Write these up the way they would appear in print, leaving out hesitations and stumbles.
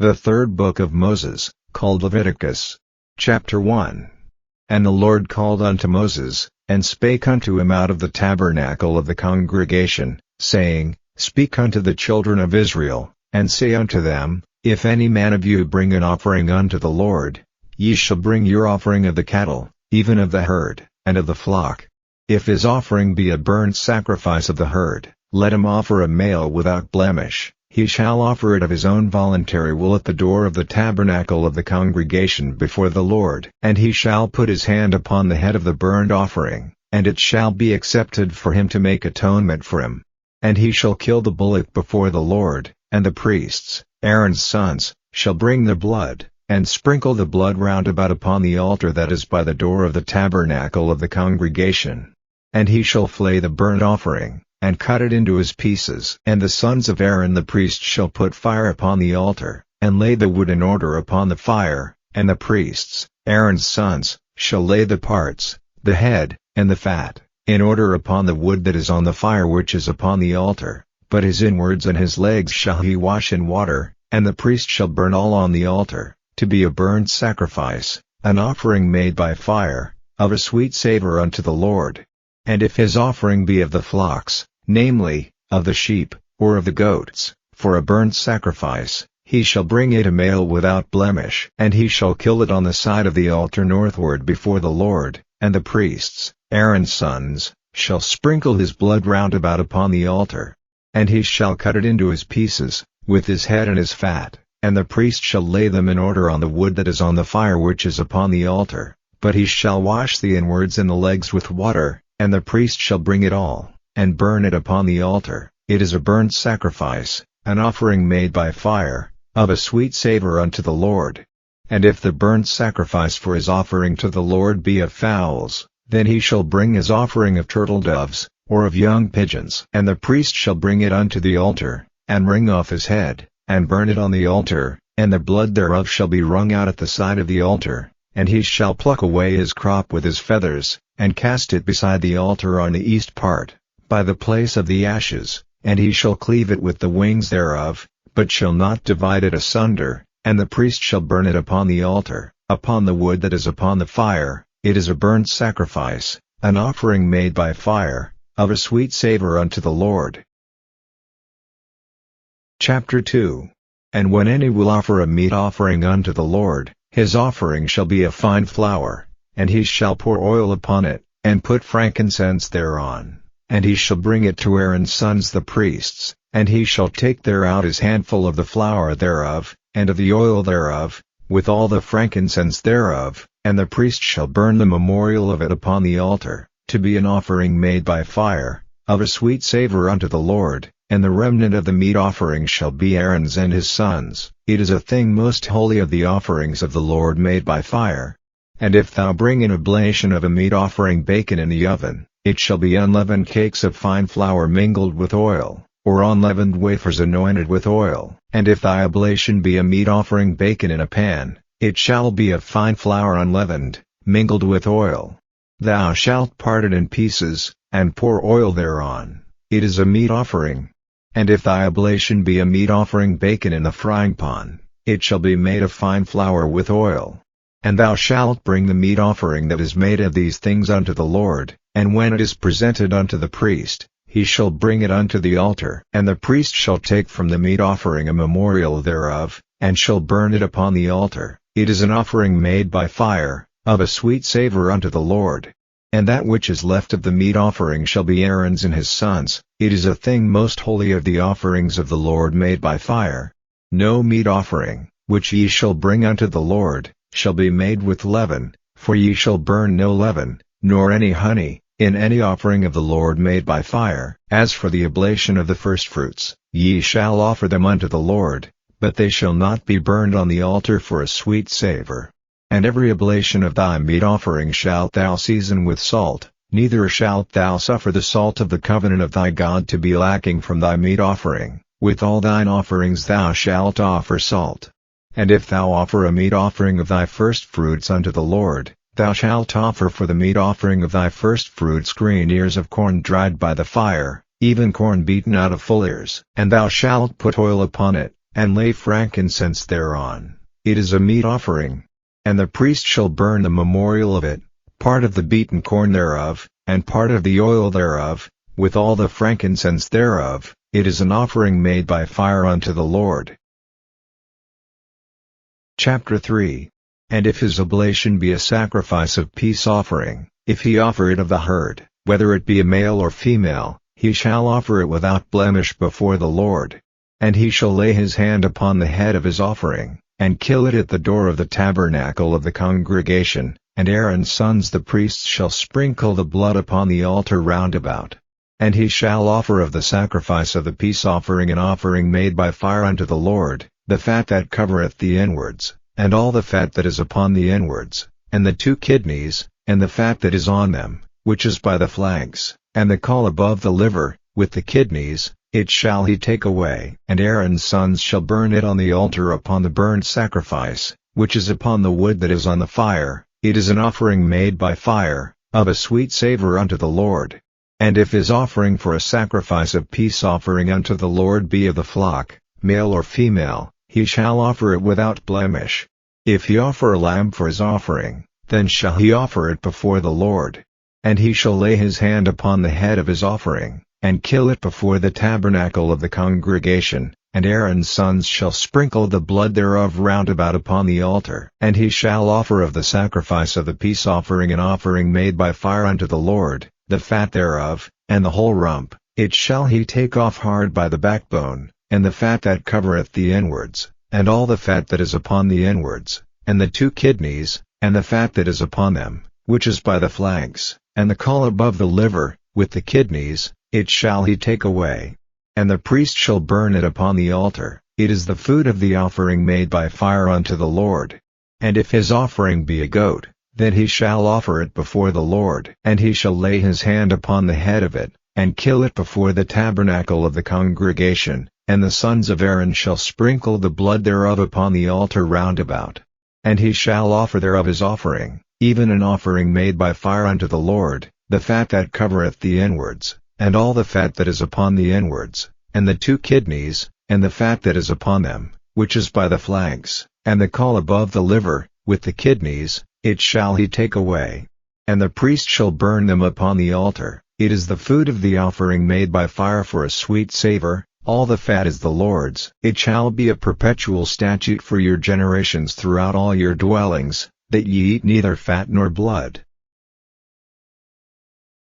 The third book of Moses, called Leviticus. Chapter 1. And the Lord called unto Moses, and spake unto him out of the tabernacle of the congregation, saying, Speak unto the children of Israel, and say unto them, If any man of you bring an offering unto the Lord, ye shall bring your offering of the cattle, even of the herd, and of the flock. If his offering be a burnt sacrifice of the herd, let him offer a male without blemish. He shall offer it of his own voluntary will at the door of the tabernacle of the congregation before the Lord. And he shall put his hand upon the head of the burnt offering, and it shall be accepted for him to make atonement for him. And he shall kill the bullock before the Lord, and the priests, Aaron's sons, shall bring the blood, and sprinkle the blood round about upon the altar that is by the door of the tabernacle of the congregation. And he shall flay the burnt offering, and cut it into his pieces. And the sons of Aaron the priest shall put fire upon the altar, and lay the wood in order upon the fire, and the priests, Aaron's sons, shall lay the parts, the head, and the fat, in order upon the wood that is on the fire which is upon the altar, but his inwards and his legs shall he wash in water, and the priest shall burn all on the altar, to be a burnt sacrifice, an offering made by fire, of a sweet savor unto the Lord. And if his offering be of the flocks, namely, of the sheep, or of the goats, for a burnt sacrifice, he shall bring it a male without blemish. And he shall kill it on the side of the altar northward before the Lord, and the priests, Aaron's sons, shall sprinkle his blood round about upon the altar. And he shall cut it into his pieces, with his head and his fat, and the priest shall lay them in order on the wood that is on the fire which is upon the altar, but he shall wash the inwards and the legs with water, and the priest shall bring it all, and burn it upon the altar. It is a burnt sacrifice, an offering made by fire, of a sweet savor unto the Lord. And if the burnt sacrifice for his offering to the Lord be of fowls, then he shall bring his offering of turtle doves, or of young pigeons. And the priest shall bring it unto the altar, and wring off his head, and burn it on the altar, and the blood thereof shall be wrung out at the side of the altar. And he shall pluck away his crop with his feathers, and cast it beside the altar on the east part, by the place of the ashes, and he shall cleave it with the wings thereof, but shall not divide it asunder, and the priest shall burn it upon the altar, upon the wood that is upon the fire. It is a burnt sacrifice, an offering made by fire, of a sweet savor unto the Lord. Chapter 2. And when any will offer a meat offering unto the Lord, his offering shall be of fine flour, and he shall pour oil upon it, and put frankincense thereon. And he shall bring it to Aaron's sons the priests, and he shall take thereout his handful of the flour thereof, and of the oil thereof, with all the frankincense thereof, and the priest shall burn the memorial of it upon the altar, to be an offering made by fire, of a sweet savor unto the Lord. And the remnant of the meat offering shall be Aaron's and his sons. It is a thing most holy of the offerings of the Lord made by fire. And if thou bring an oblation of a meat offering baken in the oven, it shall be unleavened cakes of fine flour mingled with oil, or unleavened wafers anointed with oil. And if thy oblation be a meat offering baken in a pan, it shall be of fine flour unleavened, mingled with oil. Thou shalt part it in pieces, and pour oil thereon. It is a meat offering. And if thy oblation be a meat offering baken in the frying pan, it shall be made of fine flour with oil. And thou shalt bring the meat offering that is made of these things unto the Lord, and when it is presented unto the priest, he shall bring it unto the altar. And the priest shall take from the meat offering a memorial thereof, and shall burn it upon the altar. It is an offering made by fire, of a sweet savor unto the Lord. And that which is left of the meat offering shall be Aaron's and his sons. It is a thing most holy of the offerings of the Lord made by fire. No meat offering, which ye shall bring unto the Lord, shall be made with leaven, for ye shall burn no leaven, nor any honey, in any offering of the Lord made by fire. As for the oblation of the firstfruits, ye shall offer them unto the Lord, but they shall not be burned on the altar for a sweet savor. And every oblation of thy meat offering shalt thou season with salt, neither shalt thou suffer the salt of the covenant of thy God to be lacking from thy meat offering. With all thine offerings thou shalt offer salt. And if thou offer a meat offering of thy firstfruits unto the Lord, thou shalt offer for the meat offering of thy firstfruits green ears of corn dried by the fire, even corn beaten out of full ears. And thou shalt put oil upon it, and lay frankincense thereon. It is a meat offering. And the priest shall burn the memorial of it, part of the beaten corn thereof, and part of the oil thereof, with all the frankincense thereof. It is an offering made by fire unto the Lord. Chapter 3. And if his oblation be a sacrifice of peace offering, if he offer it of the herd, whether it be a male or female, he shall offer it without blemish before the Lord. And he shall lay his hand upon the head of his offering, and kill it at the door of the tabernacle of the congregation, and Aaron's sons the priests shall sprinkle the blood upon the altar round about. And he shall offer of the sacrifice of the peace offering an offering made by fire unto the Lord, the fat that covereth the inwards, and all the fat that is upon the inwards, and the 2 kidneys, and the fat that is on them, which is by the flanks, and the caul above the liver, with the kidneys, it shall he take away. And Aaron's sons shall burn it on the altar upon the burnt sacrifice, which is upon the wood that is on the fire. It is an offering made by fire, of a sweet savor unto the Lord. And if his offering for a sacrifice of peace offering unto the Lord be of the flock, male or female, he shall offer it without blemish. If he offer a lamb for his offering, then shall he offer it before the Lord. And he shall lay his hand upon the head of his offering, and kill it before the tabernacle of the congregation, and Aaron's sons shall sprinkle the blood thereof round about upon the altar. And he shall offer of the sacrifice of the peace offering an offering made by fire unto the Lord, the fat thereof, and the whole rump, it shall he take off hard by the backbone, and the fat that covereth the inwards, and all the fat that is upon the inwards, and the 2 kidneys, and the fat that is upon them, which is by the flanks, and the caul above the liver, with the kidneys, it shall he take away. And the priest shall burn it upon the altar. It is the food of the offering made by fire unto the Lord. And if his offering be a goat, then he shall offer it before the Lord. And he shall lay his hand upon the head of it, and kill it before the tabernacle of the congregation, and the sons of Aaron shall sprinkle the blood thereof upon the altar round about. And he shall offer thereof his offering, even an offering made by fire unto the Lord, the fat that covereth the inwards, and all the fat that is upon the inwards, and the 2 kidneys, and the fat that is upon them, which is by the flanks, and the caul above the liver, with the kidneys, it shall he take away. And the priest shall burn them upon the altar. It is the food of the offering made by fire for a sweet savor. All the fat is the Lord's. It shall be a perpetual statute for your generations throughout all your dwellings, that ye eat neither fat nor blood.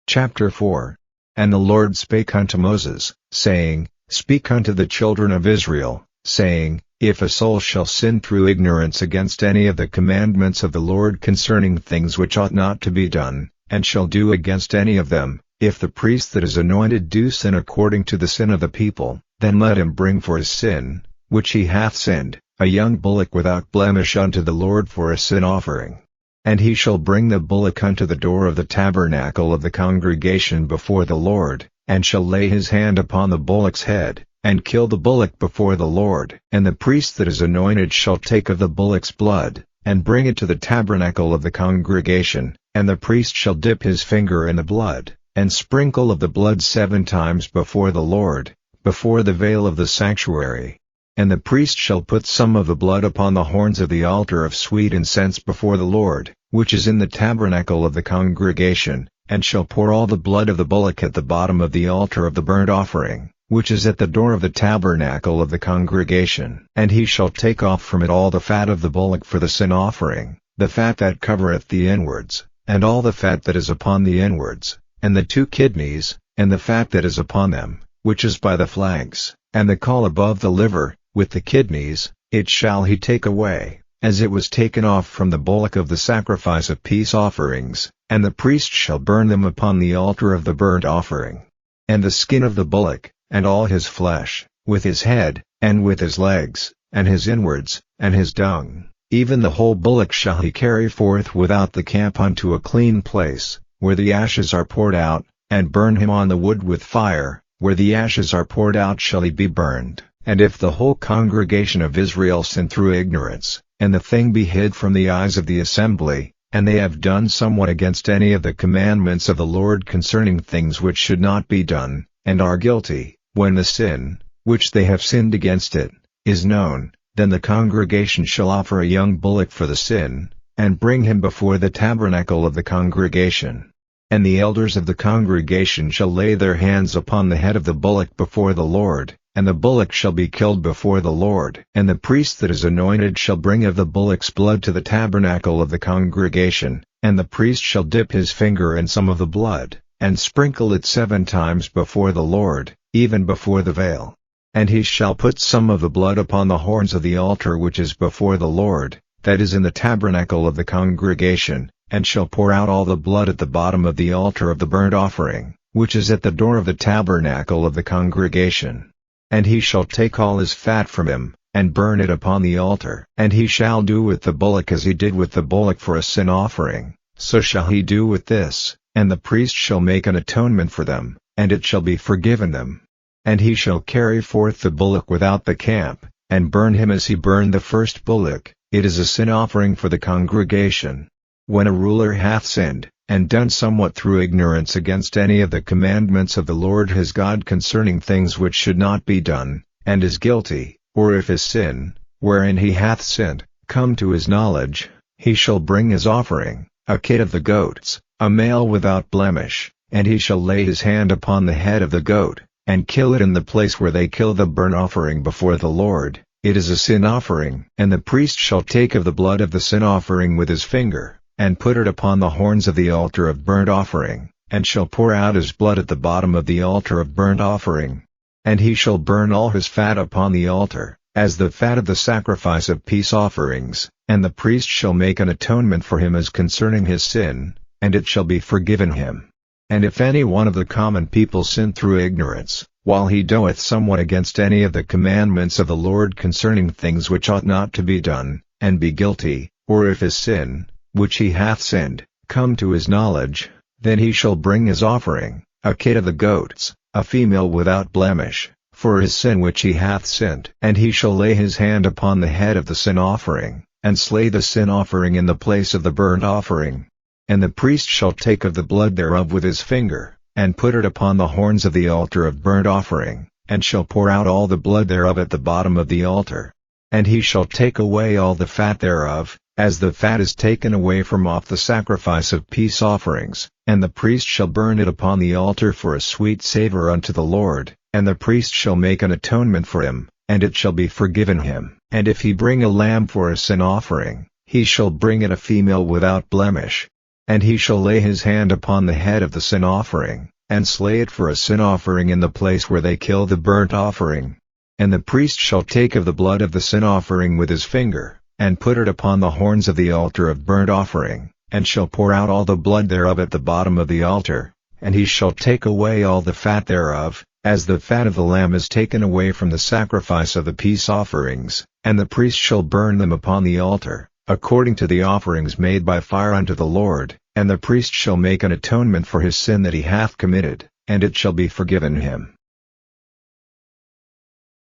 Chapter 4. And the Lord spake unto Moses, saying, Speak unto the children of Israel, saying, If a soul shall sin through ignorance against any of the commandments of the Lord concerning things which ought not to be done, and shall do against any of them, if the priest that is anointed do sin according to the sin of the people, then let him bring for his sin, which he hath sinned, a young bullock without blemish unto the Lord for a sin offering. And he shall bring the bullock unto the door of the tabernacle of the congregation before the Lord, and shall lay his hand upon the bullock's head, and kill the bullock before the Lord. And the priest that is anointed shall take of the bullock's blood, and bring it to the tabernacle of the congregation, and the priest shall dip his finger in the blood, and sprinkle of the blood 7 times before the Lord, before the veil of the sanctuary. And the priest shall put some of the blood upon the horns of the altar of sweet incense before the Lord, which is in the tabernacle of the congregation, and shall pour all the blood of the bullock at the bottom of the altar of the burnt offering, which is at the door of the tabernacle of the congregation. And he shall take off from it all the fat of the bullock for the sin offering, the fat that covereth the inwards, and all the fat that is upon the inwards, and the 2 kidneys, and the fat that is upon them, which is by the flanks, and the caul above the liver, with the kidneys, it shall he take away, as it was taken off from the bullock of the sacrifice of peace offerings, and the priest shall burn them upon the altar of the burnt offering. And the skin of the bullock, and all his flesh, with his head, and with his legs, and his inwards, and his dung, even the whole bullock shall he carry forth without the camp unto a clean place, where the ashes are poured out, and burn him on the wood with fire. Where the ashes are poured out shall he be burned. And if the whole congregation of Israel sin through ignorance, and the thing be hid from the eyes of the assembly, and they have done somewhat against any of the commandments of the Lord concerning things which should not be done, and are guilty, when the sin, which they have sinned against it, is known, then the congregation shall offer a young bullock for the sin, and bring him before the tabernacle of the congregation. And the elders of the congregation shall lay their hands upon the head of the bullock before the Lord, and the bullock shall be killed before the Lord. And the priest that is anointed shall bring of the bullock's blood to the tabernacle of the congregation, and the priest shall dip his finger in some of the blood, and sprinkle it 7 times before the Lord, even before the veil. And he shall put some of the blood upon the horns of the altar which is before the Lord, that is in the tabernacle of the congregation, and shall pour out all the blood at the bottom of the altar of the burnt offering, which is at the door of the tabernacle of the congregation. And he shall take all his fat from him, and burn it upon the altar. And he shall do with the bullock as he did with the bullock for a sin offering, so shall he do with this, and the priest shall make an atonement for them, and it shall be forgiven them. And he shall carry forth the bullock without the camp, and burn him as he burned the first bullock. It is a sin offering for the congregation. When a ruler hath sinned, and done somewhat through ignorance against any of the commandments of the Lord his God concerning things which should not be done, and is guilty, or if his sin, wherein he hath sinned, come to his knowledge, he shall bring his offering, a kid of the goats, a male without blemish, and he shall lay his hand upon the head of the goat, and kill it in the place where they kill the burnt offering before the Lord. It is a sin offering. And the priest shall take of the blood of the sin offering with his finger, and put it upon the horns of the altar of burnt offering, and shall pour out his blood at the bottom of the altar of burnt offering. And he shall burn all his fat upon the altar, as the fat of the sacrifice of peace offerings, and the priest shall make an atonement for him as concerning his sin, and it shall be forgiven him. And if any one of the common people sin through ignorance, while he doeth somewhat against any of the commandments of the Lord concerning things which ought not to be done, and be guilty, or if his sin, which he hath sinned, come to his knowledge, then he shall bring his offering, a kid of the goats, a female without blemish, for his sin which he hath sinned. And he shall lay his hand upon the head of the sin offering, and slay the sin offering in the place of the burnt offering. And the priest shall take of the blood thereof with his finger, and put it upon the horns of the altar of burnt offering, and shall pour out all the blood thereof at the bottom of the altar. And he shall take away all the fat thereof, as the fat is taken away from off the sacrifice of peace offerings, and the priest shall burn it upon the altar for a sweet savor unto the Lord, and the priest shall make an atonement for him, and it shall be forgiven him. And if he bring a lamb for a sin offering, he shall bring it a female without blemish. And he shall lay his hand upon the head of the sin offering, and slay it for a sin offering in the place where they kill the burnt offering. And the priest shall take of the blood of the sin offering with his finger, and put it upon the horns of the altar of burnt offering, and shall pour out all the blood thereof at the bottom of the altar, and he shall take away all the fat thereof, as the fat of the lamb is taken away from the sacrifice of the peace offerings, and the priest shall burn them upon the altar, according to the offerings made by fire unto the Lord, and the priest shall make an atonement for his sin that he hath committed, and it shall be forgiven him.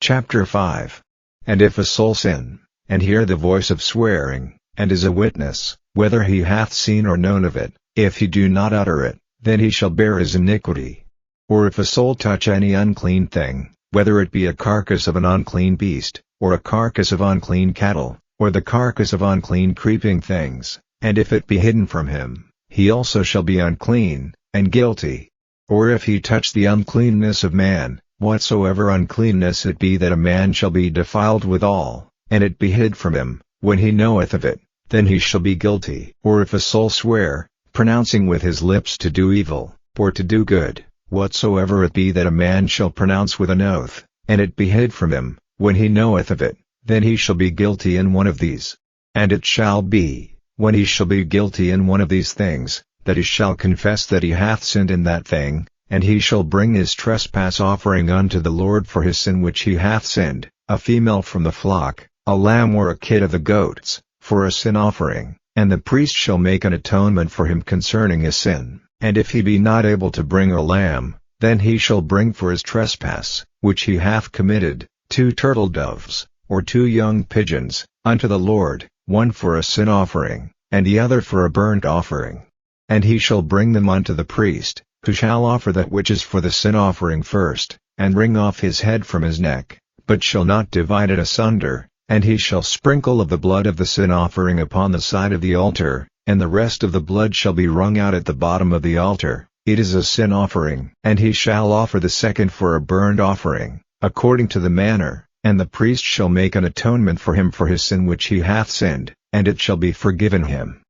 Chapter 5. And if a soul sin, and hear the voice of swearing, and is a witness, whether he hath seen or known of it, if he do not utter it, then he shall bear his iniquity. Or if a soul touch any unclean thing, whether it be a carcass of an unclean beast, or a carcass of unclean cattle, or the carcass of unclean creeping things, and if it be hidden from him, he also shall be unclean, and guilty. Or if he touch the uncleanness of man, whatsoever uncleanness it be that a man shall be defiled withal, and it be hid from him, when he knoweth of it, then he shall be guilty. Or if a soul swear, pronouncing with his lips to do evil, or to do good, whatsoever it be that a man shall pronounce with an oath, and it be hid from him, when he knoweth of it, then he shall be guilty in one of these. And it shall be, when he shall be guilty in one of these things, that he shall confess that he hath sinned in that thing, and he shall bring his trespass offering unto the Lord for his sin which he hath sinned, a female from the flock, a lamb or a kid of the goats, for a sin offering, and the priest shall make an atonement for him concerning his sin. And if he be not able to bring a lamb, then he shall bring for his trespass, which he hath committed, 2 turtle doves, or 2 young pigeons, unto the Lord, one for a sin offering, and the other for a burnt offering. And he shall bring them unto the priest, who shall offer that which is for the sin offering first, and wring off his head from his neck, but shall not divide it asunder, and he shall sprinkle of the blood of the sin offering upon the side of the altar, and the rest of the blood shall be wrung out at the bottom of the altar. It is a sin offering. And he shall offer the second for a burnt offering, according to the manner, and the priest shall make an atonement for him for his sin which he hath sinned, and it shall be forgiven him.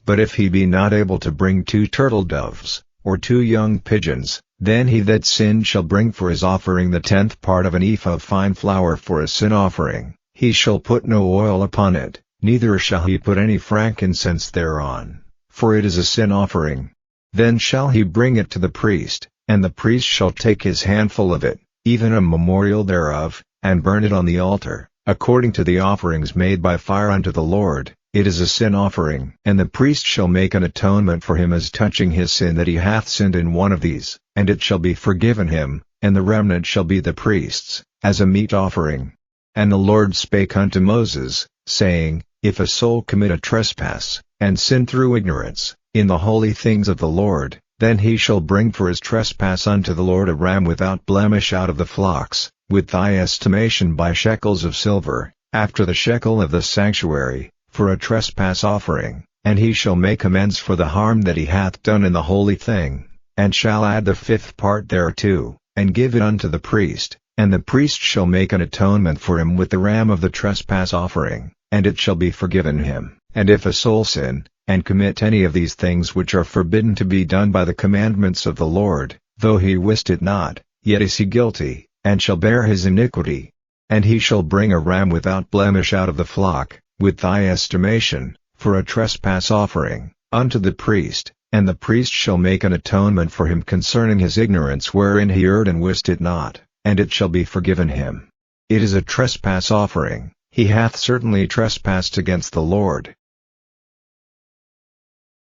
But if he be not able to bring 2 turtle doves, or 2 young pigeons, then he that sinned shall bring for his offering the 10th part of an ephah of fine flour for a sin offering. He shall put no oil upon it, neither shall he put any frankincense thereon, for it is a sin offering. Then shall he bring it to the priest, and the priest shall take his handful of it, even a memorial thereof, and burn it on the altar, according to the offerings made by fire unto the Lord. It is a sin offering. And the priest shall make an atonement for him as touching his sin that he hath sinned in one of these, and it shall be forgiven him, and the remnant shall be the priest's, as a meat offering. And the Lord spake unto Moses, saying, If a soul commit a trespass, and sin through ignorance, in the holy things of the Lord, then he shall bring for his trespass unto the Lord a ram without blemish out of the flocks, with thy estimation by shekels of silver, after the shekel of the sanctuary, for a trespass offering, and he shall make amends for the harm that he hath done in the holy thing, and shall add the 5th part thereto, and give it unto the priest, and the priest shall make an atonement for him with the ram of the trespass offering, and it shall be forgiven him. And if a soul sin, and commit any of these things which are forbidden to be done by the commandments of the Lord, though he wist it not, yet is he guilty, and shall bear his iniquity. And he shall bring a ram without blemish out of the flock, with thy estimation, for a trespass offering, unto the priest, and the priest shall make an atonement for him concerning his ignorance wherein he erred and wist it not, and it shall be forgiven him. It is a trespass offering. He hath certainly trespassed against the Lord.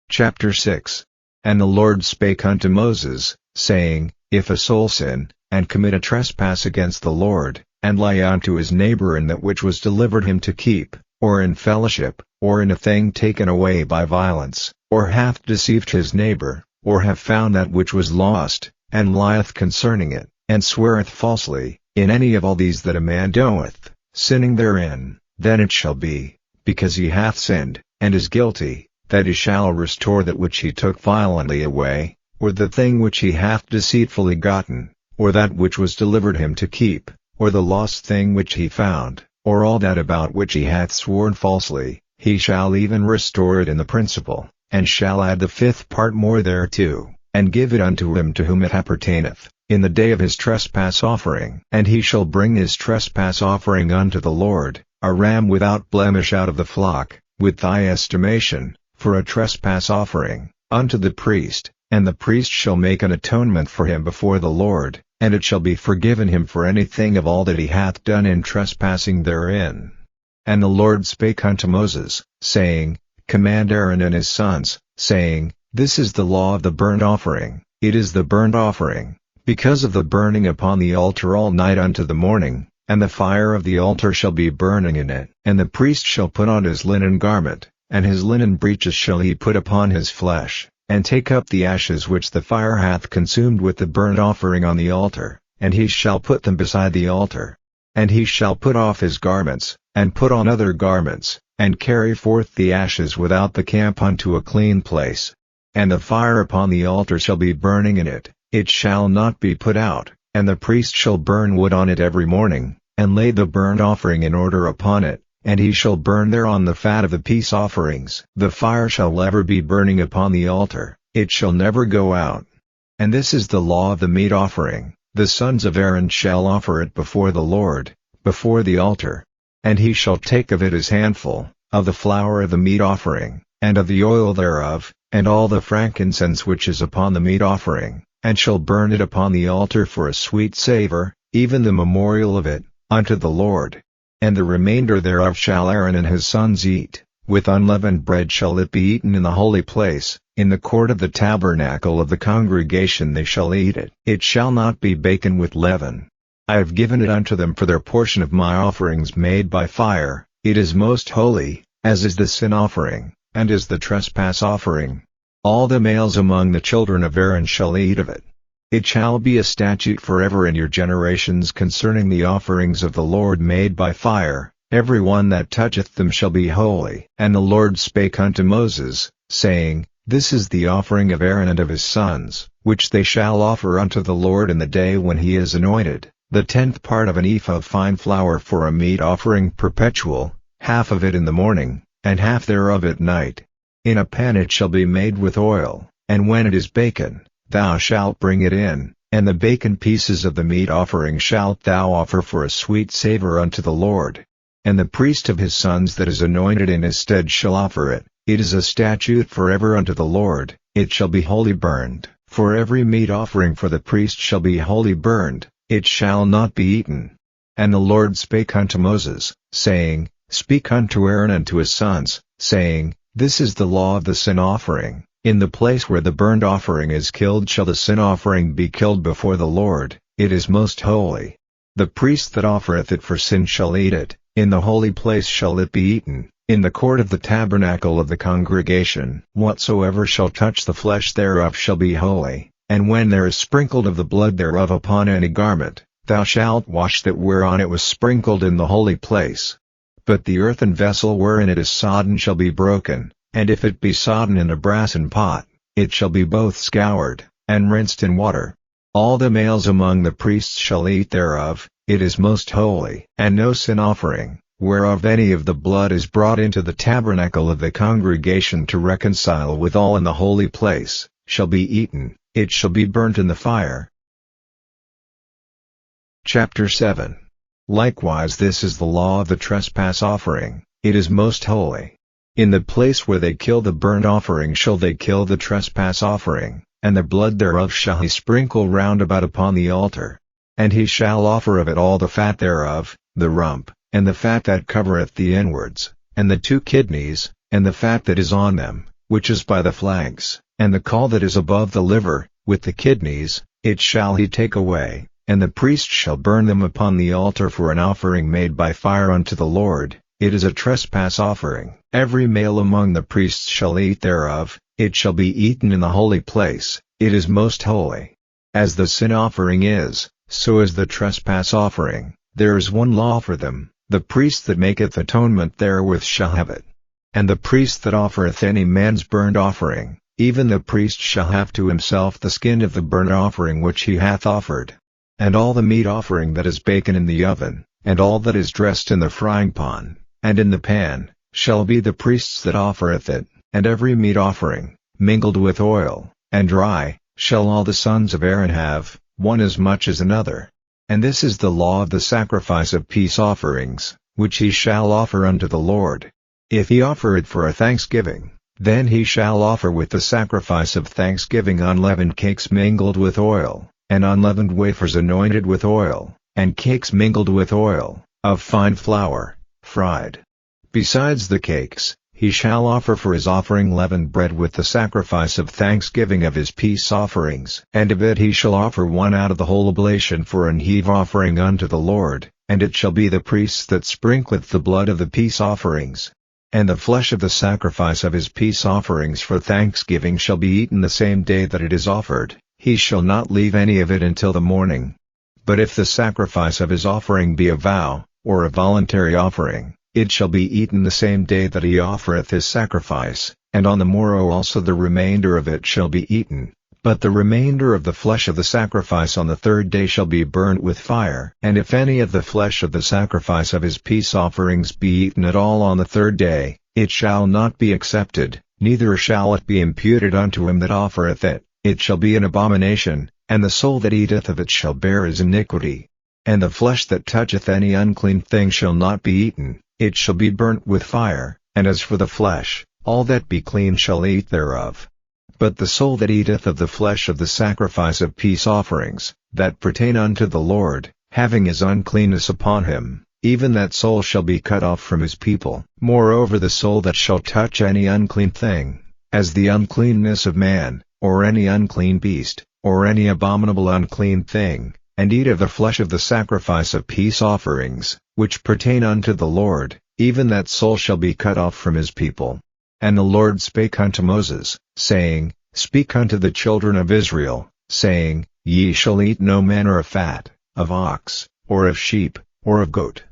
Chapter 6. And the Lord spake unto Moses, saying, If a soul sin, and commit a trespass against the Lord, and lie unto his neighbor in that which was delivered him to keep, or in fellowship, or in a thing taken away by violence, or hath deceived his neighbor, or have found that which was lost, and lieth concerning it, and sweareth falsely, in any of all these that a man doeth, sinning therein, then it shall be, because he hath sinned, and is guilty, that he shall restore that which he took violently away, or the thing which he hath deceitfully gotten, or that which was delivered him to keep, or the lost thing which he found, or all that about which he hath sworn falsely, he shall even restore it in the principal, and shall add the 5th part more thereto, and give it unto him to whom it appertaineth, in the day of his trespass offering. And he shall bring his trespass offering unto the Lord, a ram without blemish out of the flock, with thy estimation, for a trespass offering, unto the priest, and the priest shall make an atonement for him before the Lord, and it shall be forgiven him for anything of all that he hath done in trespassing therein. And the Lord spake unto Moses, saying, Command Aaron and his sons, saying, This is the law of the burnt offering. It is the burnt offering, because of the burning upon the altar all night unto the morning, and the fire of the altar shall be burning in it. And the priest shall put on his linen garment, and his linen breeches shall he put upon his flesh, and take up the ashes which the fire hath consumed with the burnt offering on the altar, and he shall put them beside the altar. And he shall put off his garments, and put on other garments, and carry forth the ashes without the camp unto a clean place. And the fire upon the altar shall be burning in it, it shall not be put out, and the priest shall burn wood on it every morning, and lay the burnt offering in order upon it, and he shall burn thereon the fat of the peace offerings. The fire shall ever be burning upon the altar, it shall never go out. And this is the law of the meat offering. The sons of Aaron shall offer it before the Lord, before the altar. And he shall take of it his handful, of the flour of the meat offering, and of the oil thereof, and all the frankincense which is upon the meat offering, and shall burn it upon the altar for a sweet savor, even the memorial of it, unto the Lord. And the remainder thereof shall Aaron and his sons eat, with unleavened bread shall it be eaten in the holy place, in the court of the tabernacle of the congregation they shall eat it. It shall not be baken with leaven. I have given it unto them for their portion of my offerings made by fire. It is most holy, as is the sin offering, and is the trespass offering. All the males among the children of Aaron shall eat of it. It shall be a statute forever in your generations concerning the offerings of the Lord made by fire, every one that toucheth them shall be holy. And the Lord spake unto Moses, saying, This is the offering of Aaron and of his sons, which they shall offer unto the Lord in the day when he is anointed, the 10th part of an ephah of fine flour for a meat offering perpetual, half of it in the morning, and half thereof at night. In a pan it shall be made with oil, and when it is baken, thou shalt bring it in, and the baken pieces of the meat offering shalt thou offer for a sweet savor unto the Lord. And the priest of his sons that is anointed in his stead shall offer it. It is a statute forever unto the Lord, it shall be wholly burned. For every meat offering for the priest shall be wholly burned, it shall not be eaten. And the Lord spake unto Moses, saying, Speak unto Aaron and to his sons, saying, This is the law of the sin offering. In the place where the burnt offering is killed shall the sin offering be killed before the Lord, it is most holy. The priest that offereth it for sin shall eat it, in the holy place shall it be eaten, in the court of the tabernacle of the congregation. Whatsoever shall touch the flesh thereof shall be holy, and when there is sprinkled of the blood thereof upon any garment, thou shalt wash that whereon it was sprinkled in the holy place. But the earthen vessel wherein it is sodden shall be broken, and if it be sodden in a brassen pot, it shall be both scoured, and rinsed in water. All the males among the priests shall eat thereof, it is most holy. And no sin offering, whereof any of the blood is brought into the tabernacle of the congregation to reconcile withal in the holy place, shall be eaten, it shall be burnt in the fire. Chapter 7. Likewise this is the law of the trespass offering, it is most holy. In the place where they kill the burnt offering shall they kill the trespass offering, and the blood thereof shall he sprinkle round about upon the altar. And he shall offer of it all the fat thereof, the rump, and the fat that covereth the inwards, and the 2 kidneys, and the fat that is on them, which is by the flanks, and the caul that is above the liver, with the kidneys, it shall he take away, and the priest shall burn them upon the altar for an offering made by fire unto the Lord. It is a trespass offering. Every male among the priests shall eat thereof, it shall be eaten in the holy place, it is most holy. As the sin offering is, so is the trespass offering. There is one law for them, the priest that maketh atonement therewith shall have it. And the priest that offereth any man's burnt offering, even the priest shall have to himself the skin of the burnt offering which he hath offered. And all the meat offering that is baken in the oven, and all that is dressed in the frying pan, and in the pan, shall be the priest's that offereth it. And every meat offering, mingled with oil, and dry, shall all the sons of Aaron have, one as much as another. And this is the law of the sacrifice of peace offerings, which he shall offer unto the Lord. If he offer it for a thanksgiving, then he shall offer with the sacrifice of thanksgiving unleavened cakes mingled with oil, and unleavened wafers anointed with oil, and cakes mingled with oil, of fine flour, fried. Besides the cakes, he shall offer for his offering leavened bread with the sacrifice of thanksgiving of his peace offerings. And of it he shall offer one out of the whole oblation for an heave offering unto the Lord, and it shall be the priest that sprinkleth the blood of the peace offerings. And the flesh of the sacrifice of his peace offerings for thanksgiving shall be eaten the same day that it is offered, he shall not leave any of it until the morning. But if the sacrifice of his offering be a vow, or a voluntary offering, it shall be eaten the same day that he offereth his sacrifice, and on the morrow also the remainder of it shall be eaten. But the remainder of the flesh of the sacrifice on the 3rd day shall be burnt with fire. And if any of the flesh of the sacrifice of his peace offerings be eaten at all on the 3rd day, it shall not be accepted, neither shall it be imputed unto him that offereth it, it shall be an abomination, and the soul that eateth of it shall bear his iniquity. And the flesh that toucheth any unclean thing shall not be eaten, it shall be burnt with fire. And as for the flesh, all that be clean shall eat thereof. But the soul that eateth of the flesh of the sacrifice of peace offerings, that pertain unto the Lord, having his uncleanness upon him, even that soul shall be cut off from his people. Moreover the soul that shall touch any unclean thing, as the uncleanness of man, or any unclean beast, or any abominable unclean thing, and eat of the flesh of the sacrifice of peace offerings, which pertain unto the Lord, even that soul shall be cut off from his people. And the Lord spake unto Moses, saying, Speak unto the children of Israel, saying, Ye shall eat no manner of fat, of ox, or of sheep, or of goat.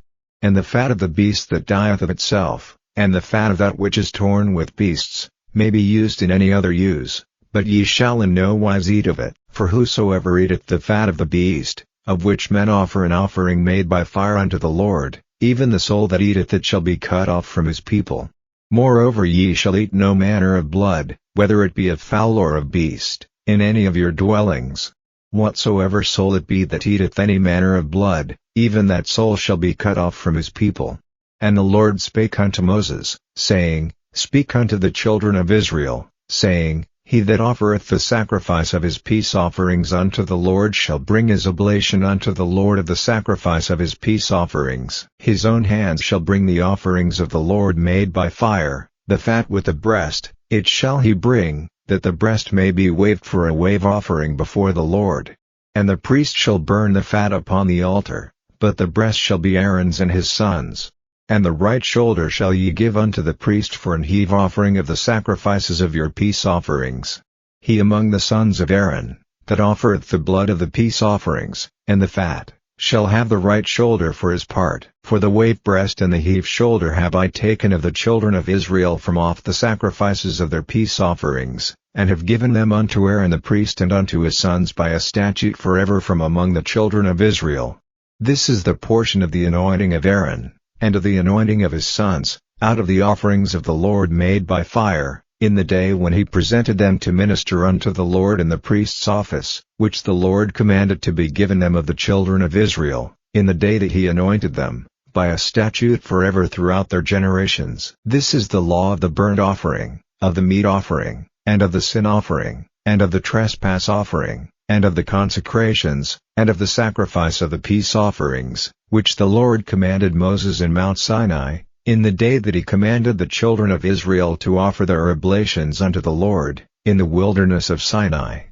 And the fat of the beast that dieth of itself, and the fat of that which is torn with beasts, may be used in any other use, but ye shall in no wise eat of it. For whosoever eateth the fat of the beast, of which men offer an offering made by fire unto the Lord, even the soul that eateth it shall be cut off from his people. Moreover ye shall eat no manner of blood, whether it be of fowl or of beast, in any of your dwellings. Whatsoever soul it be that eateth any manner of blood, even that soul shall be cut off from his people. And the Lord spake unto Moses, saying, Speak unto the children of Israel, saying, He that offereth the sacrifice of his peace offerings unto the Lord shall bring his oblation unto the Lord of the sacrifice of his peace offerings. His own hands shall bring the offerings of the Lord made by fire, the fat with the breast, it shall he bring, that the breast may be waved for a wave offering before the Lord. And the priest shall burn the fat upon the altar, but the breast shall be Aaron's and his sons'. And the right shoulder shall ye give unto the priest for an heave offering of the sacrifices of your peace offerings. He among the sons of Aaron, that offereth the blood of the peace offerings, and the fat, shall have the right shoulder for his part. For the wave breast and the heave shoulder have I taken of the children of Israel from off the sacrifices of their peace offerings, and have given them unto Aaron the priest and unto his sons by a statute forever from among the children of Israel. This is the portion of the anointing of Aaron, and of the anointing of his sons, out of the offerings of the Lord made by fire, in the day when he presented them to minister unto the Lord in the priest's office, which the Lord commanded to be given them of the children of Israel, in the day that he anointed them, by a statute forever throughout their generations. This is the law of the burnt offering, of the meat offering, and of the sin offering, and of the trespass offering, and of the consecrations, and of the sacrifice of the peace offerings, which the Lord commanded Moses in Mount Sinai, in the day that he commanded the children of Israel to offer their oblations unto the Lord, in the wilderness of Sinai.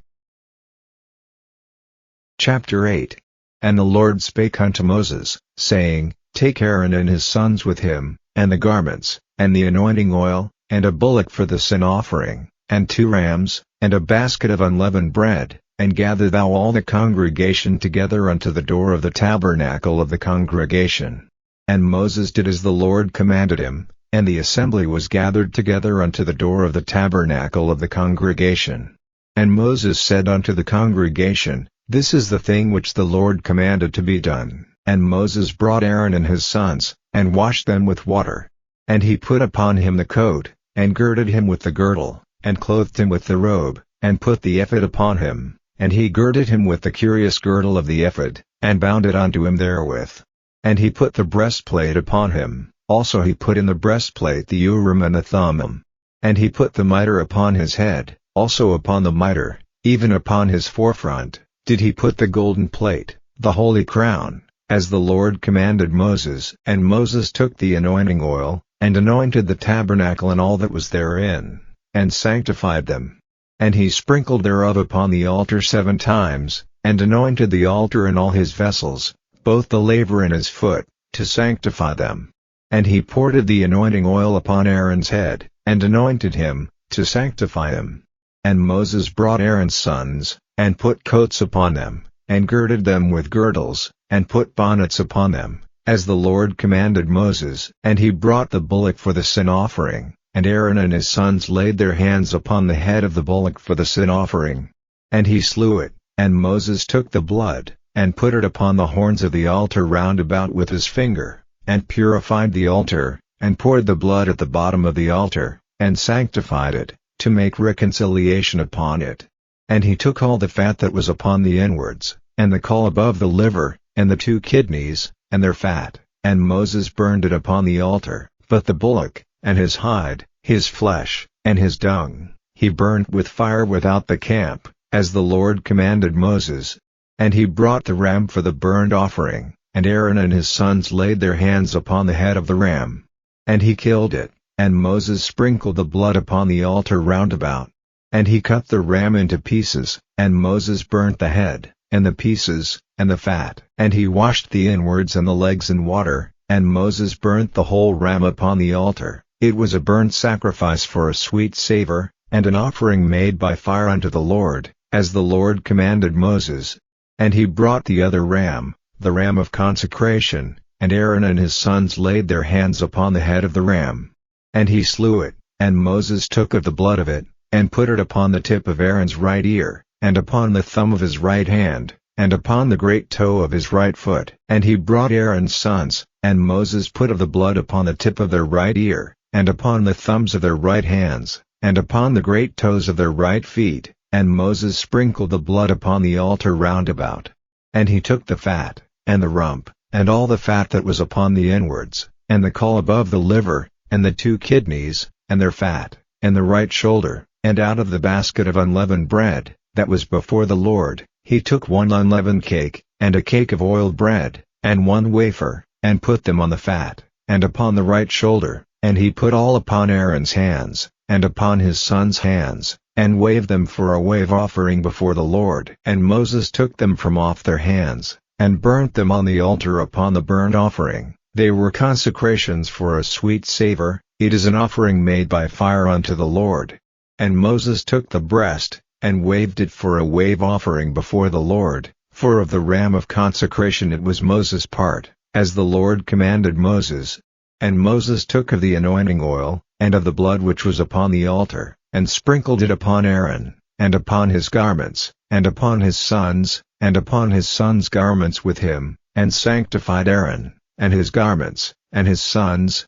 Chapter 8. And the Lord spake unto Moses, saying, Take Aaron and his sons with him, and the garments, and the anointing oil, and a bullock for the sin offering, and 2 rams, and a basket of unleavened bread, and gather thou all the congregation together unto the door of the tabernacle of the congregation. And Moses did as the Lord commanded him, and the assembly was gathered together unto the door of the tabernacle of the congregation. And Moses said unto the congregation, This is the thing which the Lord commanded to be done. And Moses brought Aaron and his sons, and washed them with water. And he put upon him the coat, and girded him with the girdle, and clothed him with the robe, and put the ephod upon him, and he girded him with the curious girdle of the ephod, and bound it unto him therewith. And he put the breastplate upon him, also he put in the breastplate the Urim and the Thummim. And he put the mitre upon his head, also upon the mitre, even upon his forefront, did he put the golden plate, the holy crown, as the Lord commanded Moses. And Moses took the anointing oil, and anointed the tabernacle and all that was therein, and sanctified them. And he sprinkled thereof upon the altar 7 times, and anointed the altar and all his vessels, both the laver and his foot, to sanctify them. And he poured the anointing oil upon Aaron's head, and anointed him, to sanctify him. And Moses brought Aaron's sons, and put coats upon them, and girded them with girdles, and put bonnets upon them, as the Lord commanded Moses. And he brought the bullock for the sin offering, and Aaron and his sons laid their hands upon the head of the bullock for the sin offering. And he slew it, and Moses took the blood, and put it upon the horns of the altar round about with his finger, and purified the altar, and poured the blood at the bottom of the altar, and sanctified it, to make reconciliation upon it. And he took all the fat that was upon the inwards, and the caul above the liver, and the 2 kidneys, and their fat, and Moses burned it upon the altar. But the bullock, and his hide, his flesh, and his dung, he burnt with fire without the camp, as the Lord commanded Moses. And he brought the ram for the burnt offering, and Aaron and his sons laid their hands upon the head of the ram. And he killed it, and Moses sprinkled the blood upon the altar round about. And he cut the ram into pieces, and Moses burnt the head, and the pieces, and the fat. And he washed the inwards and the legs in water, and Moses burnt the whole ram upon the altar. It was a burnt sacrifice for a sweet savor, and an offering made by fire unto the Lord, as the Lord commanded Moses. And he brought the other ram, the ram of consecration, and Aaron and his sons laid their hands upon the head of the ram. And he slew it, and Moses took of the blood of it, and put it upon the tip of Aaron's right ear, and upon the thumb of his right hand, and upon the great toe of his right foot. And he brought Aaron's sons, and Moses put of the blood upon the tip of their right ear, and upon the thumbs of their right hands, and upon the great toes of their right feet, and Moses sprinkled the blood upon the altar round about. And he took the fat, and the rump, and all the fat that was upon the inwards, and the caul above the liver, and the 2 kidneys, and their fat, and the right shoulder, and out of the basket of unleavened bread, that was before the Lord, he took 1 unleavened cake, and a cake of oiled bread, and 1 wafer, and put them on the fat, and upon the right shoulder, and he put all upon Aaron's hands, and upon his sons' hands, and waved them for a wave offering before the Lord. And Moses took them from off their hands, and burnt them on the altar upon the burnt offering. They were consecrations for a sweet savor, it is an offering made by fire unto the Lord. And Moses took the breast, and waved it for a wave offering before the Lord, for of the ram of consecration it was Moses' part, as the Lord commanded Moses. And Moses took of the anointing oil, and of the blood which was upon the altar, and sprinkled it upon Aaron, and upon his garments, and upon his sons, and upon his sons' garments with him, and sanctified Aaron, and his garments, and his sons'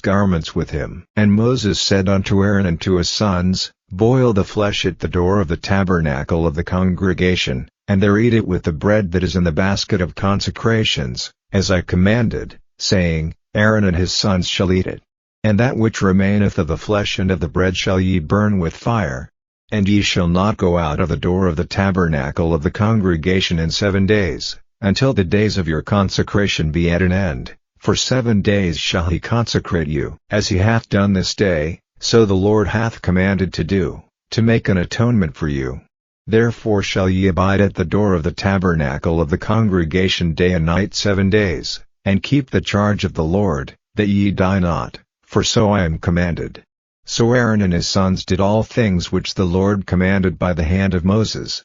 garments with him. And Moses said unto Aaron and to his sons, Boil the flesh at the door of the tabernacle of the congregation, and there eat it with the bread that is in the basket of consecrations, as I commanded, saying, Aaron and his sons shall eat it. And that which remaineth of the flesh and of the bread shall ye burn with fire. And ye shall not go out of the door of the tabernacle of the congregation in 7 days, until the days of your consecration be at an end, for 7 days shall he consecrate you. As he hath done this day, so the Lord hath commanded to do, to make an atonement for you. Therefore shall ye abide at the door of the tabernacle of the congregation day and night 7 days, and keep the charge of the Lord, that ye die not, for so I am commanded. So Aaron and his sons did all things which the Lord commanded by the hand of Moses.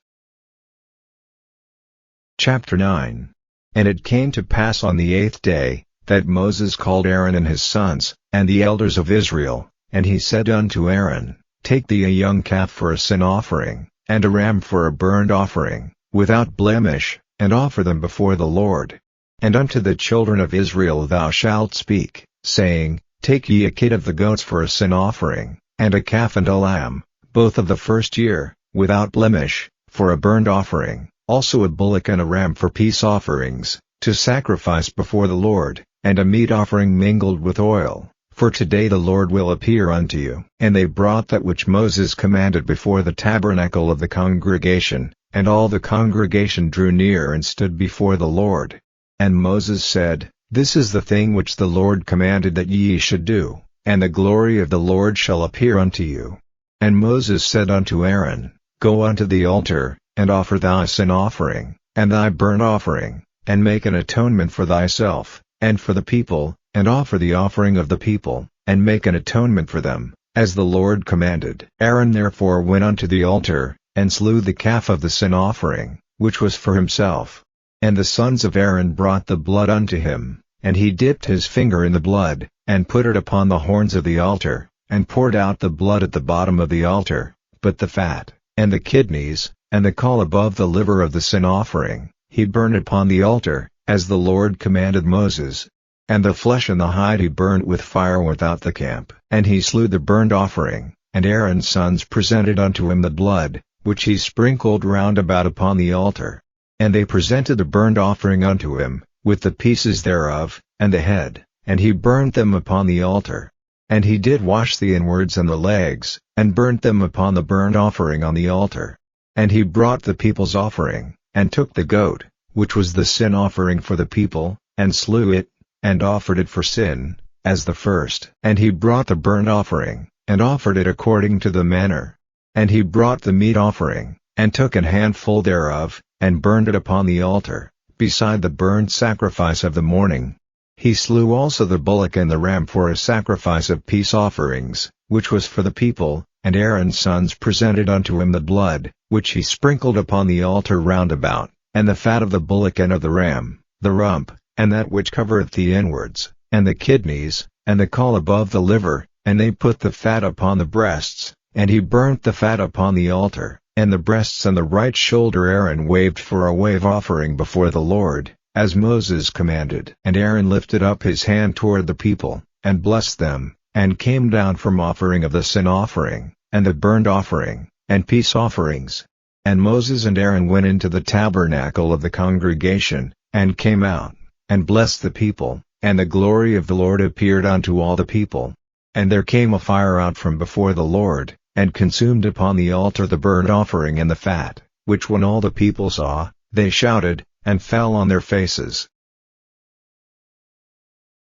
Chapter 9. And it came to pass on the 8th day, that Moses called Aaron and his sons, and the elders of Israel, and he said unto Aaron, Take thee a young calf for a sin offering, and a ram for a burnt offering, without blemish, and offer them before the Lord. And unto the children of Israel thou shalt speak, saying, Take ye a kid of the goats for a sin offering, and a calf and a lamb, both of the first year, without blemish, for a burnt offering, also a bullock and a ram for peace offerings, to sacrifice before the Lord, and a meat offering mingled with oil, for today the Lord will appear unto you. And they brought that which Moses commanded before the tabernacle of the congregation, and all the congregation drew near and stood before the Lord. And Moses said, This is the thing which the Lord commanded that ye should do, and the glory of the Lord shall appear unto you. And Moses said unto Aaron, Go unto the altar, and offer thy sin offering, and thy burnt offering, and make an atonement for thyself, and for the people, and offer the offering of the people, and make an atonement for them, as the Lord commanded. Aaron therefore went unto the altar, and slew the calf of the sin offering, which was for himself. And the sons of Aaron brought the blood unto him, and he dipped his finger in the blood, and put it upon the horns of the altar, and poured out the blood at the bottom of the altar, but the fat, and the kidneys, and the caul above the liver of the sin offering, he burned upon the altar, as the Lord commanded Moses. And the flesh and the hide he burnt with fire without the camp. And he slew the burnt offering, and Aaron's sons presented unto him the blood, which he sprinkled round about upon the altar. And they presented the burnt offering unto him, with the pieces thereof, and the head, and he burnt them upon the altar. And he did wash the inwards and the legs, and burnt them upon the burnt offering on the altar. And he brought the people's offering, and took the goat, which was the sin offering for the people, and slew it, and offered it for sin, as the first. And he brought the burnt offering, and offered it according to the manner. And he brought the meat offering, and took an handful thereof, and burned it upon the altar, beside the burnt sacrifice of the morning. He slew also the bullock and the ram for a sacrifice of peace offerings, which was for the people, And Aaron's sons presented unto him the blood, which he sprinkled upon the altar round about, and the fat of the bullock and of the ram, the rump, and that which covereth the inwards, and the kidneys, and the caul above the liver, and they put the fat upon the breasts, and he burnt the fat upon the altar, and the breasts and the right shoulder Aaron waved for a wave offering before the Lord, as Moses commanded. And Aaron lifted up his hand toward the people, and blessed them, and came down from offering of the sin offering, and the burnt offering, and peace offerings. And Moses and Aaron went into the tabernacle of the congregation, and came out, and blessed the people, and the glory of the Lord appeared unto all the people. And there came a fire out from before the Lord, and consumed upon the altar the burnt offering and the fat, which when all the people saw, they shouted, and fell on their faces.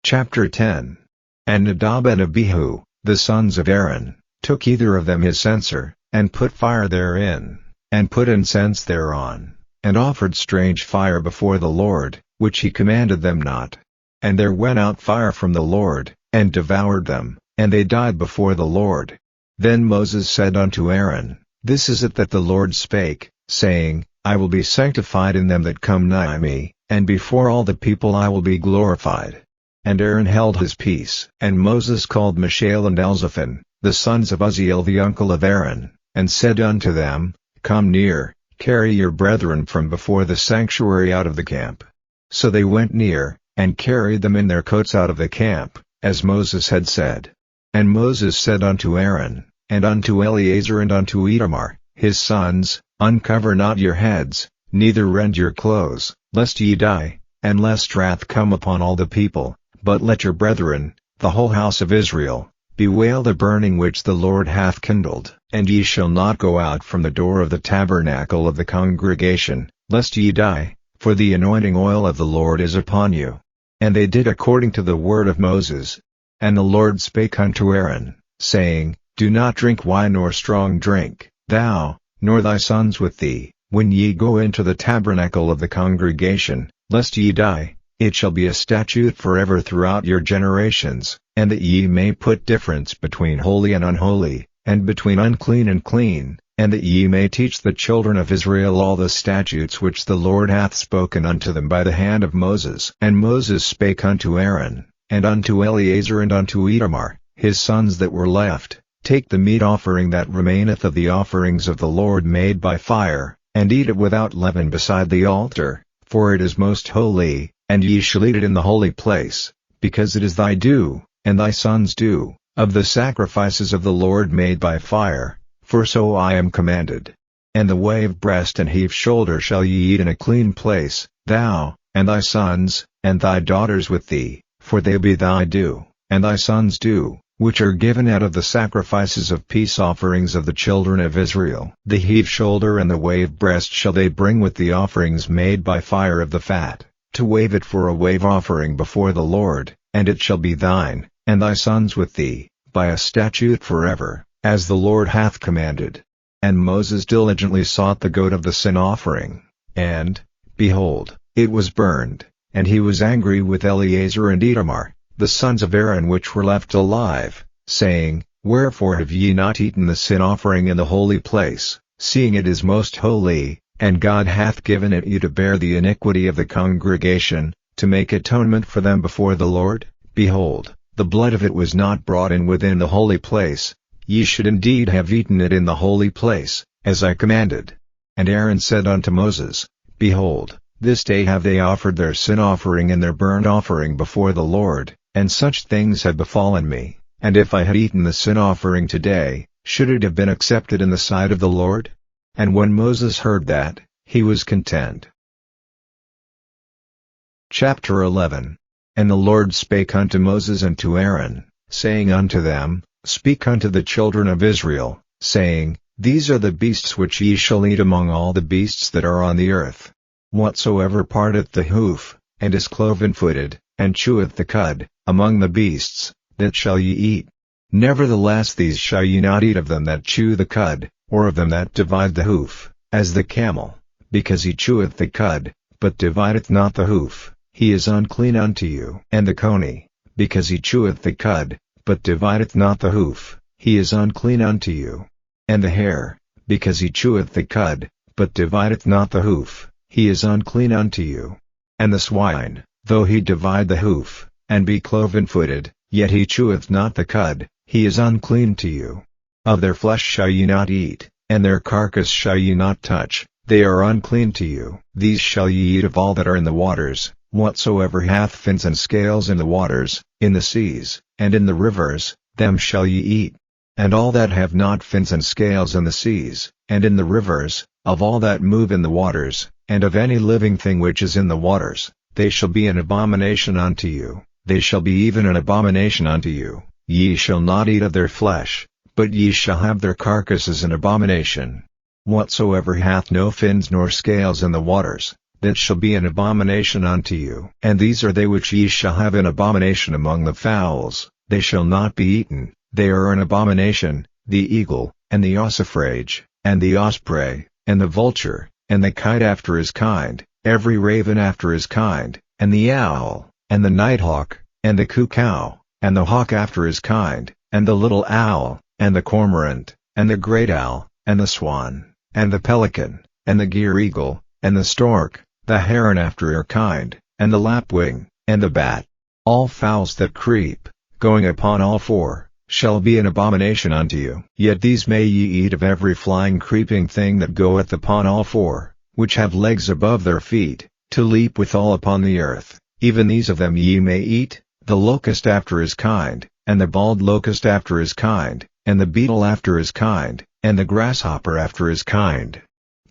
Chapter 10. And Nadab and Abihu, the sons of Aaron, took either of them his censer, and put fire therein, and put incense thereon, and offered strange fire before the Lord, which he commanded them not. And there went out fire from the Lord, and devoured them, and they died before the Lord. Then Moses said unto Aaron, This is it that the Lord spake, saying, I will be sanctified in them that come nigh me, and before all the people I will be glorified. And Aaron held his peace. And Moses called Mishael and Elzaphan, the sons of Uzziel the uncle of Aaron, and said unto them, Come near, carry your brethren from before the sanctuary out of the camp. So they went near, and carried them in their coats out of the camp, as Moses had said. And Moses said unto Aaron, and unto Eleazar and unto Itamar, his sons, Uncover not your heads, neither rend your clothes, lest ye die, and lest wrath come upon all the people, but let your brethren, the whole house of Israel, bewail the burning which the Lord hath kindled. And ye shall not go out from the door of the tabernacle of the congregation, lest ye die, for the anointing oil of the Lord is upon you. And they did according to the word of Moses. And the Lord spake unto Aaron, saying, Do not drink wine nor strong drink, thou, nor thy sons with thee, when ye go into the tabernacle of the congregation, lest ye die. It shall be a statute forever throughout your generations, and that ye may put difference between holy and unholy, and between unclean and clean, and that ye may teach the children of Israel all the statutes which the Lord hath spoken unto them by the hand of Moses. And Moses spake unto Aaron, and unto Eleazar and unto Itamar, his sons that were left, Take the meat offering that remaineth of the offerings of the Lord made by fire, and eat it without leaven beside the altar, for it is most holy, and ye shall eat it in the holy place, because it is thy due, and thy sons' due, of the sacrifices of the Lord made by fire, for so I am commanded. And the wave breast and heave shoulder shall ye eat in a clean place, thou, and thy sons, and thy daughters with thee, for they be thy due, and thy sons' due, which are given out of the sacrifices of peace offerings of the children of Israel. The heave shoulder and the wave breast shall they bring with the offerings made by fire of the fat, to wave it for a wave offering before the Lord, and it shall be thine, and thy sons with thee, by a statute forever, as the Lord hath commanded. And Moses diligently sought the goat of the sin offering, and, behold, it was burned, and he was angry with Eleazar and Itamar, the sons of Aaron which were left alive, saying, Wherefore have ye not eaten the sin offering in the holy place, seeing it is most holy, and God hath given it you to bear the iniquity of the congregation, to make atonement for them before the Lord? Behold, the blood of it was not brought in within the holy place. Ye should indeed have eaten it in the holy place, as I commanded. And Aaron said unto Moses, Behold, this day have they offered their sin offering and their burnt offering before the Lord, and such things have befallen me, and if I had eaten the sin offering today, should it have been accepted in the sight of the Lord? And when Moses heard that, he was content. Chapter 11. And the Lord spake unto Moses and to Aaron, saying unto them, Speak unto the children of Israel, saying, These are the beasts which ye shall eat among all the beasts that are on the earth. Whatsoever parteth the hoof, and is cloven-footed, and cheweth the cud, among the beasts, that shall ye eat. Nevertheless these shall ye not eat of them that chew the cud, or of them that divide the hoof, as the camel, because he cheweth the cud, but divideth not the hoof, he is unclean unto you. And the coney, because he cheweth the cud, but divideth not the hoof, he is unclean unto you. And the hare, because he cheweth the cud, but divideth not the hoof, he is unclean unto you. And the swine, though he divide the hoof, and be cloven-footed, yet he cheweth not the cud, he is unclean to you. Of their flesh shall ye not eat, and their carcass shall ye not touch, they are unclean to you. These shall ye eat of all that are in the waters, whatsoever hath fins and scales in the waters, in the seas, and in the rivers, them shall ye eat. And all that have not fins and scales in the seas, and in the rivers, of all that move in the waters, and of any living thing which is in the waters, they shall be an abomination unto you, they shall be even an abomination unto you. Ye shall not eat of their flesh, but ye shall have their carcasses an abomination. Whatsoever hath no fins nor scales in the waters, that shall be an abomination unto you. And these are they which ye shall have an abomination among the fowls, they shall not be eaten, they are an abomination, the eagle, and the ossifrage, and the osprey, and the vulture, and the kite after his kind, every raven after his kind, and the owl, and the nighthawk, and the cuckoo, and the hawk after his kind, and the little owl, and the cormorant, and the great owl, and the swan, and the pelican, and the gyre-eagle, and the stork, the heron after her kind, and the lapwing, and the bat. All fowls that creep, going upon all four, shall be an abomination unto you. Yet these may ye eat of every flying creeping thing that goeth upon all four, which have legs above their feet, to leap withal upon the earth, even these of them ye may eat, the locust after his kind, and the bald locust after his kind, and the beetle after his kind, and the grasshopper after his kind.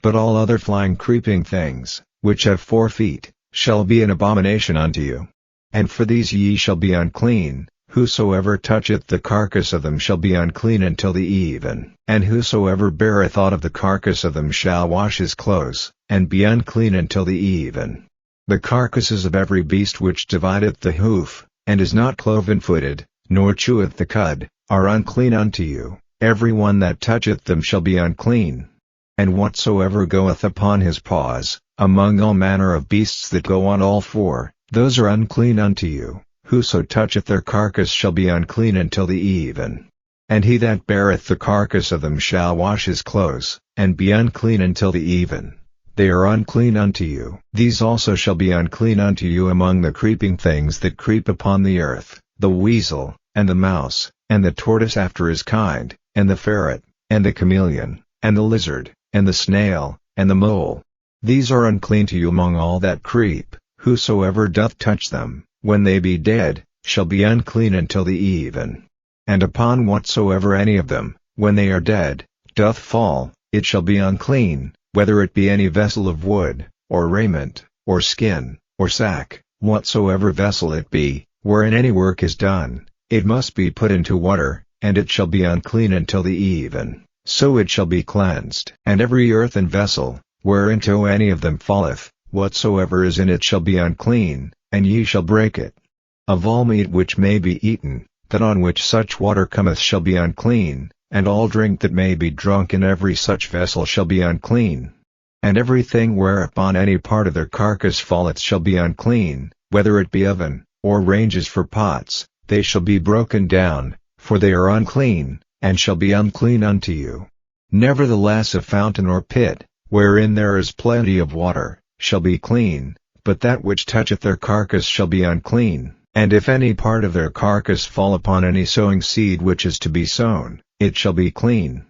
But all other flying creeping things, which have 4 feet, shall be an abomination unto you. And for these ye shall be unclean, whosoever toucheth the carcass of them shall be unclean until the even. And whosoever beareth aught of the carcass of them shall wash his clothes, and be unclean until the even. The carcasses of every beast which divideth the hoof, and is not cloven-footed, nor cheweth the cud, are unclean unto you, every one that toucheth them shall be unclean. And whatsoever goeth upon his paws, among all manner of beasts that go on all four, those are unclean unto you, whoso toucheth their carcass shall be unclean until the even. And he that beareth the carcass of them shall wash his clothes, and be unclean until the even. They are unclean unto you. These also shall be unclean unto you among the creeping things that creep upon the earth, the weasel, and the mouse, and the tortoise after his kind, and the ferret, and the chameleon, and the lizard, and the snail, and the mole. These are unclean to you among all that creep, whosoever doth touch them, when they be dead, shall be unclean until the even. And upon whatsoever any of them, when they are dead, doth fall, it shall be unclean, whether it be any vessel of wood, or raiment, or skin, or sack, whatsoever vessel it be, wherein any work is done, it must be put into water, and it shall be unclean until the even, so it shall be cleansed. And every earthen vessel, whereinto any of them falleth, whatsoever is in it shall be unclean, and ye shall break it. Of all meat which may be eaten, that on which such water cometh shall be unclean, and all drink that may be drunk in every such vessel shall be unclean. And everything whereupon any part of their carcass falleth shall be unclean, whether it be oven, or ranges for pots, they shall be broken down, for they are unclean, and shall be unclean unto you. Nevertheless a fountain or pit, wherein there is plenty of water, shall be clean, but that which toucheth their carcass shall be unclean. And if any part of their carcass fall upon any sowing seed which is to be sown, it shall be clean.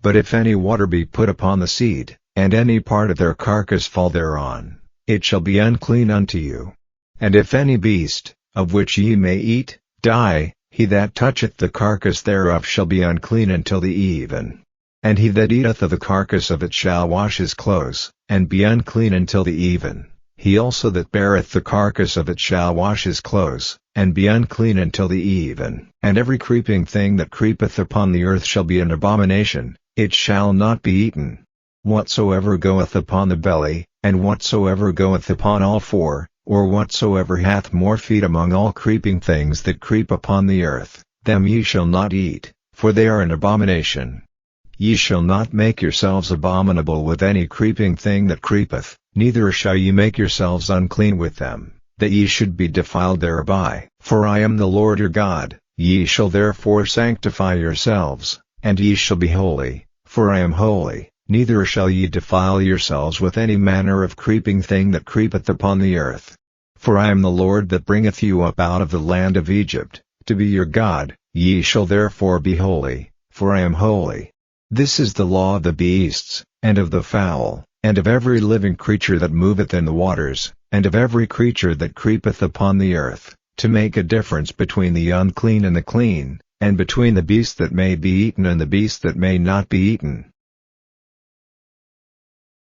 But if any water be put upon the seed, and any part of their carcass fall thereon, it shall be unclean unto you. And if any beast, of which ye may eat, die, he that toucheth the carcass thereof shall be unclean until the even. And he that eateth of the carcass of it shall wash his clothes, and be unclean until the even. He also that beareth the carcass of it shall wash his clothes, and be unclean until the even. And every creeping thing that creepeth upon the earth shall be an abomination, it shall not be eaten. Whatsoever goeth upon the belly, and whatsoever goeth upon all four, or whatsoever hath more feet among all creeping things that creep upon the earth, them ye shall not eat, for they are an abomination. Ye shall not make yourselves abominable with any creeping thing that creepeth, neither shall ye make yourselves unclean with them, that ye should be defiled thereby. For I am the Lord your God, Ye shall therefore sanctify yourselves, and ye shall be holy, for I am holy. Neither shall ye defile yourselves with any manner of creeping thing that creepeth upon the earth. For I am the Lord that bringeth you up out of the land of Egypt, to be your God. Ye shall therefore be holy, for I am holy. This is the law of the beasts, and of the fowl, and of every living creature that moveth in the waters, and of every creature that creepeth upon the earth, to make a difference between the unclean and the clean, and between the beast that may be eaten and the beast that may not be eaten.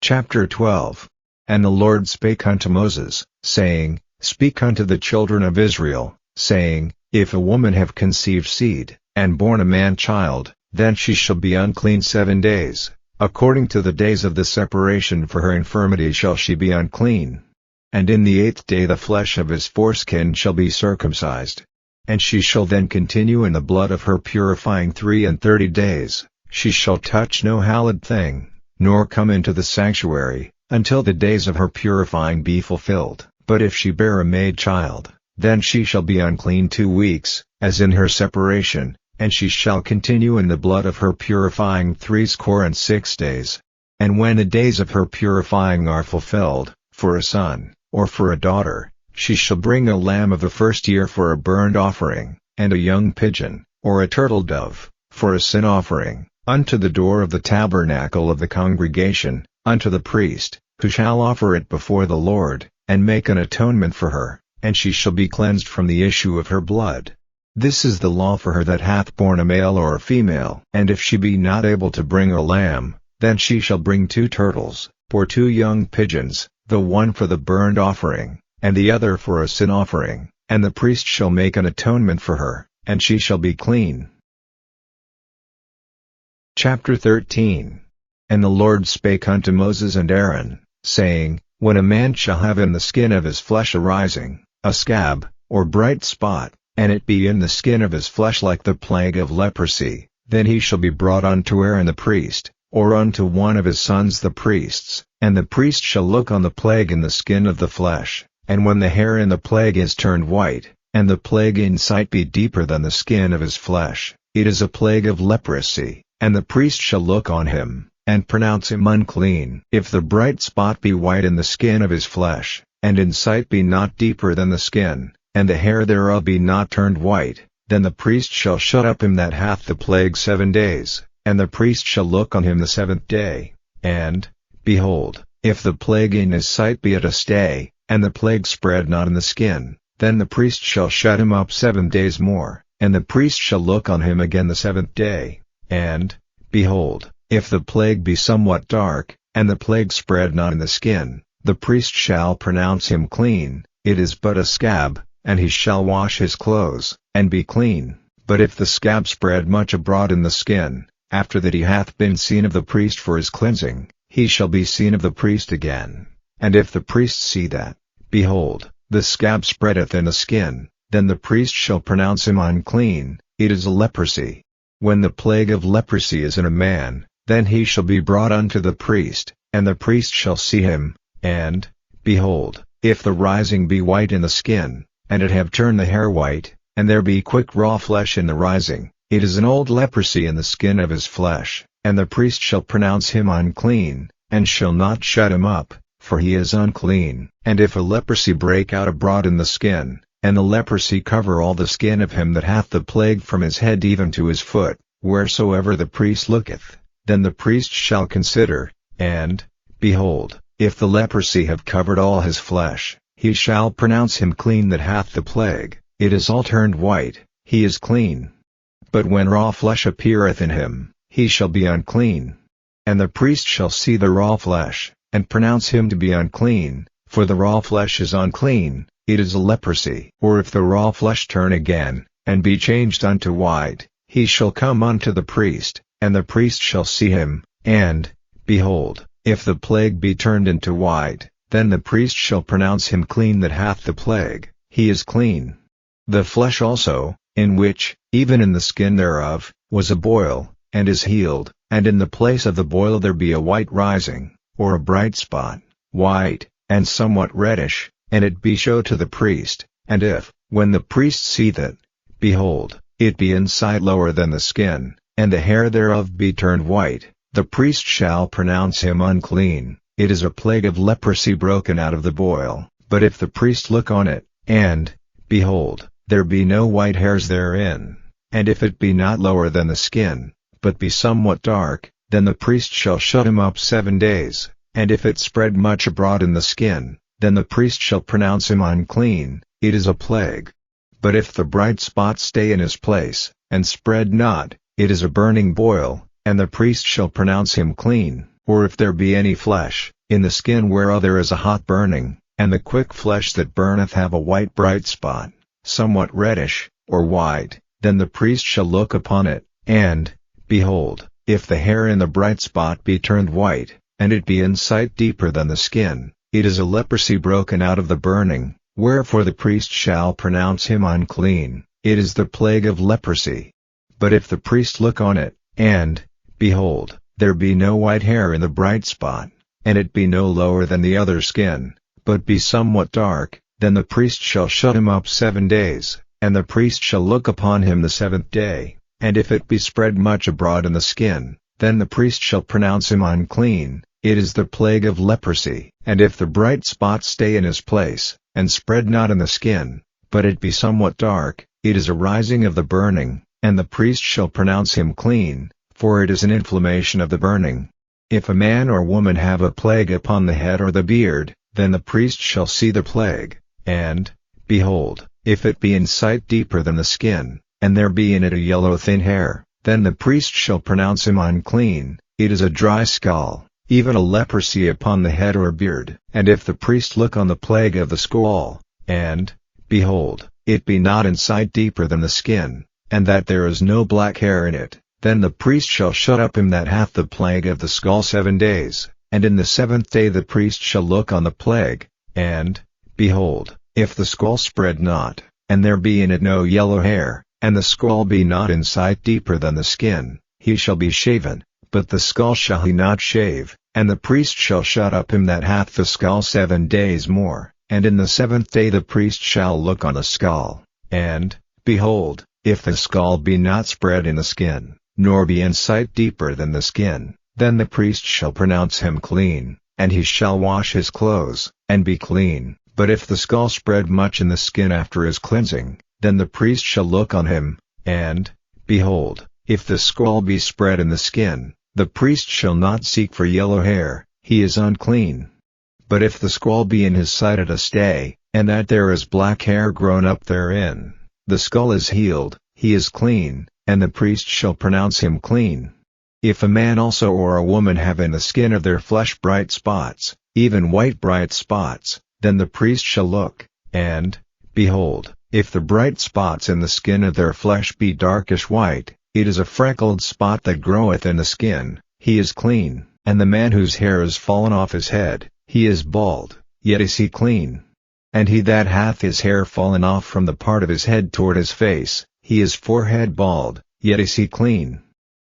Chapter 12. And the Lord spake unto Moses, saying, Speak unto the children of Israel, saying, If a woman have conceived seed, and born a man-child, then she shall be unclean 7 days. According to the days of the separation for her infirmity shall she be unclean. And in the 8th day the flesh of his foreskin shall be circumcised. And she shall then continue in the blood of her purifying 33 days. She shall touch no hallowed thing, nor come into the sanctuary, until the days of her purifying be fulfilled. But if she bear a maid child, then she shall be unclean 2 weeks, as in her separation, and she shall continue in the blood of her purifying 66 days. And when the days of her purifying are fulfilled, for a son, or for a daughter, she shall bring a lamb of the first year for a burnt offering, and a young pigeon, or a turtle dove, for a sin offering, unto the door of the tabernacle of the congregation, unto the priest, who shall offer it before the Lord, and make an atonement for her, and she shall be cleansed from the issue of her blood. This is the law for her that hath borne a male or a female. And if she be not able to bring a lamb, then she shall bring 2 turtles, or 2 young pigeons, the one for the burnt offering, and the other for a sin offering, and the priest shall make an atonement for her, and she shall be clean. Chapter 13. And the Lord spake unto Moses and Aaron, saying, When a man shall have in the skin of his flesh a rising, a scab, or bright spot, and it be in the skin of his flesh like the plague of leprosy, then he shall be brought unto Aaron the priest, or unto one of his sons the priests, and the priest shall look on the plague in the skin of the flesh, and when the hair in the plague is turned white, and the plague in sight be deeper than the skin of his flesh, it is a plague of leprosy, and the priest shall look on him, and pronounce him unclean. If the bright spot be white in the skin of his flesh, and in sight be not deeper than the skin, and the hair thereof be not turned white, then the priest shall shut up him that hath the plague 7 days, and the priest shall look on him the 7th day. And, behold, if the plague in his sight be at a stay, and the plague spread not in the skin, then the priest shall shut him up 7 days more, and the priest shall look on him again the 7th day. And, behold, if the plague be somewhat dark, and the plague spread not in the skin, the priest shall pronounce him clean. It is but a scab, and he shall wash his clothes, and be clean. But if the scab spread much abroad in the skin, after that he hath been seen of the priest for his cleansing, he shall be seen of the priest again. And if the priest see that, behold, the scab spreadeth in the skin, then the priest shall pronounce him unclean. It is a leprosy. When the plague of leprosy is in a man, then he shall be brought unto the priest, and the priest shall see him. And, behold, if the rising be white in the skin, and it have turned the hair white, and there be quick raw flesh in the rising, it is an old leprosy in the skin of his flesh, and the priest shall pronounce him unclean, and shall not shut him up, for he is unclean. And if a leprosy break out abroad in the skin, and the leprosy cover all the skin of him that hath the plague from his head even to his foot, wheresoever the priest looketh, then the priest shall consider, and, behold, if the leprosy have covered all his flesh, he shall pronounce him clean that hath the plague. It is all turned white, he is clean. But when raw flesh appeareth in him, he shall be unclean. And the priest shall see the raw flesh, and pronounce him to be unclean, for the raw flesh is unclean, it is a leprosy. Or if the raw flesh turn again, and be changed unto white, he shall come unto the priest, and the priest shall see him. And, behold, if the plague be turned into white, then the priest shall pronounce him clean that hath the plague, he is clean. The flesh also, in which, even in the skin thereof, was a boil, and is healed, and in the place of the boil there be a white rising, or a bright spot, white, and somewhat reddish, and it be showed to the priest. And if, when the priest seeth it, behold, it be in sight lower than the skin, and the hair thereof be turned white, the priest shall pronounce him unclean. It is a plague of leprosy broken out of the boil. But if the priest look on it, and, behold, there be no white hairs therein, and if it be not lower than the skin, but be somewhat dark, then the priest shall shut him up 7 days, and if it spread much abroad in the skin, then the priest shall pronounce him unclean. It is a plague. But if the bright spot stay in his place, and spread not, it is a burning boil, and the priest shall pronounce him clean. Or if there be any flesh in the skin whereof there is a hot burning, and the quick flesh that burneth have a white bright spot, somewhat reddish, or white, then the priest shall look upon it, and, behold, if the hair in the bright spot be turned white, and it be in sight deeper than the skin, it is a leprosy broken out of the burning, wherefore the priest shall pronounce him unclean. It is the plague of leprosy. But if the priest look on it, and, behold, there be no white hair in the bright spot, and it be no lower than the other skin, but be somewhat dark, then the priest shall shut him up 7 days, and the priest shall look upon him the 7th day, and if it be spread much abroad in the skin, then the priest shall pronounce him unclean. It is the plague of leprosy. And if the bright spot stay in his place, and spread not in the skin, but it be somewhat dark, it is a rising of the burning, and the priest shall pronounce him clean, for it is an inflammation of the burning. If a man or woman have a plague upon the head or the beard, then the priest shall see the plague, and, behold, if it be in sight deeper than the skin, and there be in it a yellow thin hair, then the priest shall pronounce him unclean. It is a dry skull, even a leprosy upon the head or beard. And if the priest look on the plague of the skull, and, behold, it be not in sight deeper than the skin, and that there is no black hair in it, then the priest shall shut up him that hath the plague of the skull 7 days, and in the 7th day the priest shall look on the plague, and, behold, if the skull spread not, and there be in it no yellow hair, and the skull be not in sight deeper than the skin, he shall be shaven, but the skull shall he not shave, and the priest shall shut up him that hath the skull 7 days more, and in the 7th day the priest shall look on the skull, and, behold, if the skull be not spread in the skin, nor be in sight deeper than the skin, then the priest shall pronounce him clean, and he shall wash his clothes, and be clean. But if the skull spread much in the skin after his cleansing, then the priest shall look on him, and, behold, if the skull be spread in the skin, the priest shall not seek for yellow hair, he is unclean. But if the skull be in his sight at a stay, and that there is black hair grown up therein, the skull is healed, he is clean, and the priest shall pronounce him clean. If a man also or a woman have in the skin of their flesh bright spots, even white bright spots, then the priest shall look, and, behold, if the bright spots in the skin of their flesh be darkish white, it is a freckled spot that groweth in the skin, he is clean. And the man whose hair is fallen off his head, he is bald, yet is he clean. And he that hath his hair fallen off from the part of his head toward his face, he is forehead bald, yet is he clean.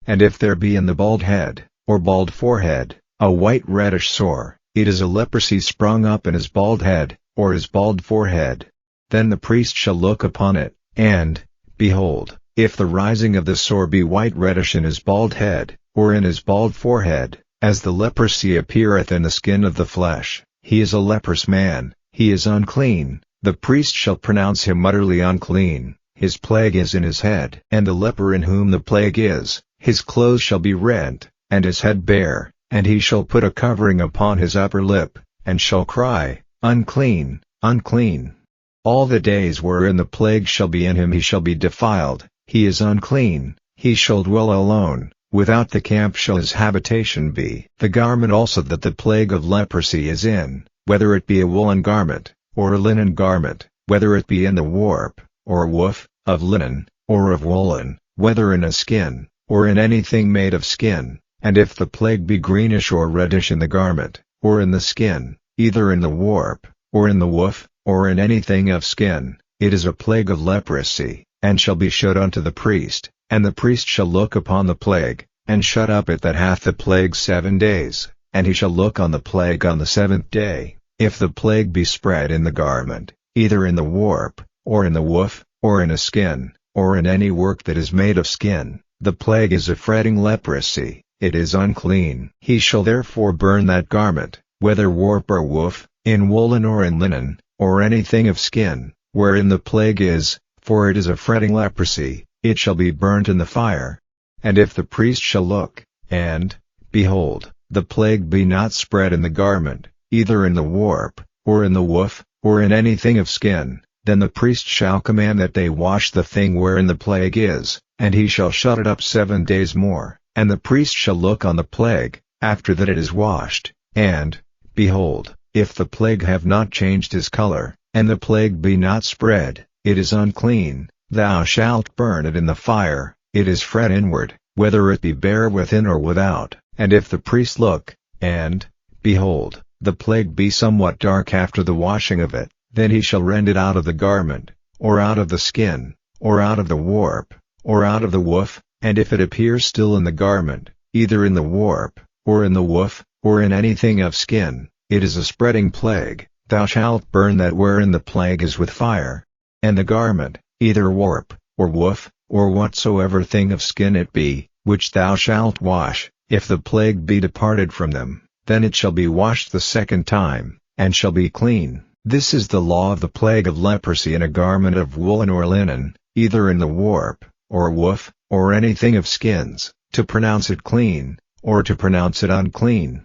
And if there be in the bald head, or bald forehead, a white reddish sore, it is a leprosy sprung up in his bald head, or his bald forehead. Then the priest shall look upon it, and, behold, if the rising of the sore be white reddish in his bald head, or in his bald forehead, as the leprosy appeareth in the skin of the flesh, he is a leprous man, he is unclean. The priest shall pronounce him utterly unclean. His plague is in his head. And the leper in whom the plague is, his clothes shall be rent, and his head bare, and he shall put a covering upon his upper lip, and shall cry, Unclean, unclean. All the days wherein the plague shall be in him he shall be defiled, he is unclean, he shall dwell alone, without the camp shall his habitation be. The garment also that the plague of leprosy is in, whether it be a woolen garment, or a linen garment, whether it be in the warp, or woof, of linen, or of woolen, whether in a skin, or in anything made of skin, and if the plague be greenish or reddish in the garment, or in the skin, either in the warp, or in the woof, or in anything of skin, it is a plague of leprosy, and shall be showed unto the priest, and the priest shall look upon the plague, and shut up it that hath the plague 7 days, and he shall look on the plague on the 7th day. If the plague be spread in the garment, either in the warp, or in the woof, or in a skin, or in any work that is made of skin, the plague is a fretting leprosy, it is unclean. He shall therefore burn that garment, whether warp or woof, in woolen or in linen, or anything of skin, wherein the plague is, for it is a fretting leprosy, it shall be burnt in the fire. And if the priest shall look, and, behold, the plague be not spread in the garment, either in the warp, or in the woof, or in anything of skin, then the priest shall command that they wash the thing wherein the plague is, and he shall shut it up 7 days more, and the priest shall look on the plague, after that it is washed, and, behold, if the plague have not changed his color, and the plague be not spread, it is unclean, thou shalt burn it in the fire, it is fret inward, whether it be bare within or without. And if the priest look, and, behold, the plague be somewhat dark after the washing of it, then he shall rend it out of the garment, or out of the skin, or out of the warp, or out of the woof, and if it appear still in the garment, either in the warp, or in the woof, or in anything of skin, it is a spreading plague, thou shalt burn that wherein the plague is with fire. And the garment, either warp, or woof, or whatsoever thing of skin it be, which thou shalt wash, if the plague be departed from them, then it shall be washed the second time, and shall be clean. This is the law of the plague of leprosy in a garment of woolen or linen, either in the warp, or woof, or anything of skins, to pronounce it clean, or to pronounce it unclean.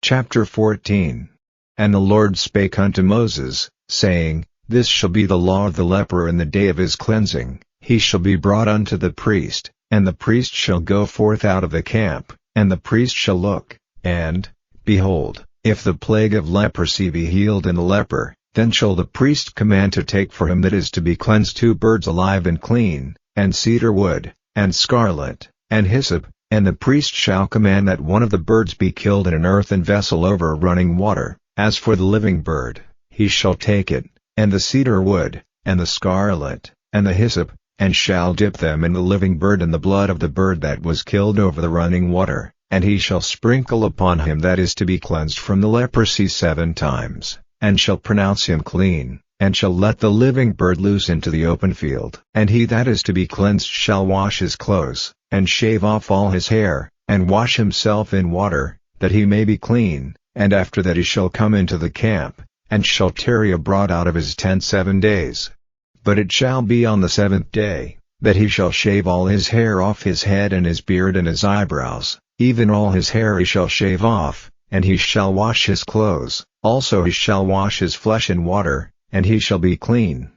Chapter 14. And the Lord spake unto Moses, saying, This shall be the law of the leper in the day of his cleansing, he shall be brought unto the priest, and the priest shall go forth out of the camp, and the priest shall look, and, behold, if the plague of leprosy be healed in the leper, then shall the priest command to take for him that is to be cleansed 2 birds alive and clean, and cedar wood, and scarlet, and hyssop, and the priest shall command that one of the birds be killed in an earthen vessel over running water. As for the living bird, he shall take it, and the cedar wood, and the scarlet, and the hyssop, and shall dip them in the living bird in the blood of the bird that was killed over the running water, and he shall sprinkle upon him that is to be cleansed from the leprosy 7 times, and shall pronounce him clean, and shall let the living bird loose into the open field. And he that is to be cleansed shall wash his clothes, and shave off all his hair, and wash himself in water, that he may be clean, and after that he shall come into the camp, and shall tarry abroad out of his tent 7 days. But it shall be on the 7th day, that he shall shave all his hair off his head and his beard and his eyebrows, even all his hair he shall shave off, and he shall wash his clothes, also he shall wash his flesh in water, and he shall be clean.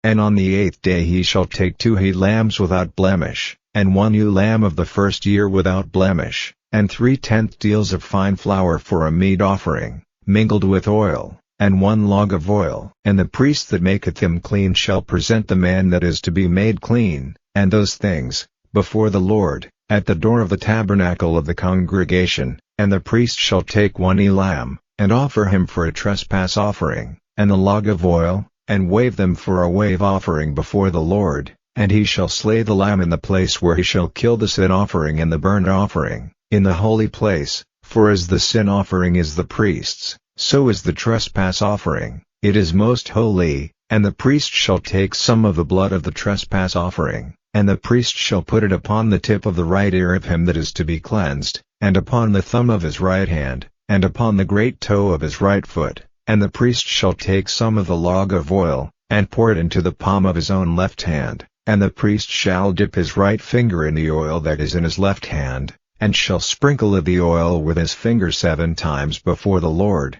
And on the 8th day he shall take 2 he lambs without blemish, and 1 ewe lamb of the first year without blemish, and 3/10 deals of fine flour for a meat offering, mingled with oil, and 1 log of oil. And the priest that maketh him clean shall present the man that is to be made clean, and those things, before the Lord, at the door of the tabernacle of the congregation. And the priest shall take 1 ewe lamb, and offer him for a trespass offering, and the log of oil, and wave them for a wave offering before the Lord. And he shall slay the lamb in the place where he shall kill the sin offering and the burnt offering, in the holy place, for as the sin offering is the priest's, so is the trespass offering, it is most holy. And the priest shall take some of the blood of the trespass offering, and the priest shall put it upon the tip of the right ear of him that is to be cleansed, and upon the thumb of his right hand, and upon the great toe of his right foot. And the priest shall take some of the log of oil, and pour it into the palm of his own left hand, and the priest shall dip his right finger in the oil that is in his left hand, and shall sprinkle of the oil with his finger 7 times before the Lord.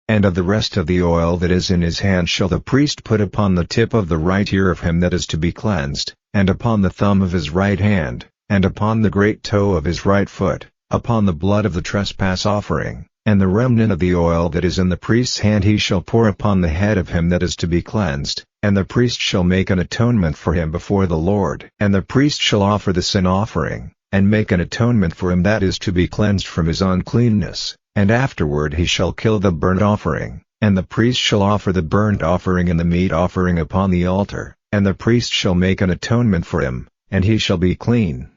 And of the rest of the oil that is in his hand shall the priest put upon the tip of the right ear of him that is to be cleansed, and upon the thumb of his right hand, and upon the great toe of his right foot, upon the blood of the trespass offering. And the remnant of the oil that is in the priest's hand he shall pour upon the head of him that is to be cleansed, and the priest shall make an atonement for him before the Lord. And the priest shall offer the sin offering, and make an atonement for him that is to be cleansed from his uncleanness, and afterward he shall kill the burnt offering, and the priest shall offer the burnt offering and the meat offering upon the altar, and the priest shall make an atonement for him, and he shall be clean.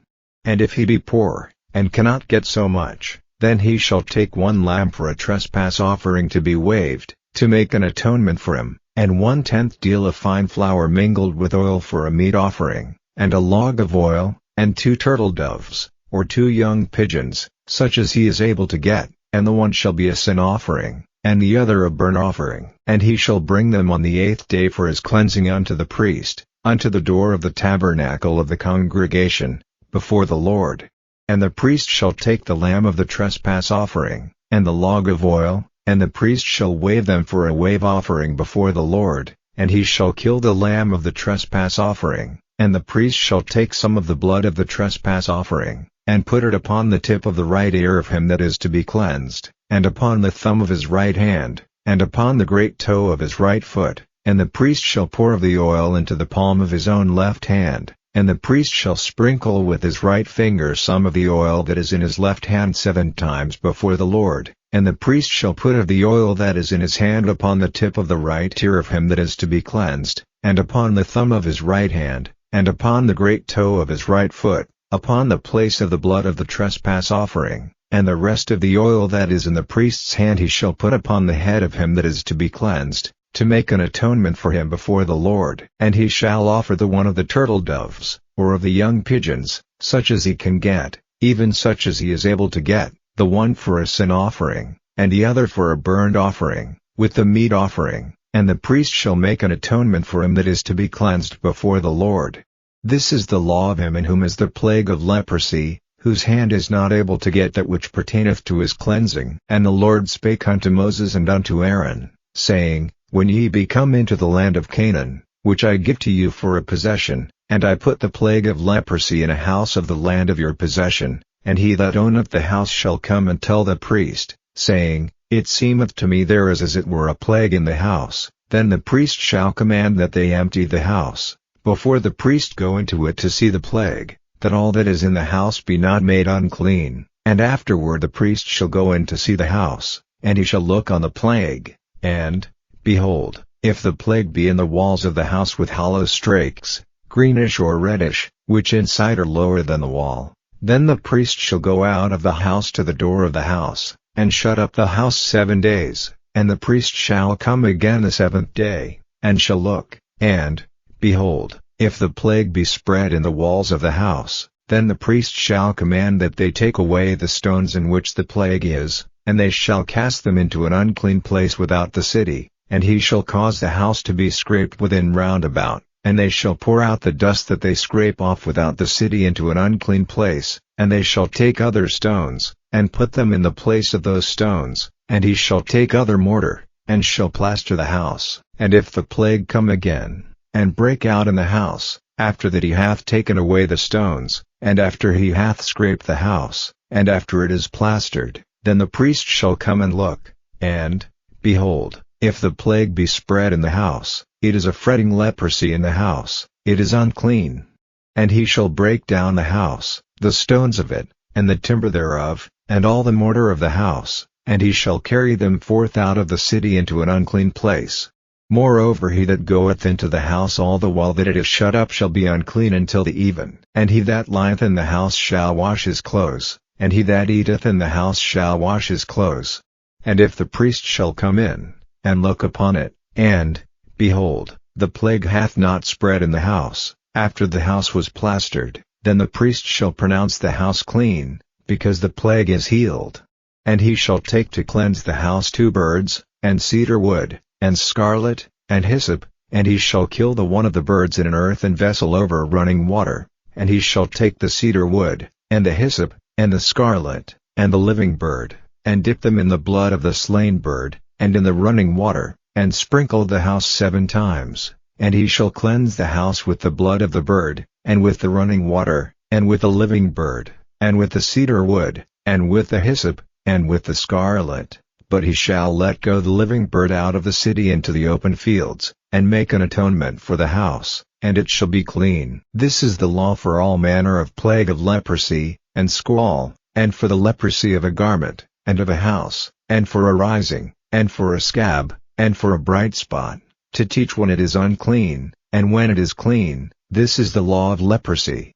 And if he be poor, and cannot get so much, then he shall take 1 lamb for a trespass offering to be waved, to make an atonement for him, and 1/10 deal of fine flour mingled with oil for a meat offering, and a log of oil, and 2 turtle doves, or 2 young pigeons, such as he is able to get, and the one shall be a sin offering, and the other a burnt offering. And he shall bring them on the 8th day for his cleansing unto the priest, unto the door of the tabernacle of the congregation, before the Lord. And the priest shall take the lamb of the trespass offering, and the log of oil, and the priest shall wave them for a wave offering before the Lord, and he shall kill the lamb of the trespass offering, and the priest shall take some of the blood of the trespass offering, and put it upon the tip of the right ear of him that is to be cleansed, and upon the thumb of his right hand, and upon the great toe of his right foot, and the priest shall pour of the oil into the palm of his own left hand, and the priest shall sprinkle with his right finger some of the oil that is in his left hand 7 times before the Lord. And the priest shall put of the oil that is in his hand upon the tip of the right ear of him that is to be cleansed, and upon the thumb of his right hand, and upon the great toe of his right foot, upon the place of the blood of the trespass offering, and the rest of the oil that is in the priest's hand he shall put upon the head of him that is to be cleansed, to make an atonement for him before the Lord. And he shall offer the one of the turtle doves, or of the young pigeons, such as he can get, even such as he is able to get, the one for a sin offering, and the other for a burnt offering, with the meat offering, and the priest shall make an atonement for him that is to be cleansed before the Lord. This is the law of him in whom is the plague of leprosy, whose hand is not able to get that which pertaineth to his cleansing. And the Lord spake unto Moses and unto Aaron, saying, When ye be come into the land of Canaan, which I give to you for a possession, and I put the plague of leprosy in a house of the land of your possession, and he that owneth the house shall come and tell the priest, saying, It seemeth to me there is as it were a plague in the house. Then the priest shall command that they empty the house, before the priest go into it to see the plague, that all that is in the house be not made unclean. And afterward the priest shall go in to see the house, and he shall look on the plague, and, behold, if the plague be in the walls of the house with hollow strakes, greenish or reddish, which inside are lower than the wall, then the priest shall go out of the house to the door of the house, and shut up the house 7 days, and the priest shall come again the 7th day, and shall look, and, behold, if the plague be spread in the walls of the house, then the priest shall command that they take away the stones in which the plague is, and they shall cast them into an unclean place without the city, and he shall cause the house to be scraped within round about. And they shall pour out the dust that they scrape off without the city into an unclean place, and they shall take other stones, and put them in the place of those stones, and he shall take other mortar, and shall plaster the house. And if the plague come again, and break out in the house, after that he hath taken away the stones, and after he hath scraped the house, and after it is plastered, then the priest shall come and look, and, behold, if the plague be spread in the house, it is a fretting leprosy in the house, it is unclean. And he shall break down the house, the stones of it, and the timber thereof, and all the mortar of the house, and he shall carry them forth out of the city into an unclean place. Moreover he that goeth into the house all the while that it is shut up shall be unclean until the even. And he that lieth in the house shall wash his clothes, and he that eateth in the house shall wash his clothes. And if the priest shall come in, and look upon it, and, behold, the plague hath not spread in the house, after the house was plastered, then the priest shall pronounce the house clean, because the plague is healed. And he shall take to cleanse the house 2 birds, and cedar wood, and scarlet, and hyssop, and he shall kill the one of the birds in an earthen vessel over running water, and he shall take the cedar wood, and the hyssop, and the scarlet, and the living bird, and dip them in the blood of the slain bird, and in the running water, and sprinkle the house 7 times, and he shall cleanse the house with the blood of the bird, and with the running water, and with the living bird, and with the cedar wood, and with the hyssop, and with the scarlet. But he shall let go the living bird out of the city into the open fields, and make an atonement for the house, and it shall be clean. This is the law for all manner of plague of leprosy, and squall, and for the leprosy of a garment, and of a house, and for a rising, and for a scab, and for a bright spot, to teach when it is unclean, and when it is clean. This is the law of leprosy.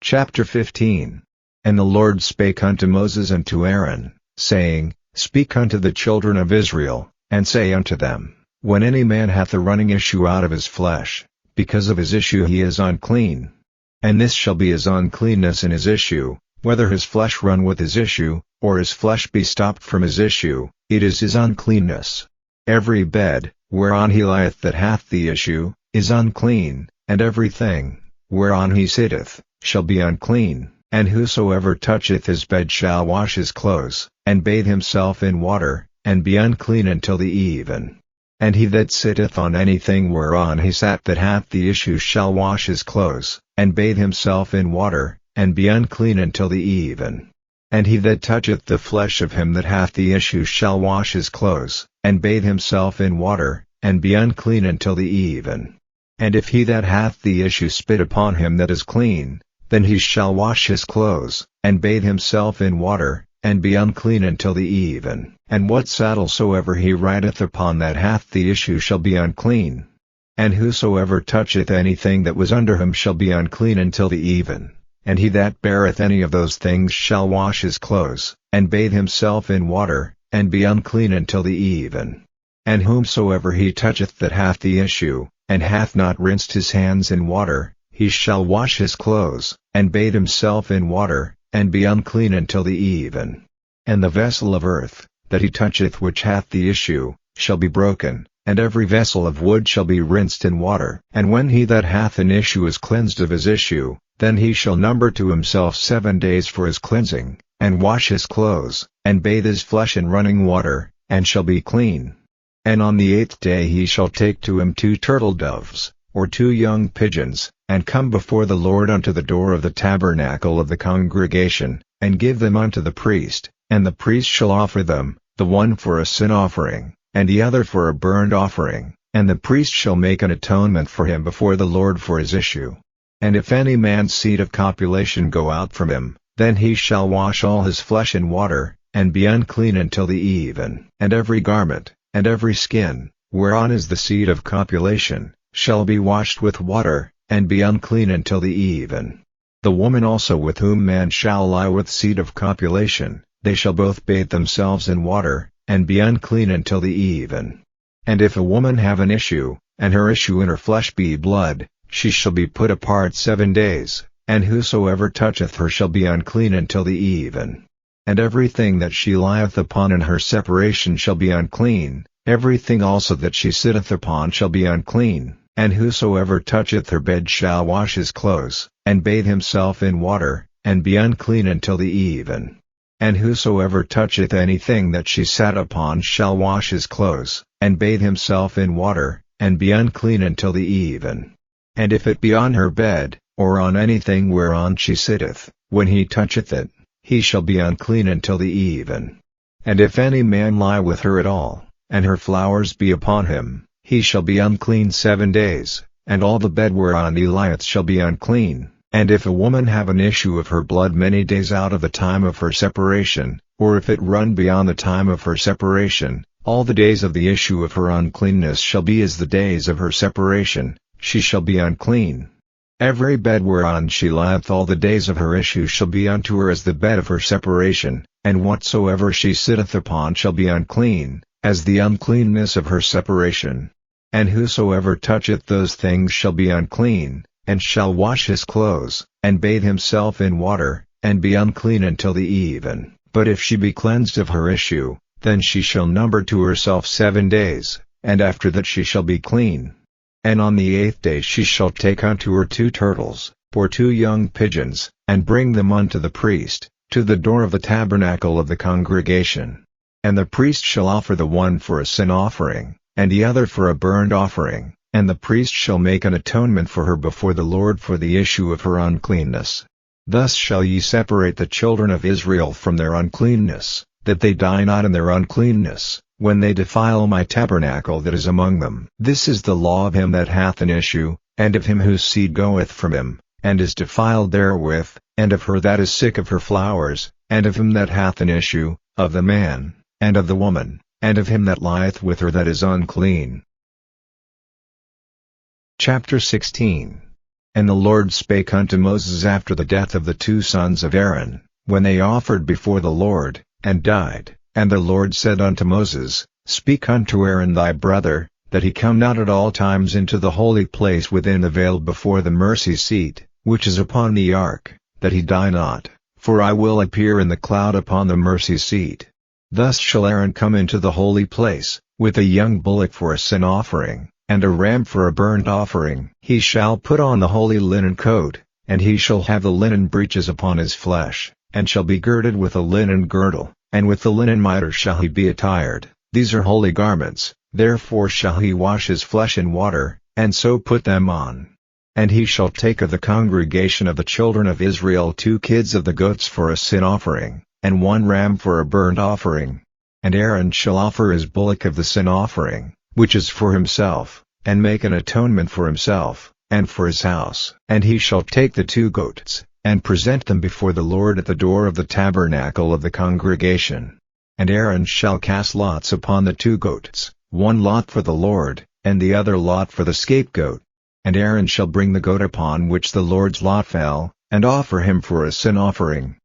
Chapter 15. And the Lord spake unto Moses and to Aaron, saying, Speak unto the children of Israel, and say unto them, When any man hath a running issue out of his flesh, because of his issue he is unclean. And this shall be his uncleanness in his issue, whether his flesh run with his issue, or his flesh be stopped from his issue, it is his uncleanness. Every bed, whereon he lieth that hath the issue, is unclean, and everything, whereon he sitteth, shall be unclean. And whosoever toucheth his bed shall wash his clothes, and bathe himself in water, and be unclean until the even. And he that sitteth on anything whereon he sat that hath the issue shall wash his clothes, and bathe himself in water, and be unclean until the even. And he that toucheth the flesh of him that hath the issue shall wash his clothes, and bathe himself in water, and be unclean until the even. And if he that hath the issue spit upon him that is clean, then he shall wash his clothes, and bathe himself in water, and be unclean until the even. And what saddle soever he rideth upon that hath the issue shall be unclean. And whosoever toucheth anything that was under him shall be unclean until the even. And he that beareth any of those things shall wash his clothes, and bathe himself in water, and be unclean until the even. And whomsoever he toucheth that hath the issue, and hath not rinsed his hands in water, he shall wash his clothes, and bathe himself in water, and be unclean until the even. And the vessel of earth, that he toucheth which hath the issue, shall be broken, and every vessel of wood shall be rinsed in water. And when he that hath an issue is cleansed of his issue, then he shall number to himself 7 days for his cleansing, and wash his clothes, and bathe his flesh in running water, and shall be clean. And on the 8th day he shall take to him 2 turtle doves, or 2 young pigeons, and come before the Lord unto the door of the tabernacle of the congregation, and give them unto the priest, and the priest shall offer them, the one for a sin offering, and the other for a burnt offering, and the priest shall make an atonement for him before the Lord for his issue. And if any man's seed of copulation go out from him, then he shall wash all his flesh in water, and be unclean until the even. And every garment, and every skin, whereon is the seed of copulation, shall be washed with water, and be unclean until the even. The woman also with whom man shall lie with seed of copulation, they shall both bathe themselves in water, and be unclean until the even. And if a woman have an issue, and her issue in her flesh be blood, she shall be put apart 7 days, and whosoever toucheth her shall be unclean until the even. And everything that she lieth upon in her separation shall be unclean, everything also that she sitteth upon shall be unclean. And whosoever toucheth her bed shall wash his clothes, and bathe himself in water, and be unclean until the even. And whosoever toucheth anything that she sat upon shall wash his clothes, and bathe himself in water, and be unclean until the even. And if it be on her bed, or on anything whereon she sitteth, when he toucheth it, he shall be unclean until the even. And if any man lie with her at all, and her flowers be upon him, he shall be unclean 7 days, and all the bed whereon he lieth shall be unclean. And if a woman have an issue of her blood many days out of the time of her separation, or if it run beyond the time of her separation, all the days of the issue of her uncleanness shall be as the days of her separation, she shall be unclean. Every bed whereon she lieth all the days of her issue shall be unto her as the bed of her separation, and whatsoever she sitteth upon shall be unclean, as the uncleanness of her separation. And whosoever toucheth those things shall be unclean, and shall wash his clothes, and bathe himself in water, and be unclean until the even. But if she be cleansed of her issue, then she shall number to herself 7 days, and after that she shall be clean. And on the 8th day she shall take unto her 2 turtles, or 2 young pigeons, and bring them unto the priest, to the door of the tabernacle of the congregation. And the priest shall offer the one for a sin offering, and the other for a burnt offering, and the priest shall make an atonement for her before the Lord for the issue of her uncleanness. Thus shall ye separate the children of Israel from their uncleanness, that they die not in their uncleanness, when they defile my tabernacle that is among them. This is the law of him that hath an issue, and of him whose seed goeth from him, and is defiled therewith, and of her that is sick of her flowers, and of him that hath an issue, of the man, and of the woman, and of him that lieth with her that is unclean. Chapter 16. And the Lord spake unto Moses after the death of the 2 sons of Aaron, when they offered before the Lord, and died. And the Lord said unto Moses, Speak unto Aaron thy brother, that he come not at all times into the holy place within the veil before the mercy seat, which is upon the ark, that he die not, for I will appear in the cloud upon the mercy seat. Thus shall Aaron come into the holy place, with a young bullock for a sin offering, and a ram for a burnt offering. He shall put on the holy linen coat, and he shall have the linen breeches upon his flesh, and shall be girded with a linen girdle, and with the linen mitre shall he be attired. These are holy garments, therefore shall he wash his flesh in water, and so put them on. And he shall take of the congregation of the children of Israel 2 kids of the goats for a sin offering, and 1 ram for a burnt offering. And Aaron shall offer his bullock of the sin offering, which is for himself, and make an atonement for himself, and for his house. And he shall take the 2 goats, and present them before the Lord at the door of the tabernacle of the congregation. And Aaron shall cast lots upon the 2 goats, 1 lot for the Lord, and the other lot for the scapegoat. And Aaron shall bring the goat upon which the Lord's lot fell, and offer him for a sin offering.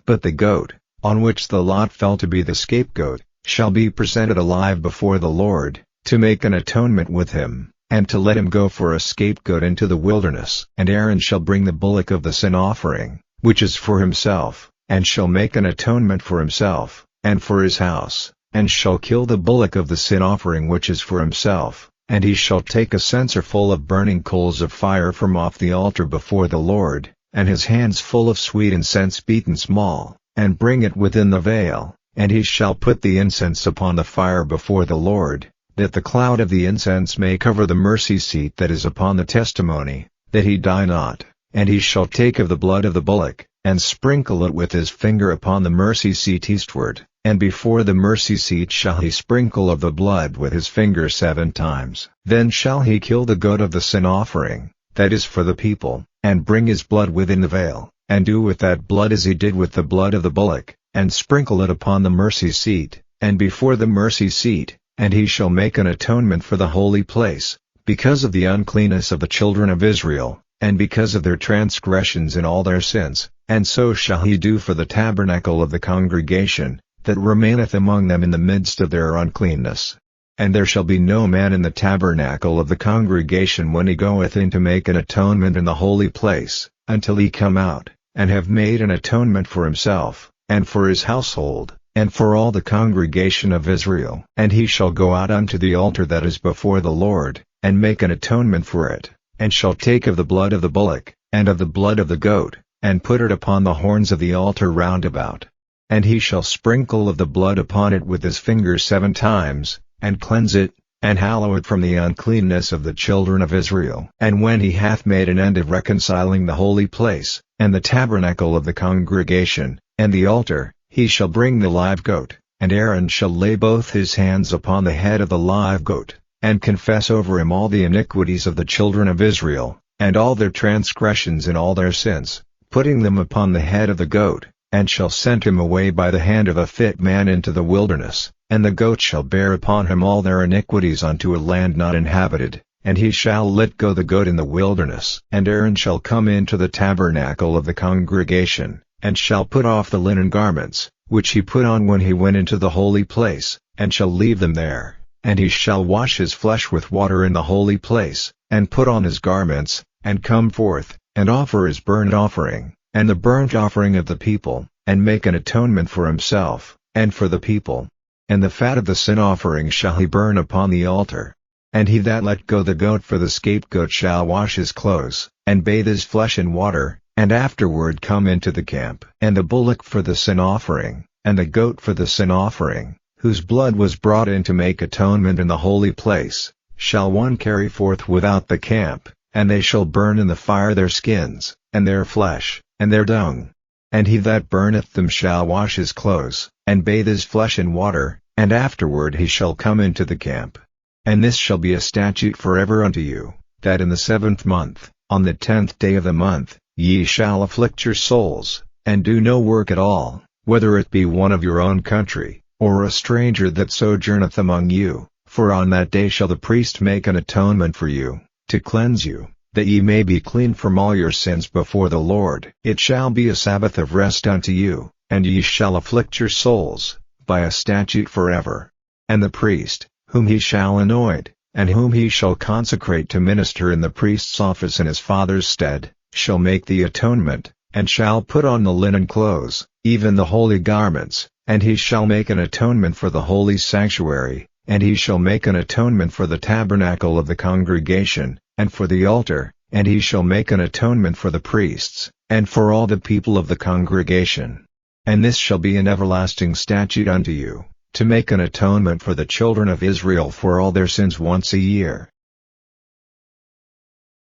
But the goat, on which the lot fell to be the scapegoat, shall be presented alive before the Lord, to make an atonement with him, and to let him go for a scapegoat into the wilderness. And Aaron shall bring the bullock of the sin offering, which is for himself, and shall make an atonement for himself, and for his house, and shall kill the bullock of the sin offering which is for himself, and he shall take a censer full of burning coals of fire from off the altar before the Lord, and his hands full of sweet incense beaten small, and bring it within the veil, and he shall put the incense upon the fire before the Lord, that the cloud of the incense may cover the mercy seat that is upon the testimony, that he die not. And he shall take of the blood of the bullock, and sprinkle it with his finger upon the mercy seat eastward, and before the mercy seat shall he sprinkle of the blood with his finger 7 times. Then shall he kill the goat of the sin offering, that is for the people, and bring his blood within the veil, and do with that blood as he did with the blood of the bullock, and sprinkle it upon the mercy seat, and before the mercy seat, and he shall make an atonement for the holy place, because of the uncleanness of the children of Israel, and because of their transgressions and all their sins, and so shall he do for the tabernacle of the congregation, that remaineth among them in the midst of their uncleanness. And there shall be no man in the tabernacle of the congregation when he goeth in to make an atonement in the holy place, until he come out, and have made an atonement for himself, and for his household, and for all the congregation of Israel. And he shall go out unto the altar that is before the Lord, and make an atonement for it, and shall take of the blood of the bullock, and of the blood of the goat, and put it upon the horns of the altar round about. And he shall sprinkle of the blood upon it with his finger 7 times, and cleanse it, and hallow it from the uncleanness of the children of Israel. And when he hath made an end of reconciling the holy place, and the tabernacle of the congregation, and the altar, he shall bring the live goat, and Aaron shall lay both his hands upon the head of the live goat, and confess over him all the iniquities of the children of Israel, and all their transgressions and all their sins, putting them upon the head of the goat, and shall send him away by the hand of a fit man into the wilderness, and the goat shall bear upon him all their iniquities unto a land not inhabited, and he shall let go the goat in the wilderness. And Aaron shall come into the tabernacle of the congregation, and shall put off the linen garments, which he put on when he went into the holy place, and shall leave them there. And he shall wash his flesh with water in the holy place, and put on his garments, and come forth, and offer his burnt offering, and the burnt offering of the people, and make an atonement for himself, and for the people. And the fat of the sin offering shall he burn upon the altar. And he that let go the goat for the scapegoat shall wash his clothes, and bathe his flesh in water, and afterward come into the camp. And the bullock for the sin offering, and the goat for the sin offering, whose blood was brought in to make atonement in the holy place, shall one carry forth without the camp, and they shall burn in the fire their skins, and their flesh, and their dung. And he that burneth them shall wash his clothes, and bathe his flesh in water, and afterward he shall come into the camp. And this shall be a statute forever unto you, that in the 7th month, on the 10th day of the month, ye shall afflict your souls, and do no work at all, whether it be one of your own country, or a stranger that sojourneth among you, for on that day shall the priest make an atonement for you, to cleanse you, that ye may be clean from all your sins before the Lord. It shall be a Sabbath of rest unto you, and ye shall afflict your souls, by a statute forever. And the priest, whom he shall anoint, and whom he shall consecrate to minister in the priest's office in his father's stead, shall make the atonement, and shall put on the linen clothes, even the holy garments, and he shall make an atonement for the holy sanctuary, and he shall make an atonement for the tabernacle of the congregation, and for the altar, and he shall make an atonement for the priests, and for all the people of the congregation. And this shall be an everlasting statute unto you, to make an atonement for the children of Israel for all their sins once a year.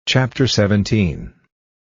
Chapter 17.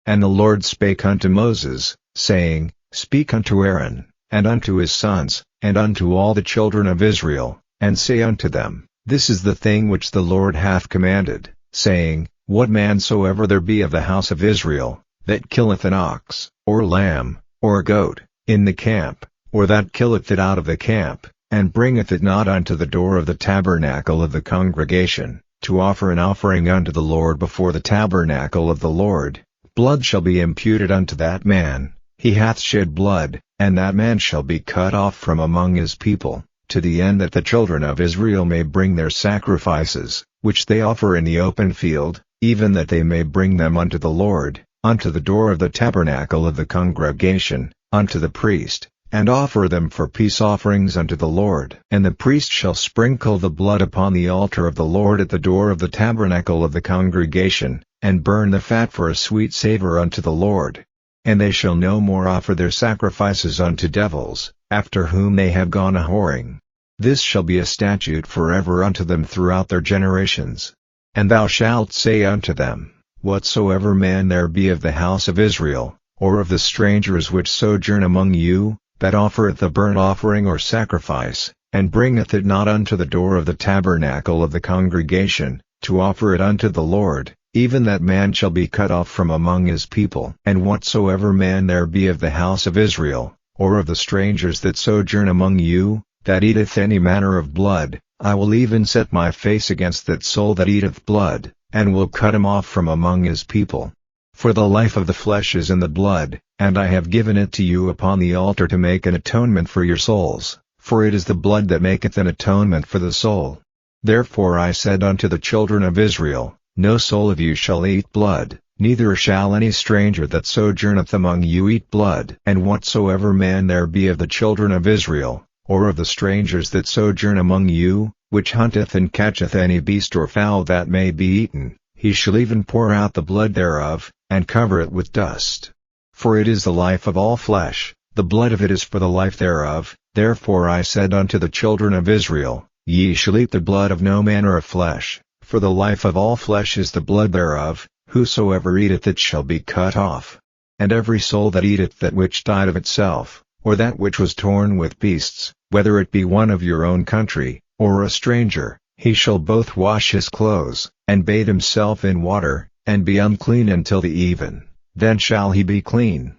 And the Lord spake unto Moses, saying, Speak unto Aaron, and unto his sons, and unto all the children of Israel, and say unto them, This is the thing which the Lord hath commanded, saying, What man soever there be of the house of Israel, that killeth an ox, or lamb, or goat, in the camp, or that killeth it out of the camp, and bringeth it not unto the door of the tabernacle of the congregation, to offer an offering unto the Lord before the tabernacle of the Lord, blood shall be imputed unto that man, he hath shed blood, and that man shall be cut off from among his people, to the end that the children of Israel may bring their sacrifices, which they offer in the open field, even that they may bring them unto the Lord, unto the door of the tabernacle of the congregation, unto the priest, and offer them for peace offerings unto the Lord. And the priest shall sprinkle the blood upon the altar of the Lord at the door of the tabernacle of the congregation, and burn the fat for a sweet savor unto the Lord. And they shall no more offer their sacrifices unto devils, after whom they have gone a whoring. This shall be a statute forever unto them throughout their generations. And thou shalt say unto them, Whatsoever man there be of the house of Israel, or of the strangers which sojourn among you, that offereth a burnt offering or sacrifice, and bringeth it not unto the door of the tabernacle of the congregation, to offer it unto the Lord, even that man shall be cut off from among his people. And whatsoever man there be of the house of Israel, or of the strangers that sojourn among you, that eateth any manner of blood, I will even set my face against that soul that eateth blood, and will cut him off from among his people. For the life of the flesh is in the blood, and I have given it to you upon the altar to make an atonement for your souls, for it is the blood that maketh an atonement for the soul. Therefore I said unto the children of Israel, No soul of you shall eat blood, neither shall any stranger that sojourneth among you eat blood. And whatsoever man there be of the children of Israel, or of the strangers that sojourn among you, which hunteth and catcheth any beast or fowl that may be eaten, he shall even pour out the blood thereof, and cover it with dust. For it is the life of all flesh, the blood of it is for the life thereof. Therefore I said unto the children of Israel, Ye shall eat the blood of no manner of flesh, for the life of all flesh is the blood thereof, whosoever eateth it shall be cut off. And every soul that eateth that which died of itself, or that which was torn with beasts, whether it be one of your own country, or a stranger, he shall both wash his clothes, and bathe himself in water, and be unclean until the even, then shall he be clean.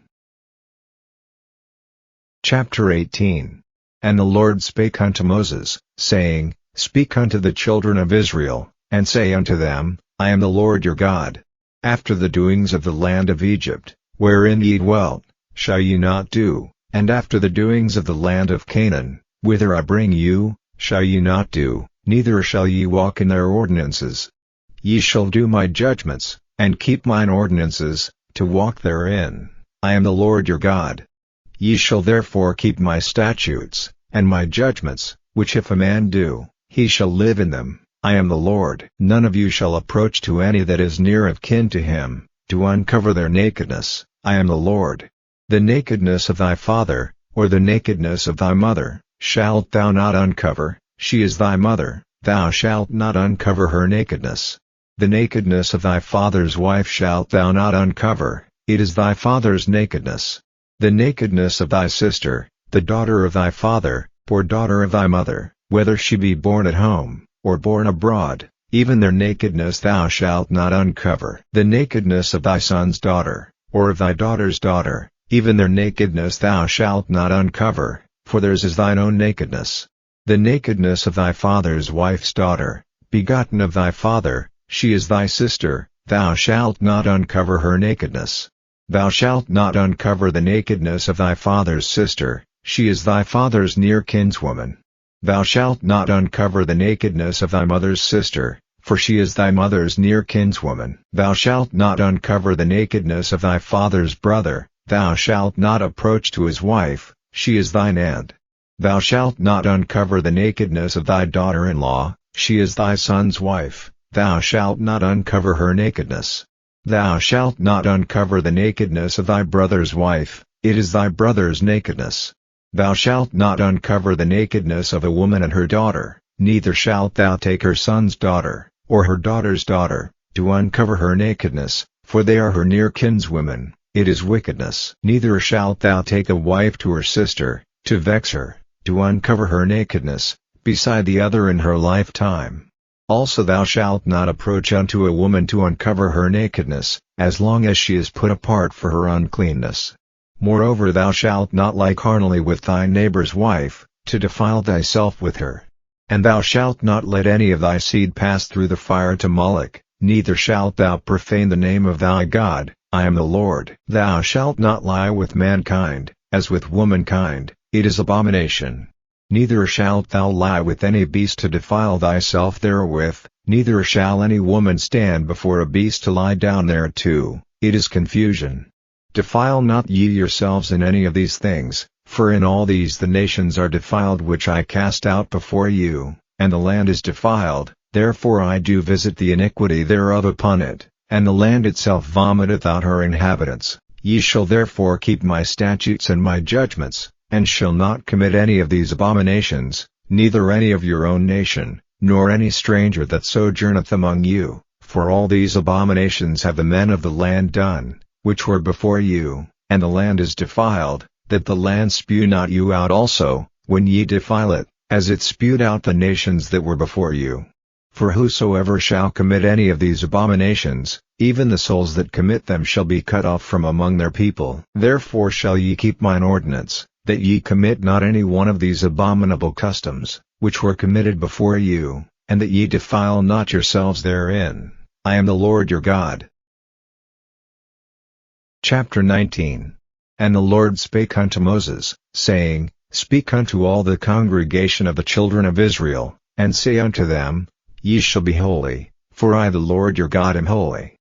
Chapter 18. And the Lord spake unto Moses, saying, Speak unto the children of Israel, and say unto them, I am the Lord your God. After the doings of the land of Egypt, wherein ye dwelt, shall ye not do, and after the doings of the land of Canaan, whither I bring you, shall ye not do, neither shall ye walk in their ordinances. Ye shall do my judgments, and keep mine ordinances, to walk therein. I am the Lord your God. Ye shall therefore keep my statutes, and my judgments, which if a man do, he shall live in them. I am the Lord. None of you shall approach to any that is near of kin to him, to uncover their nakedness. I am the Lord. The nakedness of thy father, or the nakedness of thy mother, shalt thou not uncover, she is thy mother, thou shalt not uncover her nakedness. The nakedness of thy father's wife shalt thou not uncover, it is thy father's nakedness. The nakedness of thy sister, the daughter of thy father, or daughter of thy mother, whether she be born at home, or born abroad, even their nakedness thou shalt not uncover. The nakedness of thy son's daughter, or of thy daughter's daughter, even their nakedness thou shalt not uncover, for theirs is thine own nakedness. The nakedness of thy father's wife's daughter, begotten of thy father, she is thy sister, thou shalt not uncover her nakedness. Thou shalt not uncover the nakedness of thy father's sister, she is thy father's near kinswoman. Thou shalt not uncover the nakedness of thy mother's sister, for she is thy mother's near kinswoman. Thou shalt not uncover the nakedness of thy father's brother, thou shalt not approach to his wife, she is thine aunt. Thou shalt not uncover the nakedness of thy daughter-in-law, she is thy son's wife, thou shalt not uncover her nakedness. Thou shalt not uncover the nakedness of thy brother's wife, it is thy brother's nakedness. Thou shalt not uncover the nakedness of a woman and her daughter, neither shalt thou take her son's daughter, or her daughter's daughter, to uncover her nakedness, for they are her near kinswomen, it is wickedness. Neither shalt thou take a wife to her sister, to vex her, to uncover her nakedness, beside the other in her lifetime. Also thou shalt not approach unto a woman to uncover her nakedness, as long as she is put apart for her uncleanness. Moreover thou shalt not lie carnally with thy neighbor's wife, to defile thyself with her. And thou shalt not let any of thy seed pass through the fire to Moloch, neither shalt thou profane the name of thy God, I am the Lord. Thou shalt not lie with mankind, as with womankind, it is abomination. Neither shalt thou lie with any beast to defile thyself therewith, neither shall any woman stand before a beast to lie down thereto, it is confusion. Defile not ye yourselves in any of these things, for in all these the nations are defiled which I cast out before you, and the land is defiled, therefore I do visit the iniquity thereof upon it, and the land itself vomiteth out her inhabitants. Ye shall therefore keep my statutes and my judgments, and shall not commit any of these abominations, neither any of your own nation, nor any stranger that sojourneth among you, for all these abominations have the men of the land done, which were before you, and the land is defiled, that the land spew not you out also, when ye defile it, as it spewed out the nations that were before you. For whosoever shall commit any of these abominations, even the souls that commit them shall be cut off from among their people. Therefore shall ye keep mine ordinance, that ye commit not any one of these abominable customs, which were committed before you, and that ye defile not yourselves therein. I am the Lord your God. Chapter 19. And the Lord spake unto Moses, saying, Speak unto all the congregation of the children of Israel, and say unto them, Ye shall be holy, for I the Lord your God am holy.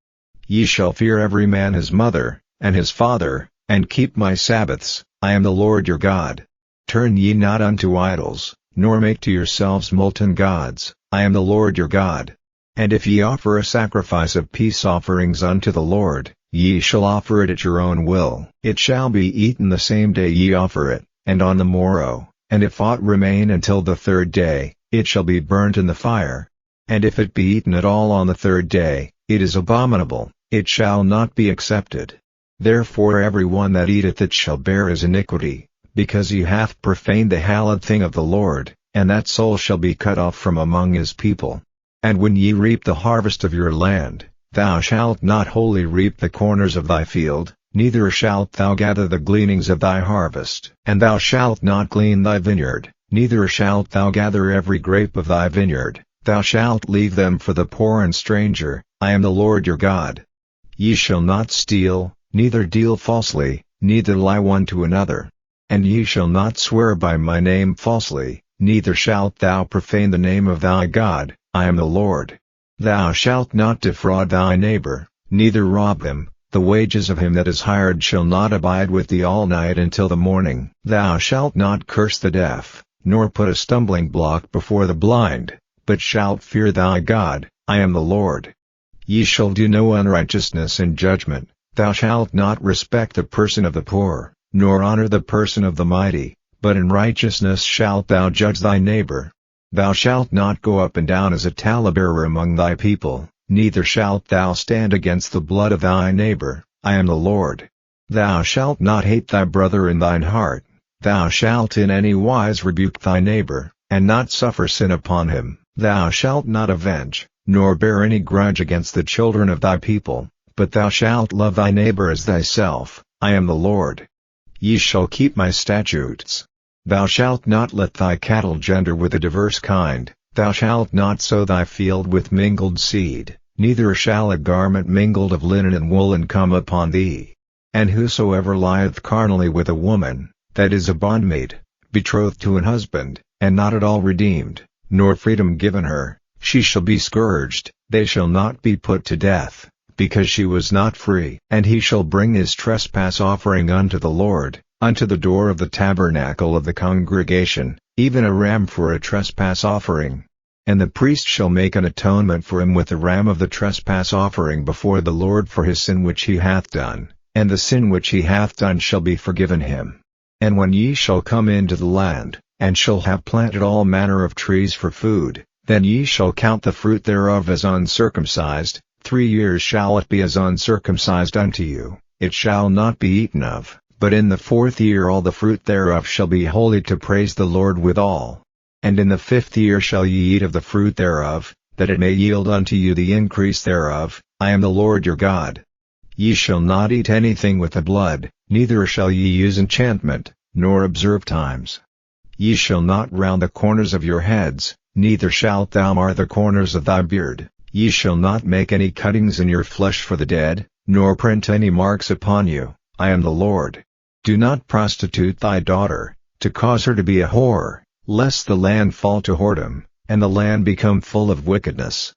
Ye shall fear every man his mother, and his father, and keep my Sabbaths, I am the Lord your God. Turn ye not unto idols, nor make to yourselves molten gods, I am the Lord your God. And if ye offer a sacrifice of peace offerings unto the Lord, ye shall offer it at your own will. It shall be eaten the same day ye offer it, and on the morrow, and if aught remain until the third day, it shall be burnt in the fire. And if it be eaten at all on the third day, it is abominable, it shall not be accepted. Therefore every one that eateth it shall bear his iniquity, because he hath profaned the hallowed thing of the Lord, and that soul shall be cut off from among his people. And when ye reap the harvest of your land, thou shalt not wholly reap the corners of thy field, neither shalt thou gather the gleanings of thy harvest. And thou shalt not glean thy vineyard, neither shalt thou gather every grape of thy vineyard, thou shalt leave them for the poor and stranger, I am the Lord your God. Ye shall not steal, neither deal falsely, neither lie one to another. And ye shall not swear by my name falsely, neither shalt thou profane the name of thy God, I am the Lord. Thou shalt not defraud thy neighbor, neither rob him, the wages of him that is hired shall not abide with thee all night until the morning. Thou shalt not curse the deaf, nor put a stumbling block before the blind, but shalt fear thy God, I am the Lord. Ye shall do no unrighteousness in judgment, thou shalt not respect the person of the poor, nor honor the person of the mighty, but in righteousness shalt thou judge thy neighbor. Thou shalt not go up and down as a talebearer among thy people, neither shalt thou stand against the blood of thy neighbor, I am the Lord. Thou shalt not hate thy brother in thine heart, thou shalt in any wise rebuke thy neighbor, and not suffer sin upon him. Thou shalt not avenge, nor bear any grudge against the children of thy people, but thou shalt love thy neighbor as thyself, I am the Lord. Ye shall keep my statutes. Thou shalt not let thy cattle gender with a diverse kind, thou shalt not sow thy field with mingled seed, neither shall a garment mingled of linen and woolen come upon thee. And whosoever lieth carnally with a woman, that is a bondmaid, betrothed to an husband, and not at all redeemed, nor freedom given her, she shall be scourged. They shall not be put to death, because she was not free. And he shall bring his trespass offering unto the Lord, unto the door of the tabernacle of the congregation, even a ram for a trespass offering. And the priest shall make an atonement for him with the ram of the trespass offering before the Lord for his sin which he hath done, and the sin which he hath done shall be forgiven him. And when ye shall come into the land, and shall have planted all manner of trees for food, then ye shall count the fruit thereof as uncircumcised. 3 years shall it be as uncircumcised unto you, it shall not be eaten of, but in the 4th year all the fruit thereof shall be holy to praise the Lord withal. And in the 5th year shall ye eat of the fruit thereof, that it may yield unto you the increase thereof. I am the Lord your God. Ye shall not eat anything with the blood, neither shall ye use enchantment, nor observe times. Ye shall not round the corners of your heads, neither shalt thou mar the corners of thy beard. Ye shall not make any cuttings in your flesh for the dead, nor print any marks upon you. I am the Lord. Do not prostitute thy daughter, to cause her to be a whore, lest the land fall to whoredom, and the land become full of wickedness.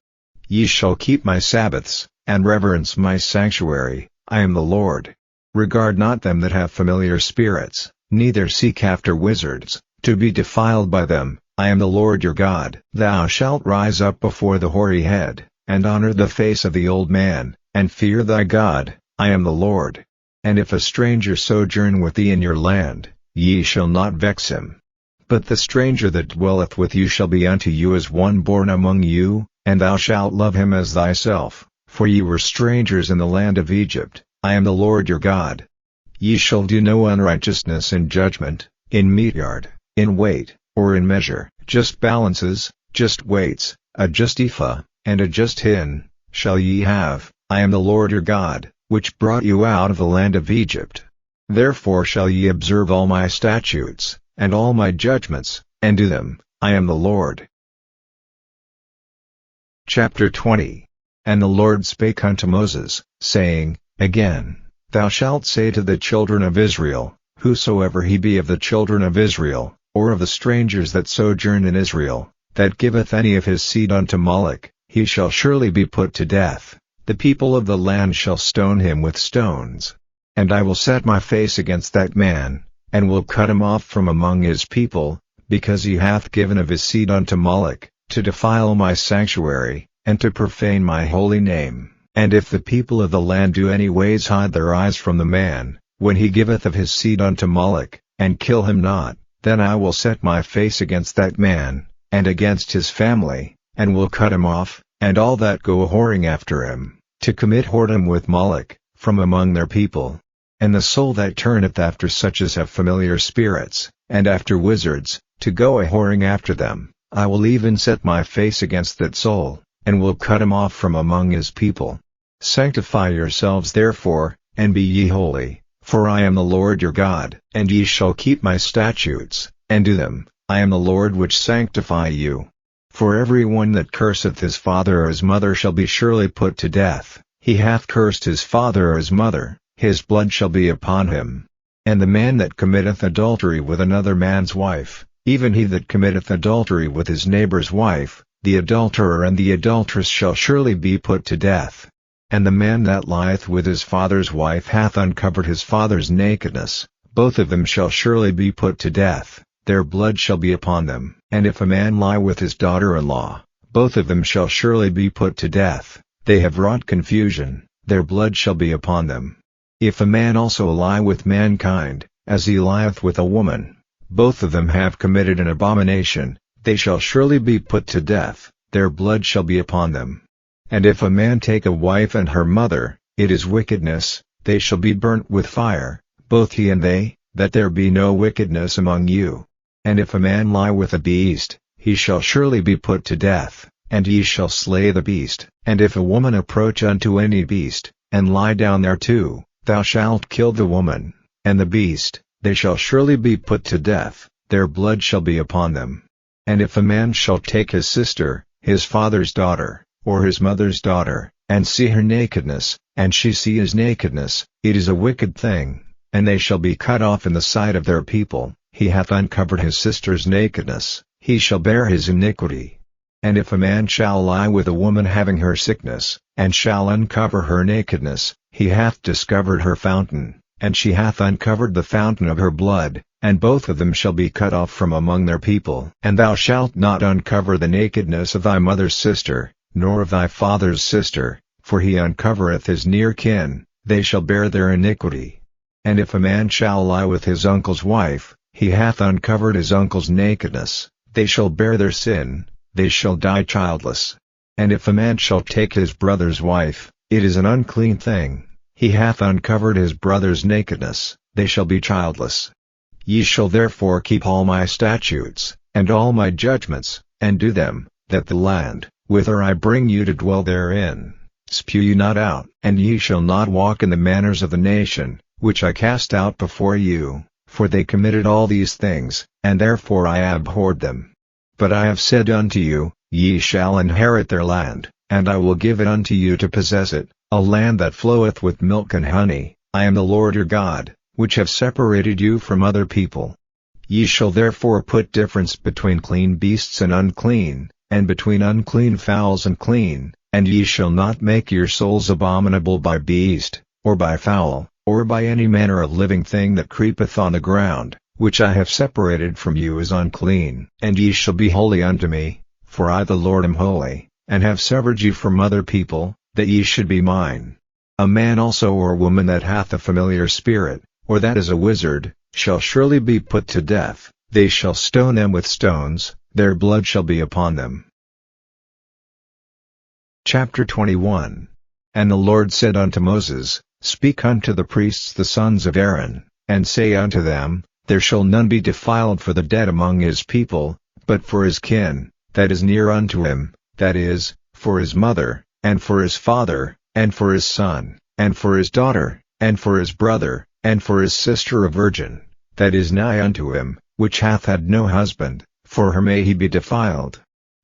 Ye shall keep my Sabbaths, and reverence my sanctuary. I am the Lord. Regard not them that have familiar spirits, neither seek after wizards, to be defiled by them. I am the Lord your God. Thou shalt rise up before the hoary head, and honor the face of the old man, and fear thy God. I am the Lord. And if a stranger sojourn with thee in your land, ye shall not vex him. But the stranger that dwelleth with you shall be unto you as one born among you, and thou shalt love him as thyself, for ye were strangers in the land of Egypt. I am the Lord your God. Ye shall do no unrighteousness in judgment, in meat yard, in weight, or in measure. Just balances, just weights, a just ephah, and a just hin, shall ye have. I am the Lord your God, which brought you out of the land of Egypt. Therefore shall ye observe all my statutes, and all my judgments, and do them. I am the Lord. Chapter 20. And the Lord spake unto Moses, saying, Again, thou shalt say to the children of Israel, whosoever he be of the children of Israel, or of the strangers that sojourn in Israel, that giveth any of his seed unto Moloch, he shall surely be put to death. The people of the land shall stone him with stones. And I will set my face against that man, and will cut him off from among his people, because he hath given of his seed unto Moloch, to defile my sanctuary, and to profane my holy name. And if the people of the land do any ways hide their eyes from the man, when he giveth of his seed unto Moloch, and kill him not, then I will set my face against that man, and against his family, and will cut him off, and all that go a-whoring after him, to commit whoredom with Moloch, from among their people. And the soul that turneth after such as have familiar spirits, and after wizards, to go a-whoring after them, I will even set my face against that soul, and will cut him off from among his people. Sanctify yourselves therefore, and be ye holy, for I am the Lord your God. And ye shall keep my statutes, and do them. I am the Lord which sanctify you. For every one that curseth his father or his mother shall be surely put to death. He hath cursed his father or his mother, his blood shall be upon him. And the man that committeth adultery with another man's wife, even he that committeth adultery with his neighbor's wife, the adulterer and the adulteress shall surely be put to death. And the man that lieth with his father's wife hath uncovered his father's nakedness, both of them shall surely be put to death, their blood shall be upon them. And if a man lie with his daughter-in-law, both of them shall surely be put to death, they have wrought confusion, their blood shall be upon them. If a man also lie with mankind, as he lieth with a woman, both of them have committed an abomination, they shall surely be put to death, their blood shall be upon them. And if a man take a wife and her mother, it is wickedness, they shall be burnt with fire, both he and they, that there be no wickedness among you. And if a man lie with a beast, he shall surely be put to death, and ye shall slay the beast. And if a woman approach unto any beast, and lie down thereto, thou shalt kill the woman, and the beast, they shall surely be put to death, their blood shall be upon them. And if a man shall take his sister, his father's daughter, or his mother's daughter, and see her nakedness, and she see his nakedness, it is a wicked thing, and they shall be cut off in the sight of their people. He hath uncovered his sister's nakedness, he shall bear his iniquity. And if a man shall lie with a woman having her sickness, and shall uncover her nakedness, he hath discovered her fountain, and she hath uncovered the fountain of her blood, and both of them shall be cut off from among their people. And thou shalt not uncover the nakedness of thy mother's sister, nor of thy father's sister, for he uncovereth his near kin, they shall bear their iniquity. And if a man shall lie with his uncle's wife, he hath uncovered his uncle's nakedness, they shall bear their sin, they shall die childless. And if a man shall take his brother's wife, it is an unclean thing, he hath uncovered his brother's nakedness, they shall be childless. Ye shall therefore keep all my statutes, and all my judgments, and do them, that the land, whither I bring you to dwell therein, spew you not out. And ye shall not walk in the manners of the nation, which I cast out before you, for they committed all these things, and therefore I abhorred them. But I have said unto you, ye shall inherit their land, and I will give it unto you to possess it, a land that floweth with milk and honey. I am the Lord your God, which have separated you from other people. Ye shall therefore put difference between clean beasts and unclean, and between unclean fowls and clean, and ye shall not make your souls abominable by beast, or by fowl, or by any manner of living thing that creepeth on the ground, which I have separated from you as unclean. And ye shall be holy unto me, for I the Lord am holy, and have severed you from other people, that ye should be mine. A man also or woman that hath a familiar spirit, or that is a wizard, shall surely be put to death. They shall stone them with stones, their blood shall be upon them. Chapter 21. And the Lord said unto Moses, Speak unto the priests the sons of Aaron, and say unto them, There shall none be defiled for the dead among his people, but for his kin, that is near unto him, that is, for his mother, and for his father, and for his son, and for his daughter, and for his brother, and for his sister a virgin, that is nigh unto him, which hath had no husband, for her may he be defiled.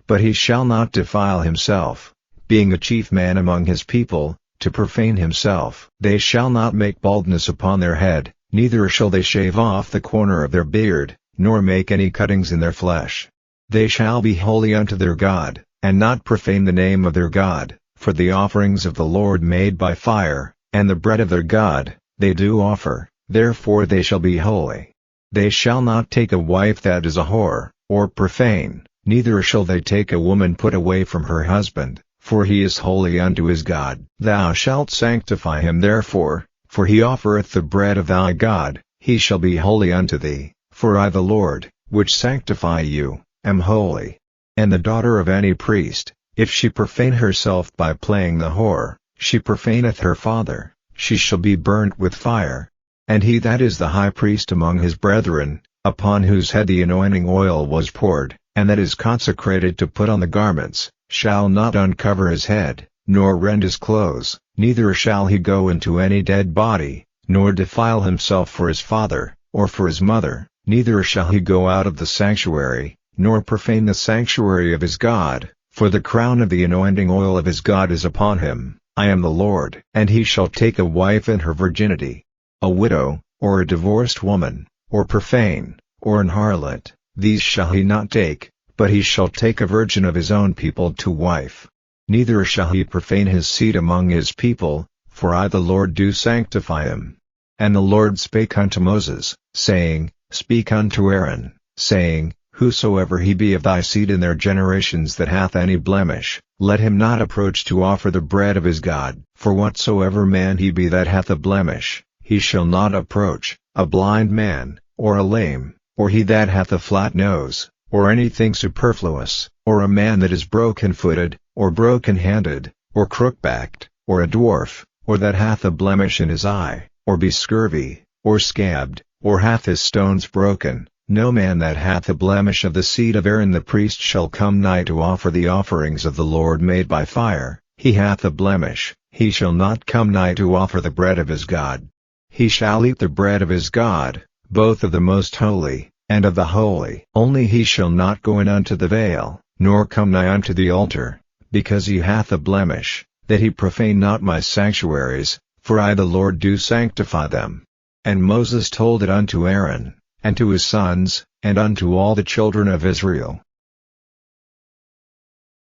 But he shall not defile himself, being a chief man among his people, to profane himself. They shall not make baldness upon their head, neither shall they shave off the corner of their beard, nor make any cuttings in their flesh. They shall be holy unto their God, and not profane the name of their God, for the offerings of the Lord made by fire, and the bread of their God, they do offer, therefore they shall be holy. They shall not take a wife that is a whore, or profane, neither shall they take a woman put away from her husband, for he is holy unto his God. Thou shalt sanctify him therefore, for he offereth the bread of thy God, he shall be holy unto thee, for I the Lord, which sanctify you, am holy. And the daughter of any priest, if she profane herself by playing the whore, she profaneth her father, she shall be burnt with fire. And he that is the high priest among his brethren, upon whose head the anointing oil was poured, and that is consecrated to put on the garments, shall not uncover his head, nor rend his clothes, neither shall he go into any dead body, nor defile himself for his father, or for his mother, neither shall he go out of the sanctuary, nor profane the sanctuary of his God, for the crown of the anointing oil of his God is upon him. I am the Lord. And he shall take a wife in her virginity, a widow, or a divorced woman, or profane, or an harlot, these shall he not take, but he shall take a virgin of his own people to wife. Neither shall he profane his seed among his people, for I the Lord do sanctify him. And the Lord spake unto Moses, saying, Speak unto Aaron, saying, Whosoever he be of thy seed in their generations that hath any blemish, let him not approach to offer the bread of his God. For whatsoever man he be that hath a blemish, he shall not approach, a blind man, or a lame, or he that hath a flat nose, or anything superfluous, or a man that is broken-footed, or broken-handed, or crook-backed, or a dwarf, or that hath a blemish in his eye, or be scurvy, or scabbed, or hath his stones broken. No man that hath a blemish of the seed of Aaron the priest shall come nigh to offer the offerings of the Lord made by fire. He hath a blemish, he shall not come nigh to offer the bread of his God. He shall eat the bread of his God, both of the most holy, and of the holy. Only he shall not go in unto the veil, nor come nigh unto the altar, because he hath a blemish, that he profane not my sanctuaries, for I the Lord do sanctify them. And Moses told it unto Aaron, and to his sons, and unto all the children of Israel,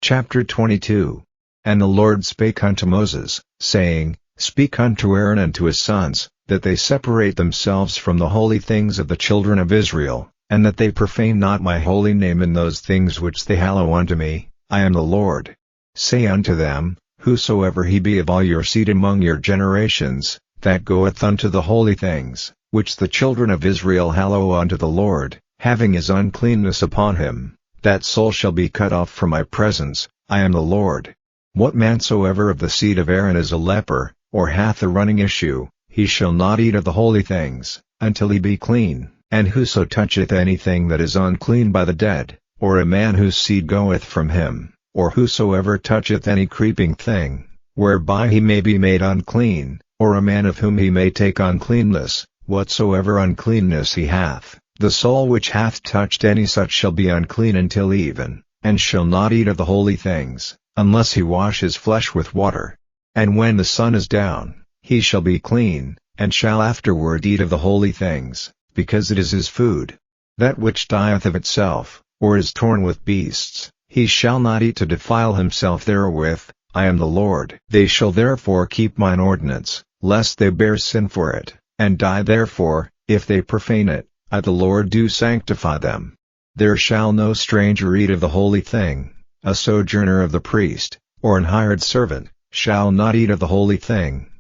Chapter 22. And the Lord spake unto Moses, saying, Speak unto Aaron and to his sons, that they separate themselves from the holy things of the children of Israel, and that they profane not my holy name in those things which they hallow unto me. I am the Lord. Say unto them, Whosoever he be of all your seed among your generations, that goeth unto the holy things, which the children of Israel hallow unto the Lord, having his uncleanness upon him, that soul shall be cut off from my presence. I am the Lord. What man soever of the seed of Aaron is a leper, or hath a running issue, he shall not eat of the holy things, until he be clean. And whoso toucheth anything that is unclean by the dead, or a man whose seed goeth from him, or whosoever toucheth any creeping thing, whereby he may be made unclean, or a man of whom he may take uncleanness, whatsoever uncleanness he hath, the soul which hath touched any such shall be unclean until even, and shall not eat of the holy things, unless he wash his flesh with water. And when the sun is down, he shall be clean, and shall afterward eat of the holy things, because it is his food. That which dieth of itself, or is torn with beasts, he shall not eat to defile himself therewith. I am the Lord. They shall therefore keep mine ordinance, lest they bear sin for it, and die therefore, if they profane it. I the Lord do sanctify them. There shall no stranger eat of the holy thing, a sojourner of the priest, or an hired servant, shall not eat of the holy thing.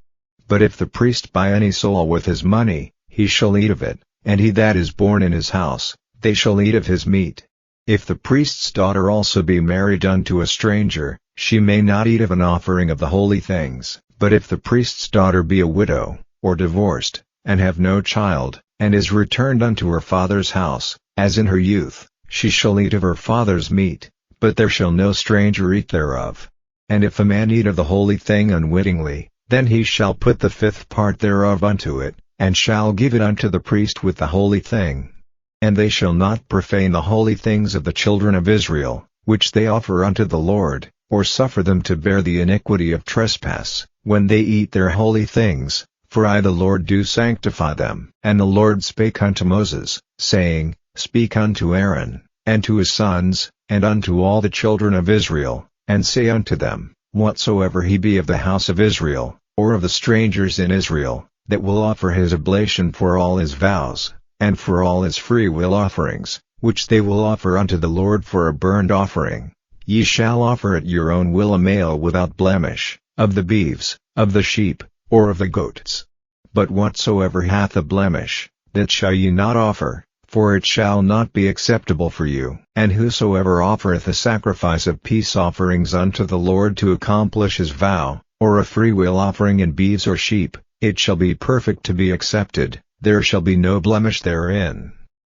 But if the priest buy any soul with his money, he shall eat of it, and he that is born in his house, they shall eat of his meat. If the priest's daughter also be married unto a stranger, she may not eat of an offering of the holy things. But if the priest's daughter be a widow, or divorced, and have no child, and is returned unto her father's house, as in her youth, she shall eat of her father's meat, but there shall no stranger eat thereof. And if a man eat of the holy thing unwittingly, then he shall put the fifth part thereof unto it, and shall give it unto the priest with the holy thing. And they shall not profane the holy things of the children of Israel, which they offer unto the Lord, or suffer them to bear the iniquity of trespass, when they eat their holy things, for I the Lord do sanctify them. And the Lord spake unto Moses, saying, Speak unto Aaron, and to his sons, and unto all the children of Israel, and say unto them, Whatsoever he be of the house of Israel, or of the strangers in Israel, that will offer his oblation for all his vows, and for all his freewill offerings, which they will offer unto the Lord for a burnt offering, ye shall offer at your own will a male without blemish, of the beeves, of the sheep, or of the goats. But whatsoever hath a blemish, that shall ye not offer, for it shall not be acceptable for you. And whosoever offereth a sacrifice of peace offerings unto the Lord to accomplish his vow, or a freewill offering in beeves or sheep, it shall be perfect to be accepted, there shall be no blemish therein.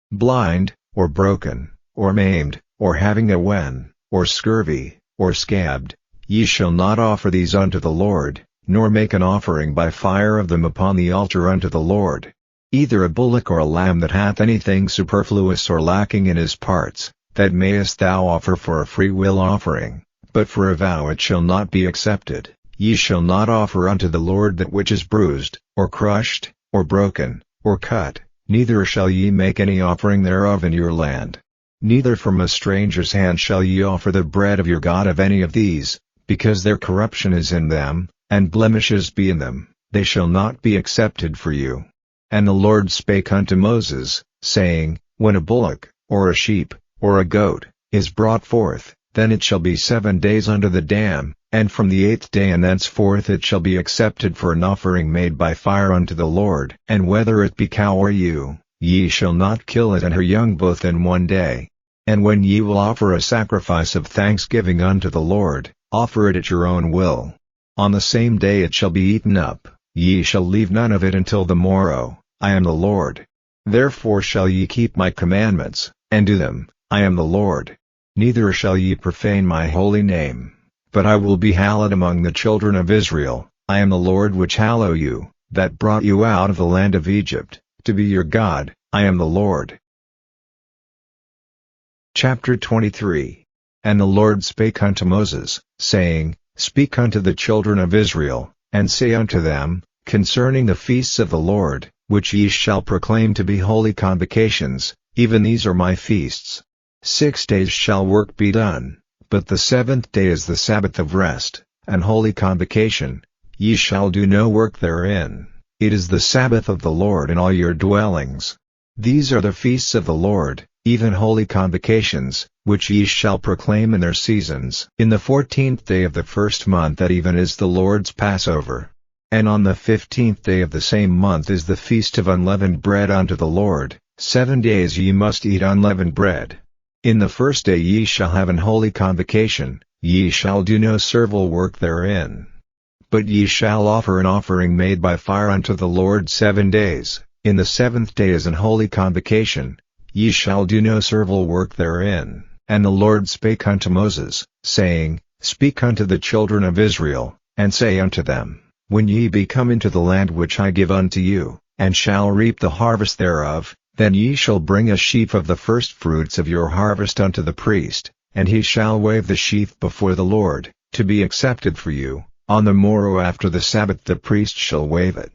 Blind, or broken, or maimed, or having a wen, or scurvy, or scabbed, ye shall not offer these unto the Lord, nor make an offering by fire of them upon the altar unto the Lord. Either a bullock or a lamb that hath anything superfluous or lacking in his parts, that mayest thou offer for a freewill offering, but for a vow it shall not be accepted. Ye shall not offer unto the Lord that which is bruised, or crushed, or broken, or cut, neither shall ye make any offering thereof in your land. Neither from a stranger's hand shall ye offer the bread of your God of any of these, because their corruption is in them, and blemishes be in them, they shall not be accepted for you. And the Lord spake unto Moses, saying, When a bullock, or a sheep, or a goat, is brought forth, then it shall be 7 days under the dam, and from the 8th day and thenceforth it shall be accepted for an offering made by fire unto the Lord. And whether it be cow or ewe, ye shall not kill it and her young both in 1 day. And when ye will offer a sacrifice of thanksgiving unto the Lord, offer it at your own will. On the same day it shall be eaten up, ye shall leave none of it until the morrow. I am the Lord. Therefore shall ye keep my commandments, and do them. I am the Lord. Neither shall ye profane my holy name, but I will be hallowed among the children of Israel. I am the Lord which hallow you, that brought you out of the land of Egypt, to be your God. I am the Lord. Chapter 23. And the Lord spake unto Moses, saying, Speak unto the children of Israel, and say unto them, Concerning the feasts of the Lord, which ye shall proclaim to be holy convocations, even these are my feasts. 6 days shall work be done, But the seventh day is the Sabbath of rest, and holy convocation. Ye shall do no work therein. It is the Sabbath of the Lord in all your dwellings. These are the feasts of the Lord, even holy convocations, which ye shall proclaim in their seasons. In the 14th day of the first month at even is the Lord's Passover. And on the 15th day of the same month is the feast of unleavened bread unto the Lord. 7 days ye must eat unleavened bread. In the first day ye shall have an holy convocation, ye shall do no servile work therein. But ye shall offer an offering made by fire unto the Lord 7 days. In the 7th day is an holy convocation, ye shall do no servile work therein. And the Lord spake unto Moses, saying, Speak unto the children of Israel, and say unto them, When ye be come into the land which I give unto you, and shall reap the harvest thereof, then ye shall bring a sheaf of the firstfruits of your harvest unto the priest, and he shall wave the sheaf before the Lord, to be accepted for you. On the morrow after the Sabbath the priest shall wave it.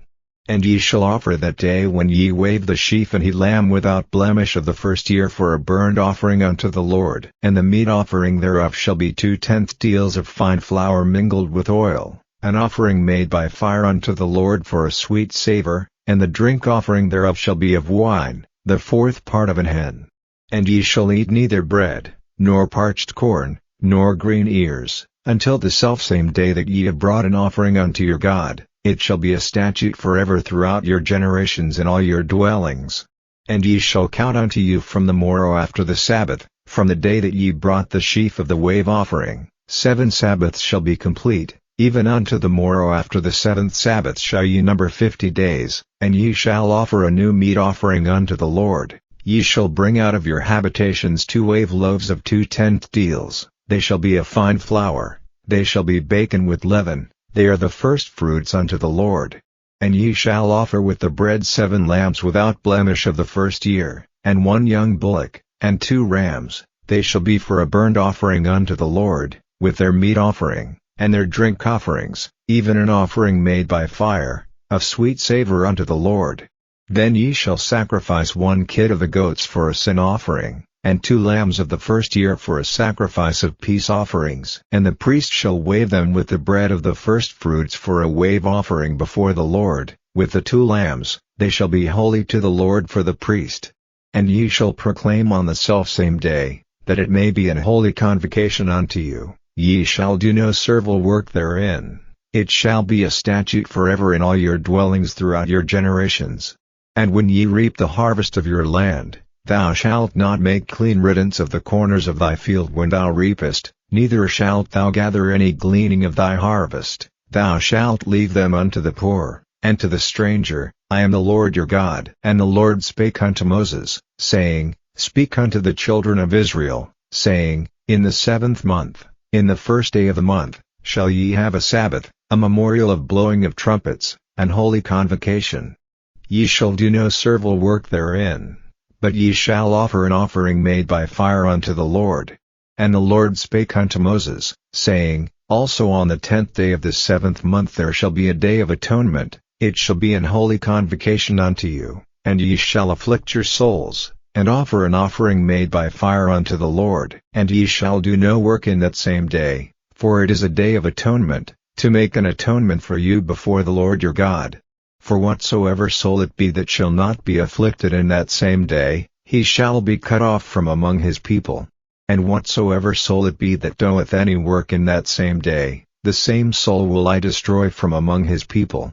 And ye shall offer that day when ye wave the sheaf an he lamb without blemish of the first year for a burnt offering unto the Lord. And the meat offering thereof shall be 2/10 deals of fine flour mingled with oil, an offering made by fire unto the Lord for a sweet savor, and the drink offering thereof shall be of wine, the 4th part of an hin. And ye shall eat neither bread, nor parched corn, nor green ears, until the selfsame day that ye have brought an offering unto your God. It shall be a statute forever throughout your generations in all your dwellings. And ye shall count unto you from the morrow after the Sabbath, from the day that ye brought the sheaf of the wave offering. 7 Sabbaths shall be complete, even unto the morrow after the 7th Sabbath shall ye number 50 days, and ye shall offer a new meat offering unto the Lord. Ye shall bring out of your habitations 2 wave loaves of 2/10 deals, they shall be of fine flour, they shall be baken with leaven. They are the firstfruits unto the Lord. And ye shall offer with the bread 7 lambs without blemish of the first year, and 1 young bullock, and 2 rams, they shall be for a burnt offering unto the Lord, with their meat offering, and their drink offerings, even an offering made by fire, of sweet savor unto the Lord. Then ye shall sacrifice 1 kid of the goats for a sin offering, and 2 lambs of the first year for a sacrifice of peace offerings. And the priest shall wave them with the bread of the firstfruits for a wave offering before the Lord, with the 2 lambs, they shall be holy to the Lord for the priest. And ye shall proclaim on the selfsame day, that it may be an holy convocation unto you, ye shall do no servile work therein. It shall be a statute forever in all your dwellings throughout your generations. And when ye reap the harvest of your land, thou shalt not make clean riddance of the corners of thy field when thou reapest, neither shalt thou gather any gleaning of thy harvest, thou shalt leave them unto the poor, and to the stranger. I am the Lord your God. And the Lord spake unto Moses, saying, Speak unto the children of Israel, saying, In the 7th month, in the 1st day of the month, shall ye have a Sabbath, a memorial of blowing of trumpets, an holy convocation. Ye shall do no servile work therein, but ye shall offer an offering made by fire unto the Lord. And the Lord spake unto Moses, saying, Also on the 10th day of the 7th month there shall be a day of atonement, it shall be an holy convocation unto you, and ye shall afflict your souls, and offer an offering made by fire unto the Lord. And ye shall do no work in that same day, for it is a day of atonement, to make an atonement for you before the Lord your God. For whatsoever soul it be that shall not be afflicted in that same day, he shall be cut off from among his people. And whatsoever soul it be that doeth any work in that same day, the same soul will I destroy from among his people.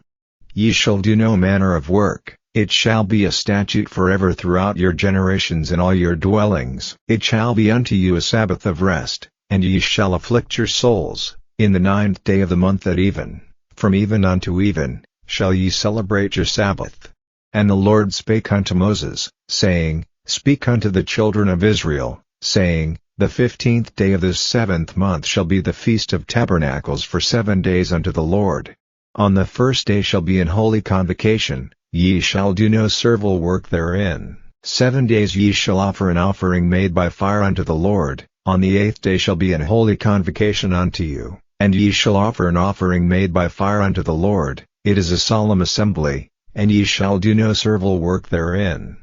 Ye shall do no manner of work, it shall be a statute forever throughout your generations in all your dwellings. It shall be unto you a Sabbath of rest, and ye shall afflict your souls. In the 9th day of the month at even, from even unto even, shall ye celebrate your Sabbath. And the Lord spake unto Moses, saying, Speak unto the children of Israel, saying, The 15th day of this 7th month shall be the Feast of Tabernacles for 7 days unto the Lord. On the 1st day shall be an holy convocation, ye shall do no servile work therein. 7 days ye shall offer an offering made by fire unto the Lord. On the 8th day shall be an holy convocation unto you, and ye shall offer an offering made by fire unto the Lord. It is a solemn assembly, and ye shall do no servile work therein.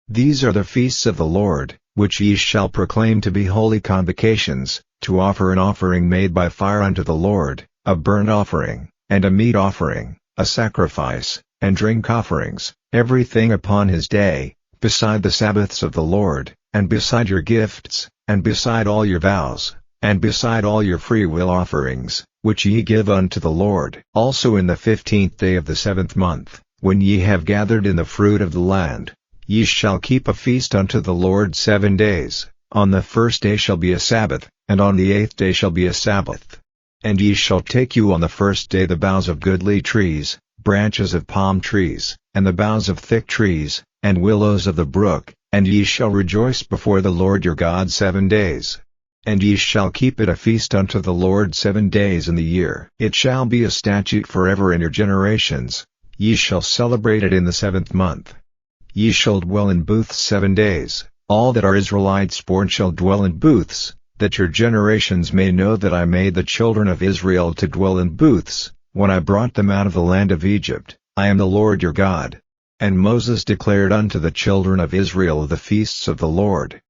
These are the feasts of the Lord, which ye shall proclaim to be holy convocations, to offer an offering made by fire unto the Lord, a burnt offering, and a meat offering, a sacrifice, and drink offerings, everything upon his day, beside the Sabbaths of the Lord, and beside your gifts, and beside all your vows, and beside all your freewill offerings, which ye give unto the Lord. Also in the 15th day of the 7th month, when ye have gathered in the fruit of the land, ye shall keep a feast unto the Lord 7 days. On the first day shall be a Sabbath, and on the 8th day shall be a Sabbath. And ye shall take you on the first day the boughs of goodly trees, branches of palm trees, and the boughs of thick trees, and willows of the brook, and ye shall rejoice before the Lord your God 7 days. And ye shall keep it a feast unto the Lord 7 days in the year. It shall be a statute forever in your generations. Ye shall celebrate it in the 7th month. Ye shall dwell in booths 7 days. All that are Israelites born shall dwell in booths, that your generations may know that I made the children of Israel to dwell in booths, when I brought them out of the land of Egypt. I am the Lord your God. And Moses declared unto the children of Israel the feasts of the Lord.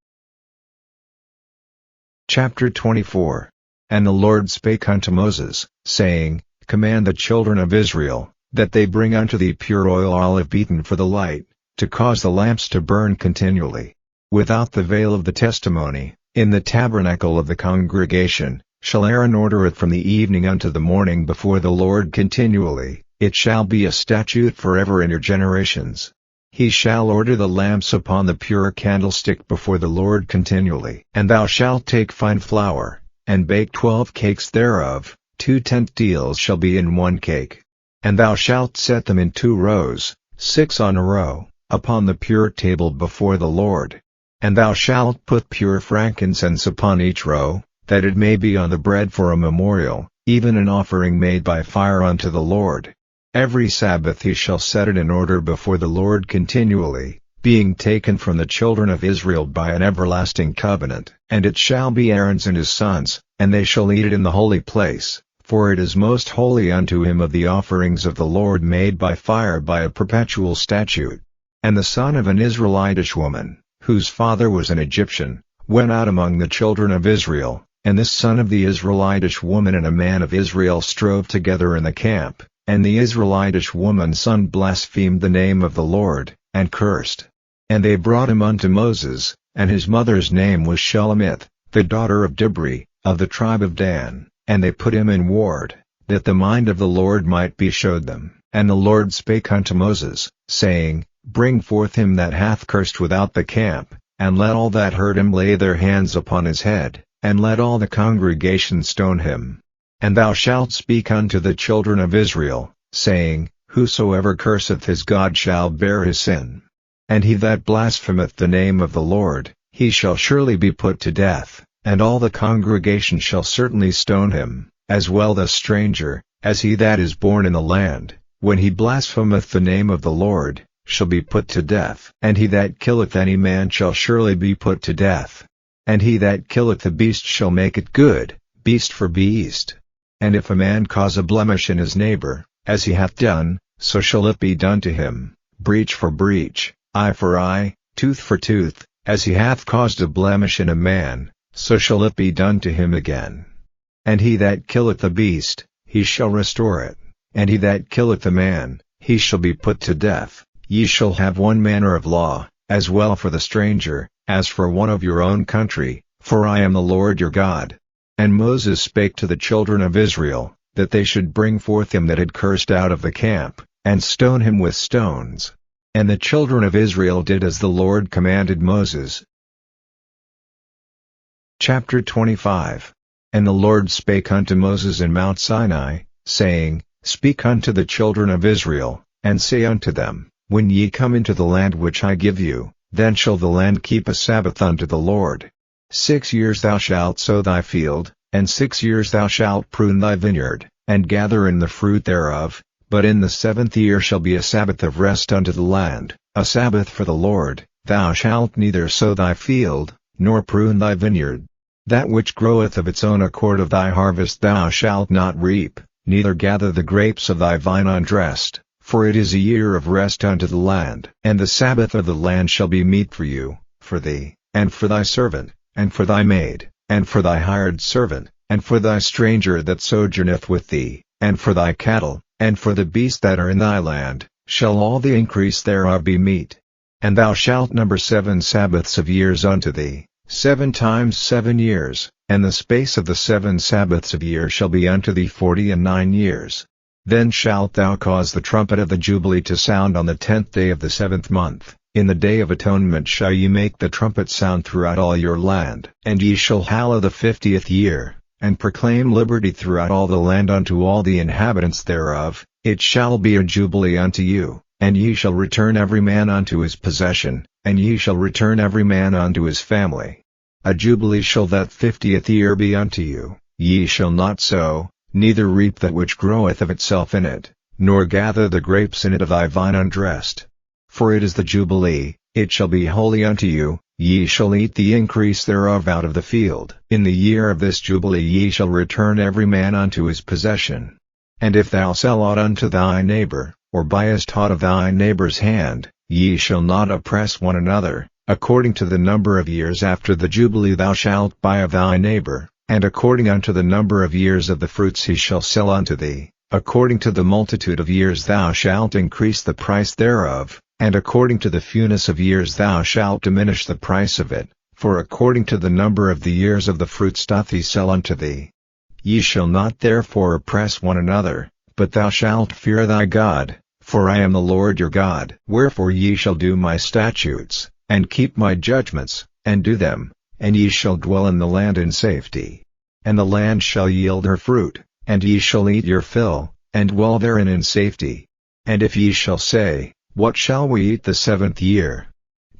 Chapter 24. And the Lord spake unto Moses, saying, Command the children of Israel, that they bring unto thee pure oil olive beaten for the light, to cause the lamps to burn continually. Without the veil of the testimony, in the tabernacle of the congregation, shall Aaron order it from the evening unto the morning before the Lord continually. It shall be a statute forever in your generations. He shall order the lamps upon the pure candlestick before the Lord continually. And thou shalt take fine flour, and bake 12 cakes thereof, 2 tenth deals shall be in 1 cake. And thou shalt set them in 2 rows, 6 on a row, upon the pure table before the Lord. And thou shalt put pure frankincense upon each row, that it may be on the bread for a memorial, even an offering made by fire unto the Lord. Every Sabbath he shall set it in order before the Lord continually, being taken from the children of Israel by an everlasting covenant. And it shall be Aaron's and his sons, and they shall eat it in the holy place, for it is most holy unto him of the offerings of the Lord made by fire by a perpetual statute. And the son of an Israelitish woman, whose father was an Egyptian, went out among the children of Israel, and this son of the Israelitish woman and a man of Israel strove together in the camp, and the Israelitish woman's son blasphemed the name of the Lord, and cursed. And they brought him unto Moses, and his mother's name was Shelomith, the daughter of Dibri, of the tribe of Dan, and they put him in ward, that the mind of the Lord might be showed them. And the Lord spake unto Moses, saying, Bring forth him that hath cursed without the camp, and let all that heard him lay their hands upon his head, and let all the congregation stone him. And thou shalt speak unto the children of Israel, saying, Whosoever curseth his God shall bear his sin. And he that blasphemeth the name of the Lord, he shall surely be put to death, and all the congregation shall certainly stone him, as well the stranger, as he that is born in the land, when he blasphemeth the name of the Lord, shall be put to death. And he that killeth any man shall surely be put to death. And he that killeth a beast shall make it good, beast for beast. And if a man cause a blemish in his neighbor, as he hath done, so shall it be done to him, breach for breach, eye for eye, tooth for tooth, as he hath caused a blemish in a man, so shall it be done to him again. And he that killeth a beast, he shall restore it, and he that killeth a man, he shall be put to death. Ye shall have one manner of law, as well for the stranger, as for one of your own country, for I am the Lord your God. And Moses spake to the children of Israel, that they should bring forth him that had cursed out of the camp, and stone him with stones. And the children of Israel did as the Lord commanded Moses. Chapter 25. And the Lord spake unto Moses in Mount Sinai, saying, Speak unto the children of Israel, and say unto them, When ye come into the land which I give you, then shall the land keep a Sabbath unto the Lord. 6 years thou shalt sow thy field, and 6 years thou shalt prune thy vineyard, and gather in the fruit thereof, but in the 7th year shall be a Sabbath of rest unto the land, a Sabbath for the Lord. Thou shalt neither sow thy field, nor prune thy vineyard. That which groweth of its own accord of thy harvest thou shalt not reap, neither gather the grapes of thy vine undressed, for it is a year of rest unto the land. And the Sabbath of the land shall be meat for you, for thee, and for thy servant, and for thy maid, and for thy hired servant, and for thy stranger that sojourneth with thee, and for thy cattle, and for the beasts that are in thy land, shall all the increase thereof be meat. And thou shalt number 7 Sabbaths of years unto thee, 7 times 7 years, and the space of the 7 Sabbaths of year shall be unto thee 49 years. Then shalt thou cause the trumpet of the Jubilee to sound on the 10th day of the 7th month. In the day of atonement shall ye make the trumpet sound throughout all your land. And ye shall hallow the 50th year, and proclaim liberty throughout all the land unto all the inhabitants thereof. It shall be a jubilee unto you, and ye shall return every man unto his possession, and ye shall return every man unto his family. A jubilee shall that 50th year be unto you. Ye shall not sow, neither reap that which groweth of itself in it, nor gather the grapes in it of thy vine undressed. For it is the jubilee, it shall be holy unto you. Ye shall eat the increase thereof out of the field. In the year of this jubilee ye shall return every man unto his possession. And if thou sell aught unto thy neighbor, or buyest aught of thy neighbor's hand, ye shall not oppress one another. According to the number of years after the jubilee thou shalt buy of thy neighbor, and according unto the number of years of the fruits he shall sell unto thee, according to the multitude of years thou shalt increase the price thereof, and according to the fewness of years thou shalt diminish the price of it, for according to the number of the years of the fruits doth he sell unto thee. Ye shall not therefore oppress one another, but thou shalt fear thy God, for I am the Lord your God. Wherefore ye shall do my statutes, and keep my judgments, and do them, and ye shall dwell in the land in safety. And the land shall yield her fruit, and ye shall eat your fill, and dwell therein in safety. And if ye shall say, What shall we eat the 7th year?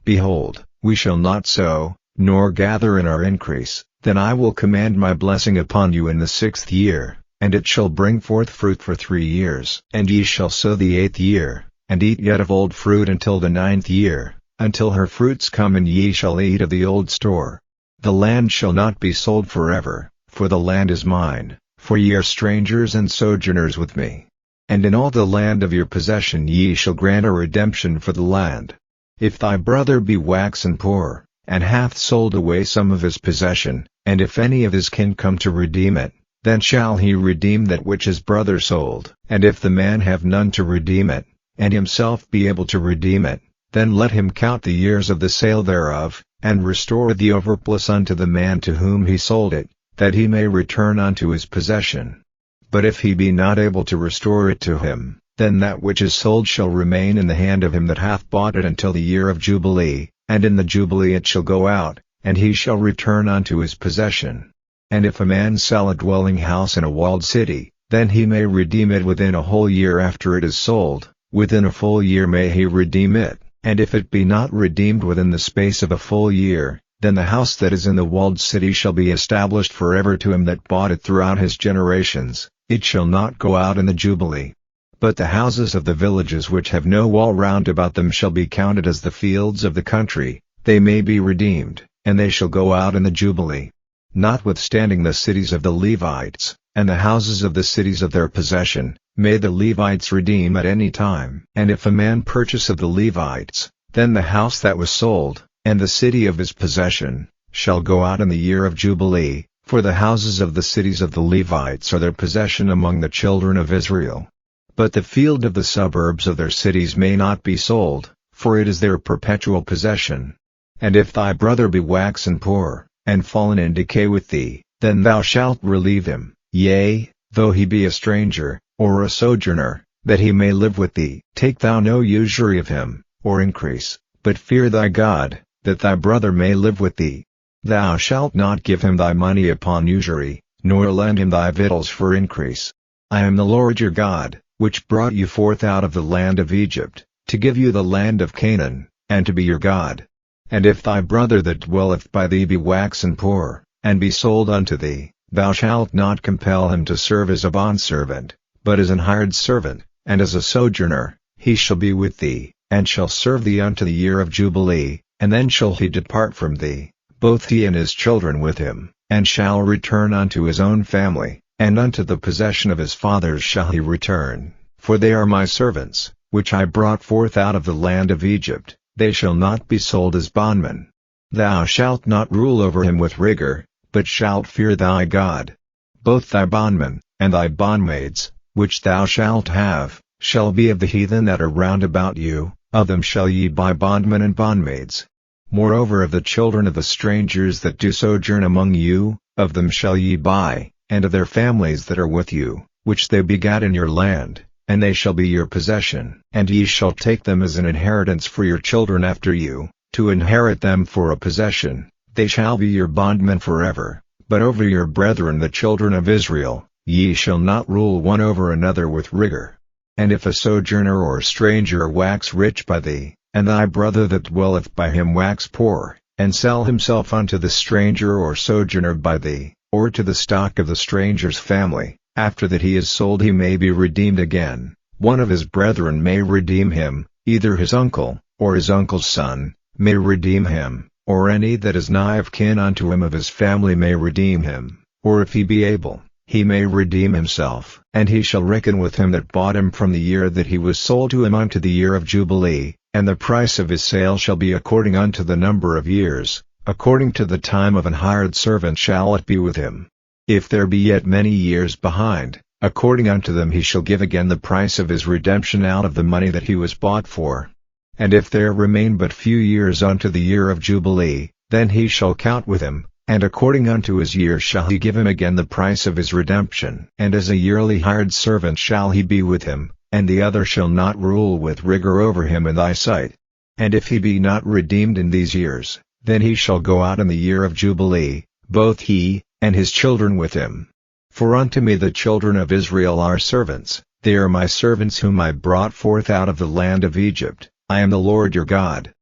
Behold, we shall not sow, nor gather in our increase, then I will command my blessing upon you in the 6th year, and it shall bring forth fruit for 3 years. And ye shall sow the 8th year, and eat yet of old fruit until the 9th year, until her fruits come, and ye shall eat of the old store. The land shall not be sold forever, for the land is mine, for ye are strangers and sojourners with me. And in all the land of your possession ye shall grant a redemption for the land. If thy brother be waxen poor, and hath sold away some of his possession, and if any of his kin come to redeem it, then shall he redeem that which his brother sold. And if the man have none to redeem it, and himself be able to redeem it, then let him count the years of the sale thereof, and restore the overplus unto the man to whom he sold it, that he may return unto his possession. But if he be not able to restore it to him, then that which is sold shall remain in the hand of him that hath bought it until the year of Jubilee, and in the Jubilee it shall go out, and he shall return unto his possession. And if a man sell a dwelling house in a walled city, then he may redeem it within a whole year after it is sold, within a full year may he redeem it. And if it be not redeemed within the space of a full year, then the house that is in the walled city shall be established forever to him that bought it throughout his generations. It shall not go out in the Jubilee. But the houses of the villages which have no wall round about them shall be counted as the fields of the country. They may be redeemed, and they shall go out in the Jubilee. Notwithstanding the cities of the Levites, and the houses of the cities of their possession, may the Levites redeem at any time. And if a man purchase of the Levites, then the house that was sold, and the city of his possession, shall go out in the year of Jubilee, for the houses of the cities of the Levites are their possession among the children of Israel. But the field of the suburbs of their cities may not be sold, for it is their perpetual possession. And if thy brother be waxen poor, and fallen in decay with thee, then thou shalt relieve him, yea, though he be a stranger, or a sojourner, that he may live with thee. Take thou no usury of him, or increase, but fear thy God, that thy brother may live with thee. Thou shalt not give him thy money upon usury, nor lend him thy victuals for increase. I am the Lord your God, which brought you forth out of the land of Egypt, to give you the land of Canaan, and to be your God. And if thy brother that dwelleth by thee be waxen poor, and be sold unto thee, thou shalt not compel him to serve as a bondservant, but as an hired servant, and as a sojourner. He shall be with thee, and shall serve thee unto the year of Jubilee, and then shall he depart from thee, both he and his children with him, and shall return unto his own family, and unto the possession of his fathers shall he return. For they are my servants, which I brought forth out of the land of Egypt. They shall not be sold as bondmen. Thou shalt not rule over him with rigor, but shalt fear thy God. Both thy bondmen, and thy bondmaids, which thou shalt have, shall be of the heathen that are round about you, of them shall ye buy bondmen and bondmaids. Moreover of the children of the strangers that do sojourn among you, of them shall ye buy, and of their families that are with you, which they begat in your land, and they shall be your possession. And ye shall take them as an inheritance for your children after you, to inherit them for a possession. They shall be your bondmen forever. But over your brethren the children of Israel, ye shall not rule one over another with rigor. And if a sojourner or stranger wax rich by thee, and thy brother that dwelleth by him wax poor, and sell himself unto the stranger or sojourner by thee, or to the stock of the stranger's family, after that he is sold he may be redeemed again, one of his brethren may redeem him, either his uncle, or his uncle's son, may redeem him, or any that is nigh of kin unto him of his family may redeem him, or if he be able, he may redeem himself. And he shall reckon with him that bought him from the year that he was sold to him unto the year of Jubilee, and the price of his sale shall be according unto the number of years, according to the time of an hired servant shall it be with him. If there be yet many years behind, according unto them he shall give again the price of his redemption out of the money that he was bought for. And if there remain but few years unto the year of Jubilee, then he shall count with him, and according unto his years shall he give him again the price of his redemption. And as a yearly hired servant shall he be with him, and the other shall not rule with rigor over him in thy sight. And if he be not redeemed in these years, then he shall go out in the year of Jubilee, both he, and his children with him. For unto me the children of Israel are servants, they are my servants whom I brought forth out of the land of Egypt. I am the Lord your God.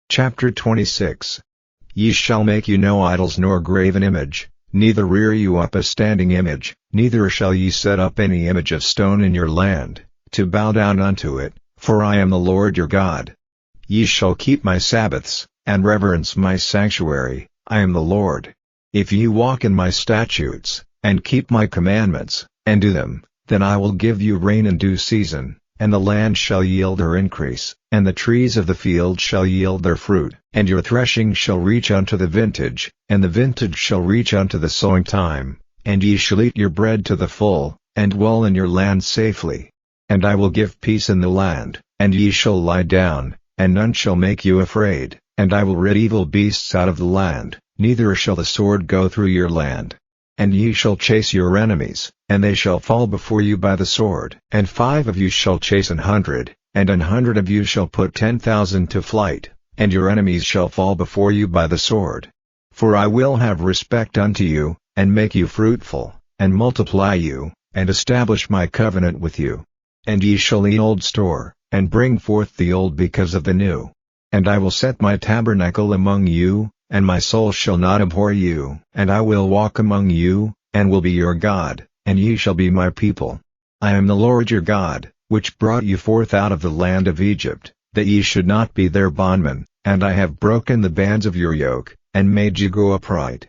Chapter 26. Ye shall make you no idols nor graven image, neither rear you up a standing image, neither shall ye set up any image of stone in your land, to bow down unto it, for I am the Lord your God. Ye shall keep my Sabbaths, and reverence my sanctuary, I am the Lord. If ye walk in my statutes, and keep my commandments, and do them, then I will give you rain in due season, and the land shall yield her increase, and the trees of the field shall yield their fruit. And your threshing shall reach unto the vintage, and the vintage shall reach unto the sowing time, and ye shall eat your bread to the full, and dwell in your land safely. And I will give peace in the land, and ye shall lie down, and none shall make you afraid, and I will rid evil beasts out of the land, neither shall the sword go through your land. And ye shall chase your enemies, and they shall fall before you by the sword. And 5 of you shall chase 100, and 100 of you shall put 10,000 to flight, and your enemies shall fall before you by the sword. For I will have respect unto you, and make you fruitful, and multiply you, and establish my covenant with you. And ye shall eat old store, and bring forth the old because of the new. And I will set my tabernacle among you, and my soul shall not abhor you. And I will walk among you, and will be your God, and ye shall be my people. I am the Lord your God, which brought you forth out of the land of Egypt, that ye should not be their bondmen, and I have broken the bands of your yoke, and made you go upright.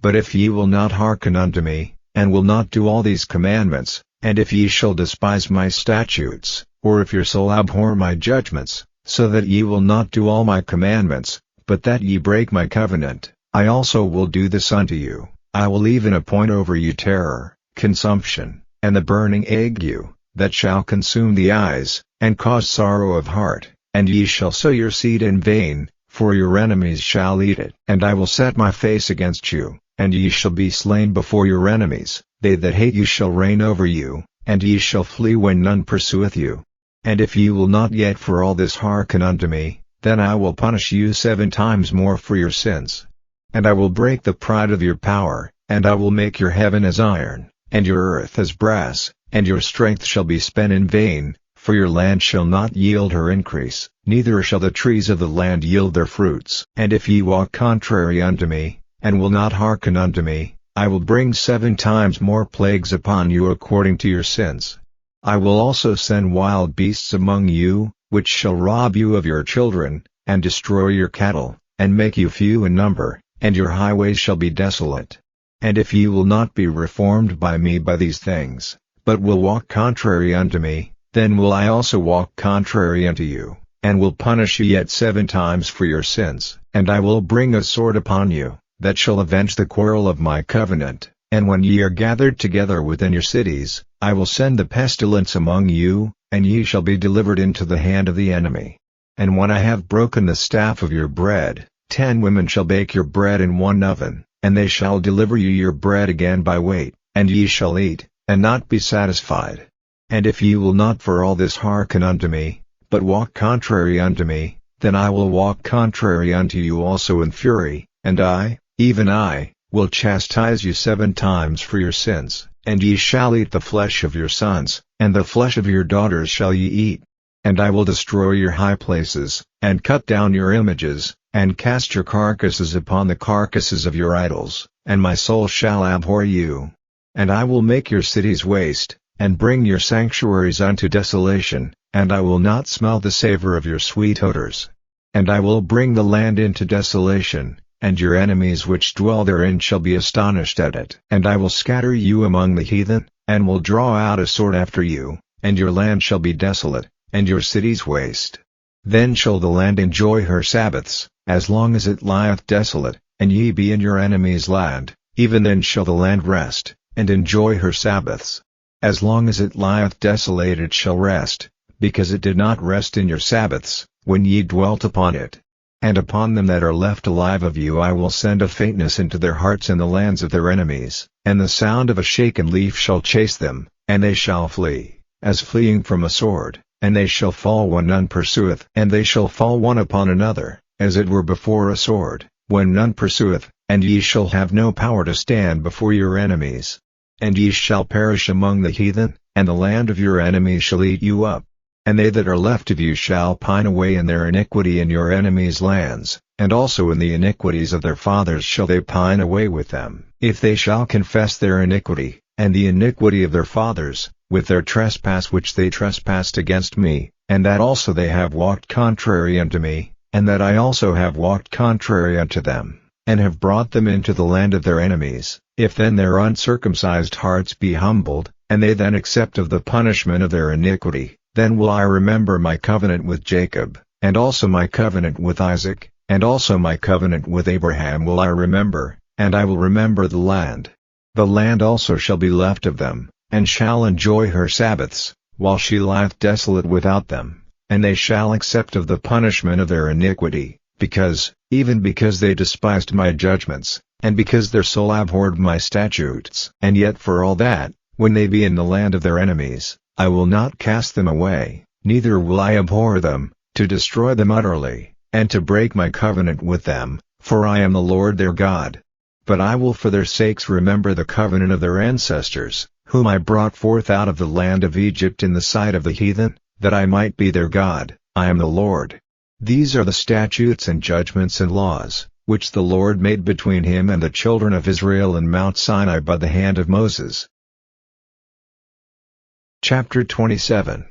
But if ye will not hearken unto me, and will not do all these commandments, and if ye shall despise my statutes, or if your soul abhor my judgments, so that ye will not do all my commandments, but that ye break my covenant, I also will do this unto you. I will even appoint over you terror, consumption, and the burning ague, that shall consume the eyes, and cause sorrow of heart, and ye shall sow your seed in vain, for your enemies shall eat it. And I will set my face against you, and ye shall be slain before your enemies, they that hate you shall reign over you, and ye shall flee when none pursueth you. And if ye will not yet for all this hearken unto me, then I will punish you 7 times more for your sins. And I will break the pride of your power, and I will make your heaven as iron, and your earth as brass, and your strength shall be spent in vain, for your land shall not yield her increase, neither shall the trees of the land yield their fruits. And if ye walk contrary unto me, and will not hearken unto me, I will bring 7 times more plagues upon you according to your sins. I will also send wild beasts among you, which shall rob you of your children, and destroy your cattle, and make you few in number, and your highways shall be desolate. And if ye will not be reformed by me by these things, but will walk contrary unto me, then will I also walk contrary unto you, and will punish you yet 7 times for your sins. And I will bring a sword upon you, that shall avenge the quarrel of my covenant, and when ye are gathered together within your cities, I will send the pestilence among you, and ye shall be delivered into the hand of the enemy. And when I have broken the staff of your bread, 10 women shall bake your bread in one oven, and they shall deliver you your bread again by weight, and ye shall eat, and not be satisfied. And if ye will not for all this hearken unto me, but walk contrary unto me, then I will walk contrary unto you also in fury, and I, even I, will chastise you 7 times for your sins. And ye shall eat the flesh of your sons, and the flesh of your daughters shall ye eat. And I will destroy your high places, and cut down your images, and cast your carcasses upon the carcasses of your idols, and my soul shall abhor you. And I will make your cities waste, and bring your sanctuaries unto desolation, and I will not smell the savor of your sweet odors. And I will bring the land into desolation, and your enemies which dwell therein shall be astonished at it. And I will scatter you among the heathen, and will draw out a sword after you, and your land shall be desolate, and your cities waste. Then shall the land enjoy her Sabbaths, as long as it lieth desolate, and ye be in your enemy's land, even then shall the land rest, and enjoy her Sabbaths. As long as it lieth desolate it shall rest, because it did not rest in your Sabbaths, when ye dwelt upon it. And upon them that are left alive of you I will send a faintness into their hearts in the lands of their enemies, and the sound of a shaken leaf shall chase them, and they shall flee, as fleeing from a sword, and they shall fall when none pursueth. And they shall fall one upon another, as it were before a sword, when none pursueth, and ye shall have no power to stand before your enemies. And ye shall perish among the heathen, and the land of your enemies shall eat you up. And they that are left of you shall pine away in their iniquity in your enemies' lands, and also in the iniquities of their fathers shall they pine away with them. If they shall confess their iniquity, and the iniquity of their fathers, with their trespass which they trespassed against me, and that also they have walked contrary unto me, and that I also have walked contrary unto them, and have brought them into the land of their enemies, if then their uncircumcised hearts be humbled, and they then accept of the punishment of their iniquity, then will I remember my covenant with Jacob, and also my covenant with Isaac, and also my covenant with Abraham will I remember, and I will remember the land. The land also shall be left of them, and shall enjoy her Sabbaths, while she lieth desolate without them, and they shall accept of the punishment of their iniquity, even because they despised my judgments, and because their soul abhorred my statutes. And yet for all that, when they be in the land of their enemies, I will not cast them away, neither will I abhor them, to destroy them utterly, and to break my covenant with them, for I am the Lord their God. But I will for their sakes remember the covenant of their ancestors, whom I brought forth out of the land of Egypt in the sight of the heathen, that I might be their God. I am the Lord. These are the statutes and judgments and laws, which the Lord made between him and the children of Israel in Mount Sinai by the hand of Moses. Chapter 27.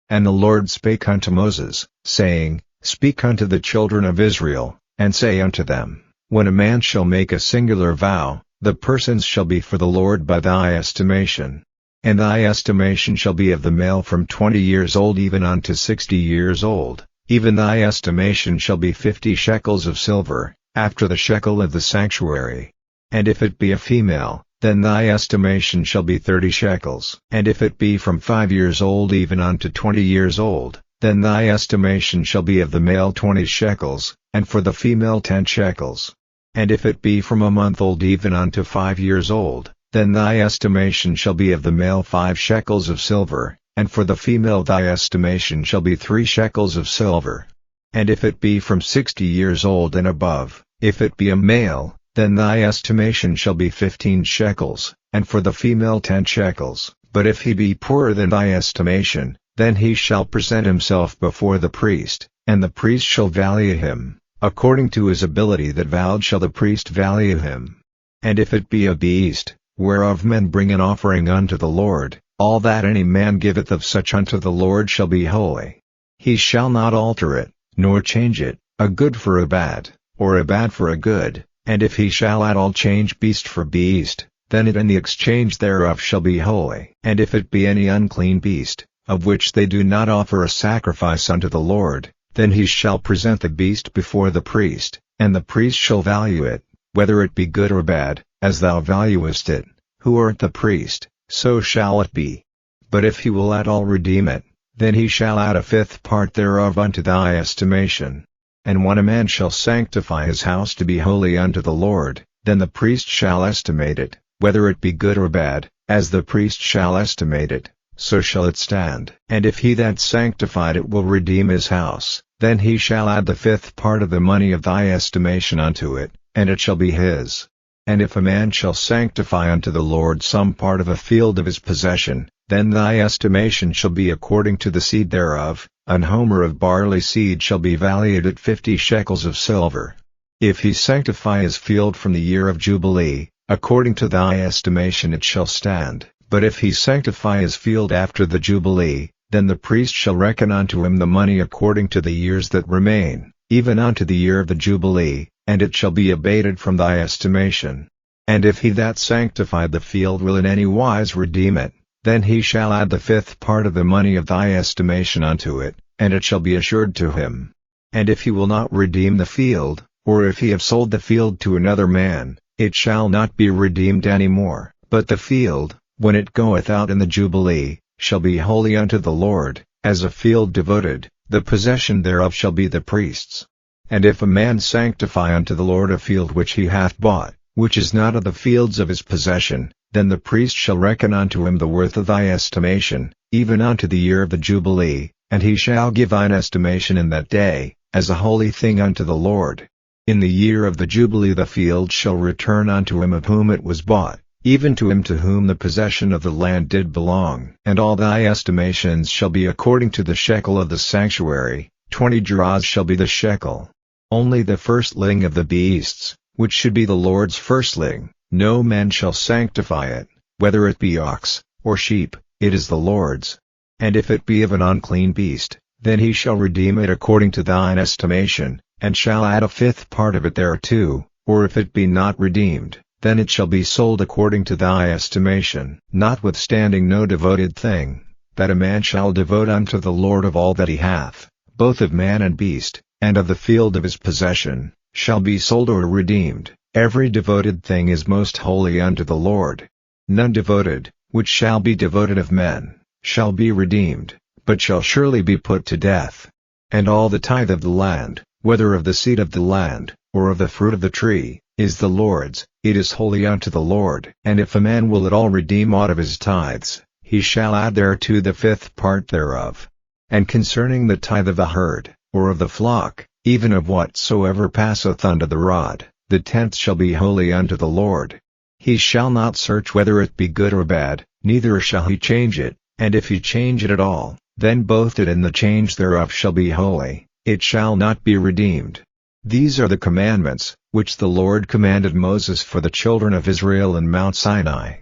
And the Lord spake unto Moses, saying, Speak unto the children of Israel, and say unto them, When a man shall make a singular vow, the persons shall be for the Lord by thy estimation. And thy estimation shall be of the male from 20 years old even unto 60 years old, even thy estimation shall be 50 shekels of silver, after the shekel of the sanctuary. And if it be a female, then thy estimation shall be 30 shekels. And if it be from 5 years old even unto 20 years old, then thy estimation shall be of the male 20 shekels, and for the female 10 shekels. And if it be from a month old even unto 5 years old, then thy estimation shall be of the male 5 shekels of silver, and for the female thy estimation shall be 3 shekels of silver. And if it be from 60 years old and above, if it be a male, then thy estimation shall be 15 shekels, and for the female 10 shekels. But if he be poorer than thy estimation, then he shall present himself before the priest, and the priest shall value him, according to his ability that vowed shall the priest value him. And if it be a beast, whereof men bring an offering unto the Lord, all that any man giveth of such unto the Lord shall be holy. He shall not alter it, nor change it, a good for a bad, or a bad for a good. And if he shall at all change beast for beast, then it in the exchange thereof shall be holy. And if it be any unclean beast, of which they do not offer a sacrifice unto the Lord, Then he shall present the beast before the priest, and the priest shall value it, whether it be good or bad, as thou valuest it, who art the priest, so shall it be. But if he will at all redeem it, then he shall add a fifth part thereof unto thy estimation. And when a man shall sanctify his house to be holy unto the Lord, then the priest shall estimate it, whether it be good or bad, as the priest shall estimate it, so shall it stand. And if he that sanctified it will redeem his house, then he shall add the fifth part of the money of thy estimation unto it, and it shall be his. And if a man shall sanctify unto the Lord some part of a field of his possession, then thy estimation shall be according to the seed thereof. An homer of barley seed shall be valued at 50 shekels of silver. If he sanctify his field from the year of Jubilee, according to thy estimation it shall stand. But if he sanctify his field after the Jubilee, then the priest shall reckon unto him the money according to the years that remain, even unto the year of the Jubilee, and it shall be abated from thy estimation. And if he that sanctified the field will in any wise redeem it, then he shall add the fifth part of the money of thy estimation unto it, and it shall be assured to him. And if he will not redeem the field, or if he have sold the field to another man, it shall not be redeemed any more, but the field, when it goeth out in the Jubilee, shall be holy unto the Lord, as a field devoted, the possession thereof shall be the priest's. And if a man sanctify unto the Lord a field which he hath bought, which is not of the fields of his possession, then the priest shall reckon unto him the worth of thy estimation, even unto the year of the Jubilee, and he shall give thine estimation in that day, as a holy thing unto the Lord. In the year of the Jubilee the field shall return unto him of whom it was bought, even to him to whom the possession of the land did belong. And all thy estimations shall be according to the shekel of the sanctuary, 20 gerahs shall be the shekel. Only the firstling of the beasts, which should be the Lord's firstling, no man shall sanctify it, whether it be ox, or sheep, it is the Lord's. And if it be of an unclean beast, then he shall redeem it according to thine estimation, and shall add a fifth part of it thereto, or if it be not redeemed, then it shall be sold according to thy estimation. Notwithstanding no devoted thing, that a man shall devote unto the Lord of all that he hath, both of man and beast, and of the field of his possession, shall be sold or redeemed. Every devoted thing is most holy unto the Lord. None devoted, which shall be devoted of men, shall be redeemed, but shall surely be put to death. And all the tithe of the land, whether of the seed of the land, or of the fruit of the tree, is the Lord's, it is holy unto the Lord. And if a man will at all redeem aught of his tithes, he shall add thereto the fifth part thereof. And concerning the tithe of the herd, or of the flock, even of whatsoever passeth under the rod, the tenth shall be holy unto the Lord. He shall not search whether it be good or bad, neither shall he change it, and if he change it at all, then both it and the change thereof shall be holy, it shall not be redeemed. These are the commandments, which the Lord commanded Moses for the children of Israel in Mount Sinai.